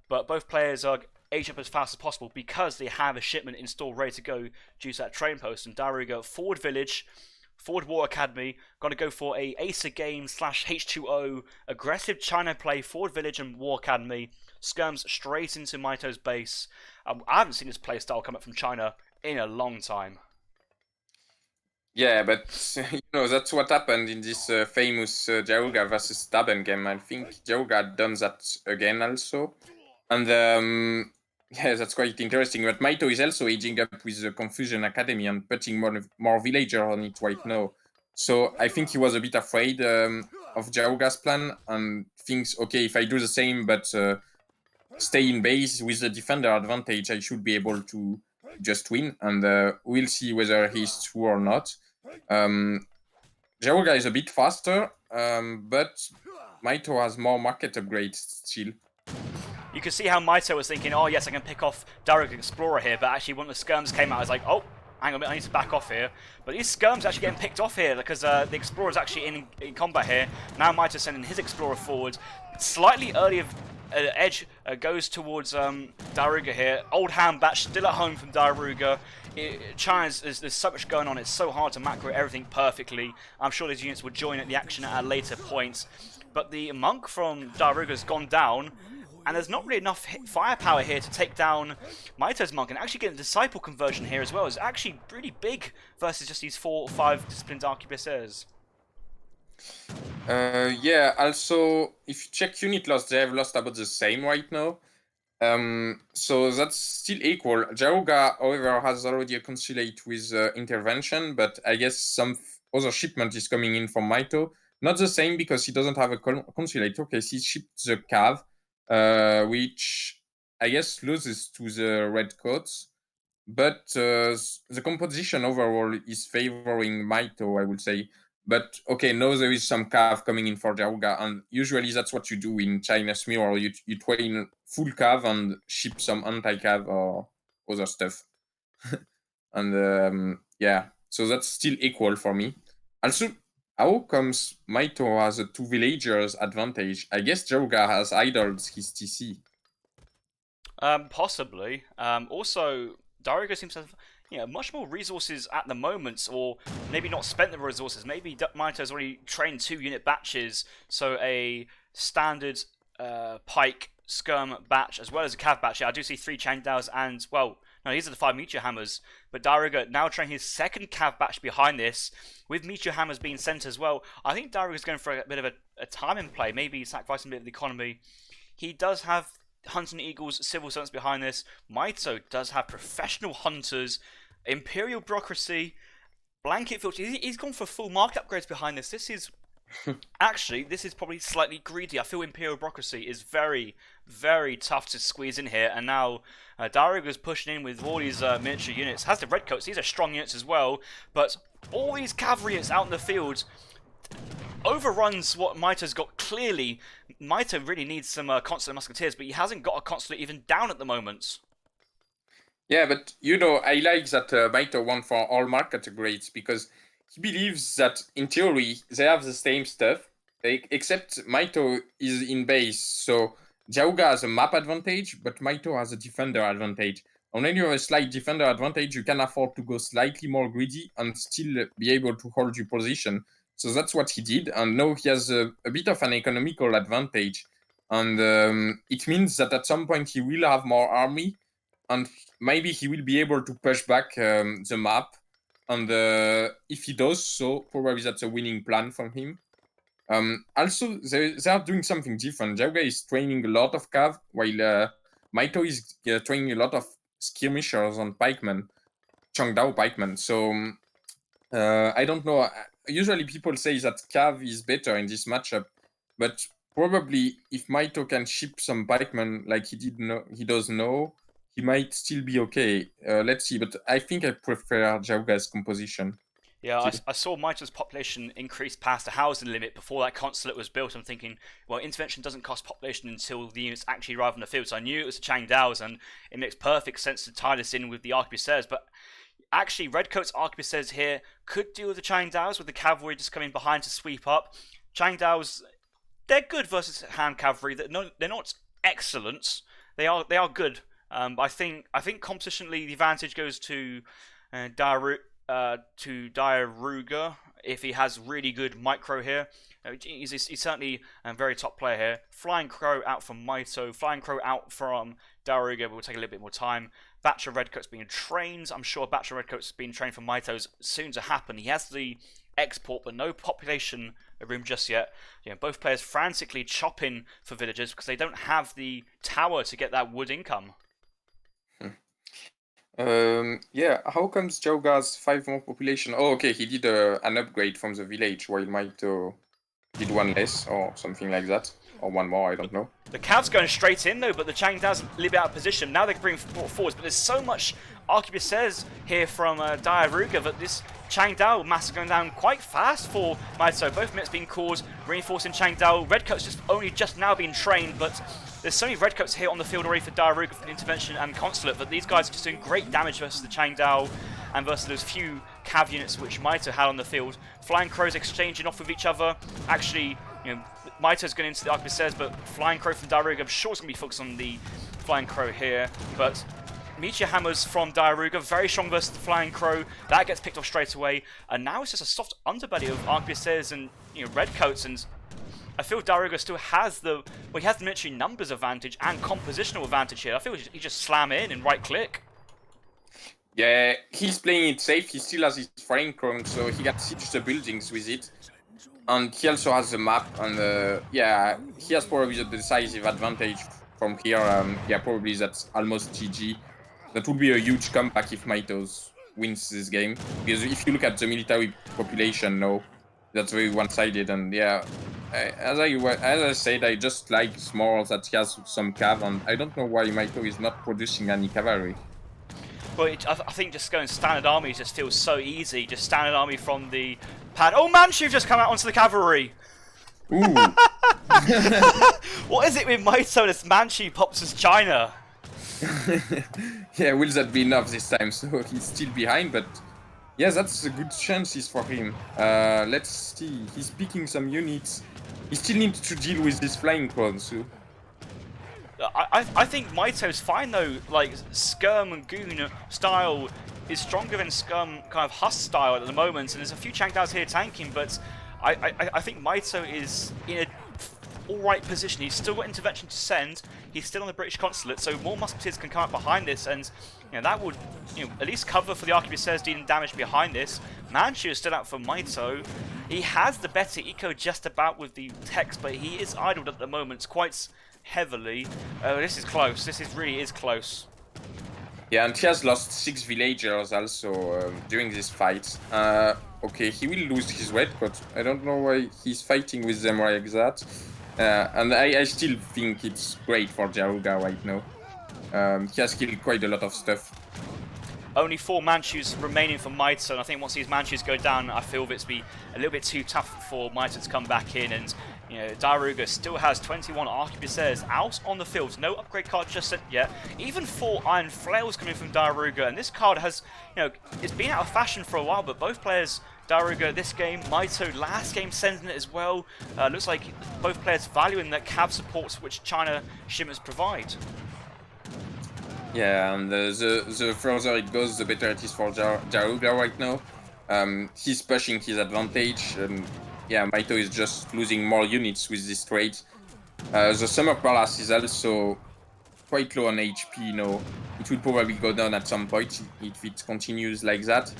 Speaker 1: But both players are age up as fast as possible because they have a shipment installed ready to go due to that train post. And diarouga forward village, Forward War Academy, going to go for a Acer game / H2O aggressive China play, Forward Village and War Academy. Skirms straight into Mitoe's base. I haven't seen this playstyle come up from China in a long time.
Speaker 2: Yeah, but that's what happened in this famous diarouga versus Taben game. I think diarouga had done that again also. And yeah, that's quite interesting. But Mitoe is also aging up with the Confusion Academy and putting more villager on it right now. So I think he was a bit afraid of diarouga's plan and thinks, okay, if I do the same but stay in base with the defender advantage, I should be able to just win. And we'll see whether he's true or not. diarouga is a bit faster, but Mitoe has more market upgrades still.
Speaker 1: You can see how Mitoe was thinking, oh yes, I can pick off diarouga Explorer here, but actually when the Skirms came out, I was like, oh, hang on a minute, I need to back off here. But these Skirms are actually getting picked off here because the Explorer's actually in combat here. Now Mitoe sending his Explorer forward. Slightly earlier edge goes towards diarouga here. Old Hand Batch still at home from diarouga. China's, there's so much going on, it's so hard to macro everything perfectly. I'm sure these units will join at the action at a later point. But the Monk from diarouga has gone down, and there's not really enough firepower here to take down Mitoe's Monk, and actually getting a Disciple conversion here as well is actually really big versus just these 4 or 5 disciplined arquebusiers.
Speaker 2: Yeah, also, if you check unit loss, they have lost about the same right now. So that's still equal. diarouga, however, has already a consulate with intervention, but I guess some other shipment is coming in from Mitoe. Not the same because he doesn't have a consulate. Okay, he shipped the cav, which I guess loses to the red coats. But the composition overall is favoring Mitoe, I would say. But okay, now there is some cav coming in for diarouga, and usually that's what you do in China's Mirror. You train full cav and ship some anti-cav or other stuff. And yeah, so that's still equal for me. Also, how comes Mitoe has a 2 villagers advantage? I guess diarouga has idled his TC.
Speaker 1: Possibly. Also, diarouga seems to have much more resources at the moment, or maybe not spent the resources. Maybe Mitoe's already trained 2 unit batches, so a standard pike skirm batch as well as a cav batch. Yeah, I do see 3 Changdaos and, well, no, these are the 5 Mitoe hammers. But diarouga now training his second cav batch behind this, with Mitoe hammers being sent as well. I think diarouga's going for a bit of a timing play, maybe sacrificing a bit of the economy. He does have Hunting Eagles, Civil Servants behind this. Mitoe does have professional hunters, Imperial Bureaucracy, Blanket Filter. He's gone for full market upgrades behind this. This is actually, this is probably slightly greedy. I feel Imperial Bureaucracy is very, very tough to squeeze in here. And now diarouga's pushing in with all these miniature units. Has the Redcoats. These are strong units as well. But all these cavalry units out in the field overruns what Mitoe's got. Clearly, Mitoe really needs some consular musketeers, but he hasn't got a consulate even down at the moment.
Speaker 2: Yeah, but I like that Mitoe won for all market upgrades because he believes that in theory they have the same stuff, except Mitoe is in base. So diarouga has a map advantage, but Mitoe has a defender advantage. And when you have a slight defender advantage, you can afford to go slightly more greedy and still be able to hold your position. So that's what he did, and now he has a bit of an economical advantage. And it means that at some point he will have more army, and maybe he will be able to push back the map. And if he does so, probably that's a winning plan from him. Also, they are doing something different. diarouga is training a lot of cav, while Mitoe is training a lot of skirmishers on pikemen, Changdao pikemen. So I don't know. Usually people say that cav is better in this matchup, but probably if Mitoe can ship some pikemen like he does now, he might still be okay. Let's see, but I think I prefer diarouga's composition.
Speaker 1: Yeah, I saw Mitoe's population increase past the housing limit before that consulate was built. I'm thinking, well, intervention doesn't cost population until the units actually arrive on the field. So I knew it was the Changdaos, and it makes perfect sense to tie this in with the arquebusiers. But actually, Redcoat's arquebusiers here could deal with the Changdaos, with the cavalry just coming behind to sweep up. Changdaos, they're good versus hand cavalry. They're not excellent. They are good. I think compositionally the advantage goes to to diarouga if he has really good micro here. He's certainly a very top player here. Flying Crow out from Mitoe. Flying Crow out from diarouga will take a little bit more time. Batch of Redcoats being trained. I'm sure Batch of Redcoats being trained from Mitoe's soon to happen. He has the export, but no population room just yet. Both players frantically chopping for villagers because they don't have the tower to get that wood income.
Speaker 2: Yeah, how comes Diarouga's 5 more population? Oh, okay, he did an upgrade from the village while Mitoe did 1 less or something like that. Or 1 more, I don't know.
Speaker 1: The Cavs going straight in though, but the Changdao's a little bit out of position. Now they can bring forwards, but there's so much arquebusiers here from diarouga that this Changdao mass is going down quite fast for Mitoe. Both minutes being called, reinforcing Changdao. Redcoats just now being trained, but there's so many Redcoats here on the field already for diarouga for the intervention and consulate, but these guys are just doing great damage versus the Changdao and versus those few Cav units which Mitoe had on the field. Flying Crows exchanging off with each other. Actually, Mitoe's going into the arquebusiers, but Flying Crow from diarouga, I'm sure it's going to be focused on the Flying Crow here, but Meteor Hammers from diarouga, very strong versus the Flying Crow. That gets picked off straight away, and now it's just a soft underbelly of arquebusiers and Redcoats, and I feel diarouga still has the military numbers advantage and compositional advantage here. I feel he just slam in and right click.
Speaker 2: Yeah, he's playing it safe. He still has his Flying Crow, so he can siege the buildings with it. And he also has the map, and yeah, he has probably the decisive advantage from here. Yeah, probably that's almost GG. That would be a huge comeback if Mitoe wins this game. Because if you look at the military population now, that's very one-sided. And yeah, as I said, I just like small that he has some cav, and I don't know why Mitoe is not producing any cavalry.
Speaker 1: Well, I think just going standard army just feels so easy. Just standard army from the pad. Oh, Manchu just come out onto the cavalry.
Speaker 2: Ooh.
Speaker 1: What is it with Mitoe? This Manchu pops as China.
Speaker 2: Yeah, will that be enough this time? So he's still behind, but yeah, that's a good chances for him. Let's see. He's picking some units. He still needs to deal with this Flying Crow, so.
Speaker 1: I think Mitoe's fine though. Like Skirm and Goon style is stronger than Skirm kind of Huss style at the moment, and there's a few Changdaos here tanking, but I think Mitoe is in a alright position. He's still got intervention to send. He's still on the British consulate, so more musketeers can come up behind this, and that would at least cover for the arquebusiers dealing damage behind this. Manchu is still out for Mitoe. He has the better eco just about with the text, but he is idled at the moment quite heavily. This is close. This really is close.
Speaker 2: Yeah, and he has lost 6 villagers also during this fight. Okay, he will lose his Redcoat. I don't know why he's fighting with them like that. And I still think it's great for diarouga right now. He has killed quite a lot of stuff.
Speaker 1: Only 4 Manchus remaining for Mitoe, and I think once these Manchus go down, I feel it's be a little bit too tough for Mitoe to come back in, and diarouga still has 21 arquebusiers out on the field. No upgrade card just sent yet. Even 4 Iron Flails coming from diarouga, and this card has, it's been out of fashion for a while, but both players, diarouga this game, Mitoe last game sending it as well. Looks like both players valuing that cav supports which China shimmers provide.
Speaker 2: Yeah, and the further it goes, the better it is for diarouga right now. He's pushing his advantage, and yeah, Mitoe is just losing more units with this trade. The Summer Palace is also quite low on HP now. It will probably go down at some point if it continues like that.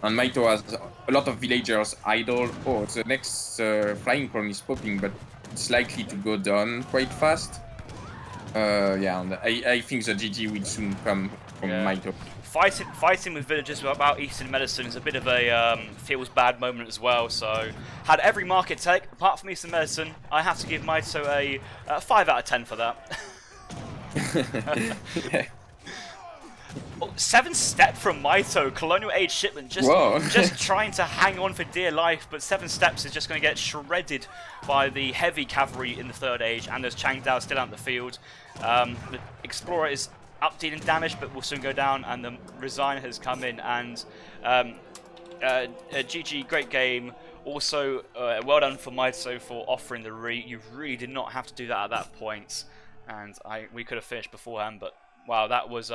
Speaker 2: And Mitoe has a lot of villagers idle. Oh, the next Flying Crown is popping, but it's likely to go down quite fast. Yeah, and I think the GG will soon come from Mitoe.
Speaker 1: Fighting with villagers about Eastern medicine is a bit of a feels bad moment as well. So had every market take apart from Eastern medicine, I have to give Mitoe a 5 out of 10 for that.
Speaker 2: Yeah.
Speaker 1: 7 step from Mitoe, colonial age shipment, just trying to hang on for dear life, but 7 steps is just going to get shredded by the heavy cavalry in the 3rd age, and there's Changdao still out in the field. The Explorer is up dealing damage, but will soon go down, and the Resign has come in, and GG, great game. Also, well done for Mitoe for offering the You really did not have to do that at that point, and we could have finished beforehand, but wow, that was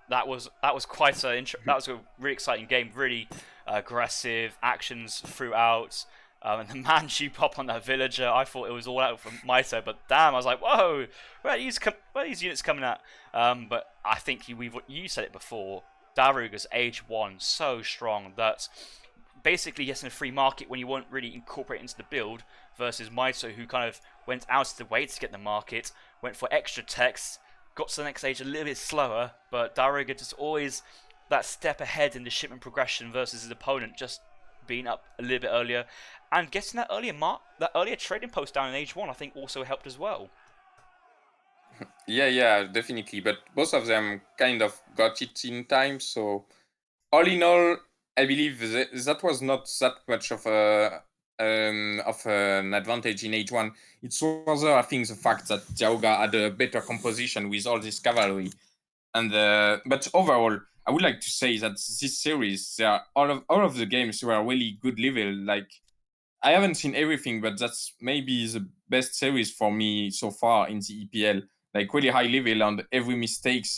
Speaker 1: that was quite that was a really exciting game. Really aggressive actions throughout. And the Manchu pop on that villager, I thought it was all out from Mitoe, but damn, I was like, whoa, where are these units coming at? But I think you said it before. Diarouga's Age 1 so strong that basically getting a free market when you weren't really incorporated into the build versus Mitoe, who kind of went out of the way to get the market, went for extra text, got to the next stage a little bit slower, but Diarouga just always that step ahead in the shipment progression versus his opponent just being up a little bit earlier, and getting that earlier trading post down in Age 1 I think also helped as well.
Speaker 2: Yeah, definitely. But both of them kind of got it in time. So all in all, I believe that was not that much of an advantage in H1. It's rather, I think, the fact that diarouga had a better composition with all this cavalry. And but overall, I would like to say that this series, all of the games were really good level. Like, I haven't seen everything, but that's maybe the best series for me so far in the EPL. Like, really high level, and every mistakes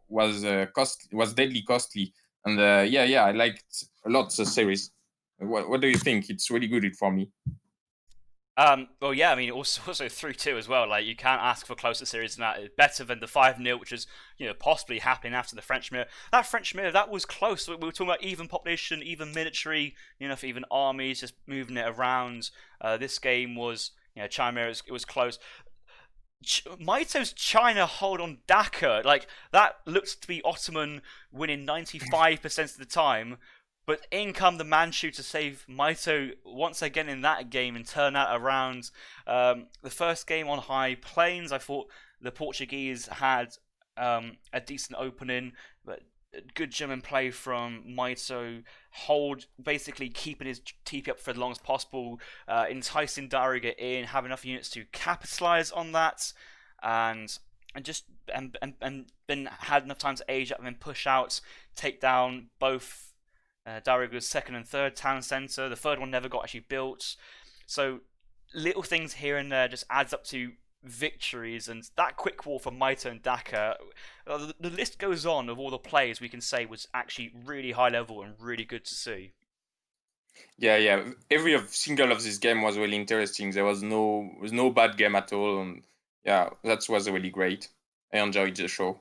Speaker 2: was deadly costly. And yeah, I liked a lot the series. What do you think? It's really good for me.
Speaker 1: Well, yeah, I mean, also 3-2 as well. Like, you can't ask for closer series than that. It's better than the 5-0, which is, possibly happening after the French mirror. That French mirror, that was close. We were talking about even population, even military, for even armies, just moving it around. This game was, China mirror, it was close. Mito's China hold on Dhaka, like, that looked to be Ottoman winning 95% of the time. But in come the Manchu to save Mitoe once again in that game and turn that around. The first game on High Plains, I thought the Portuguese had a decent opening, but good German play from Mitoe. Hold, basically keeping his TP up for as long as possible, enticing diarouga in, have enough units to capitalize on that, and then had enough time to age up and then push out, take down both Diarouga's second and third town centre. The third one never got actually built. So little things here and there just adds up to victories, and that quick war for Mitoe and Dhaka. The list goes on of all the players we can say was actually really high level and really good to see.
Speaker 2: Yeah. Every single of this game was really interesting. There was no bad game at all, and yeah, that was really great. I enjoyed the show.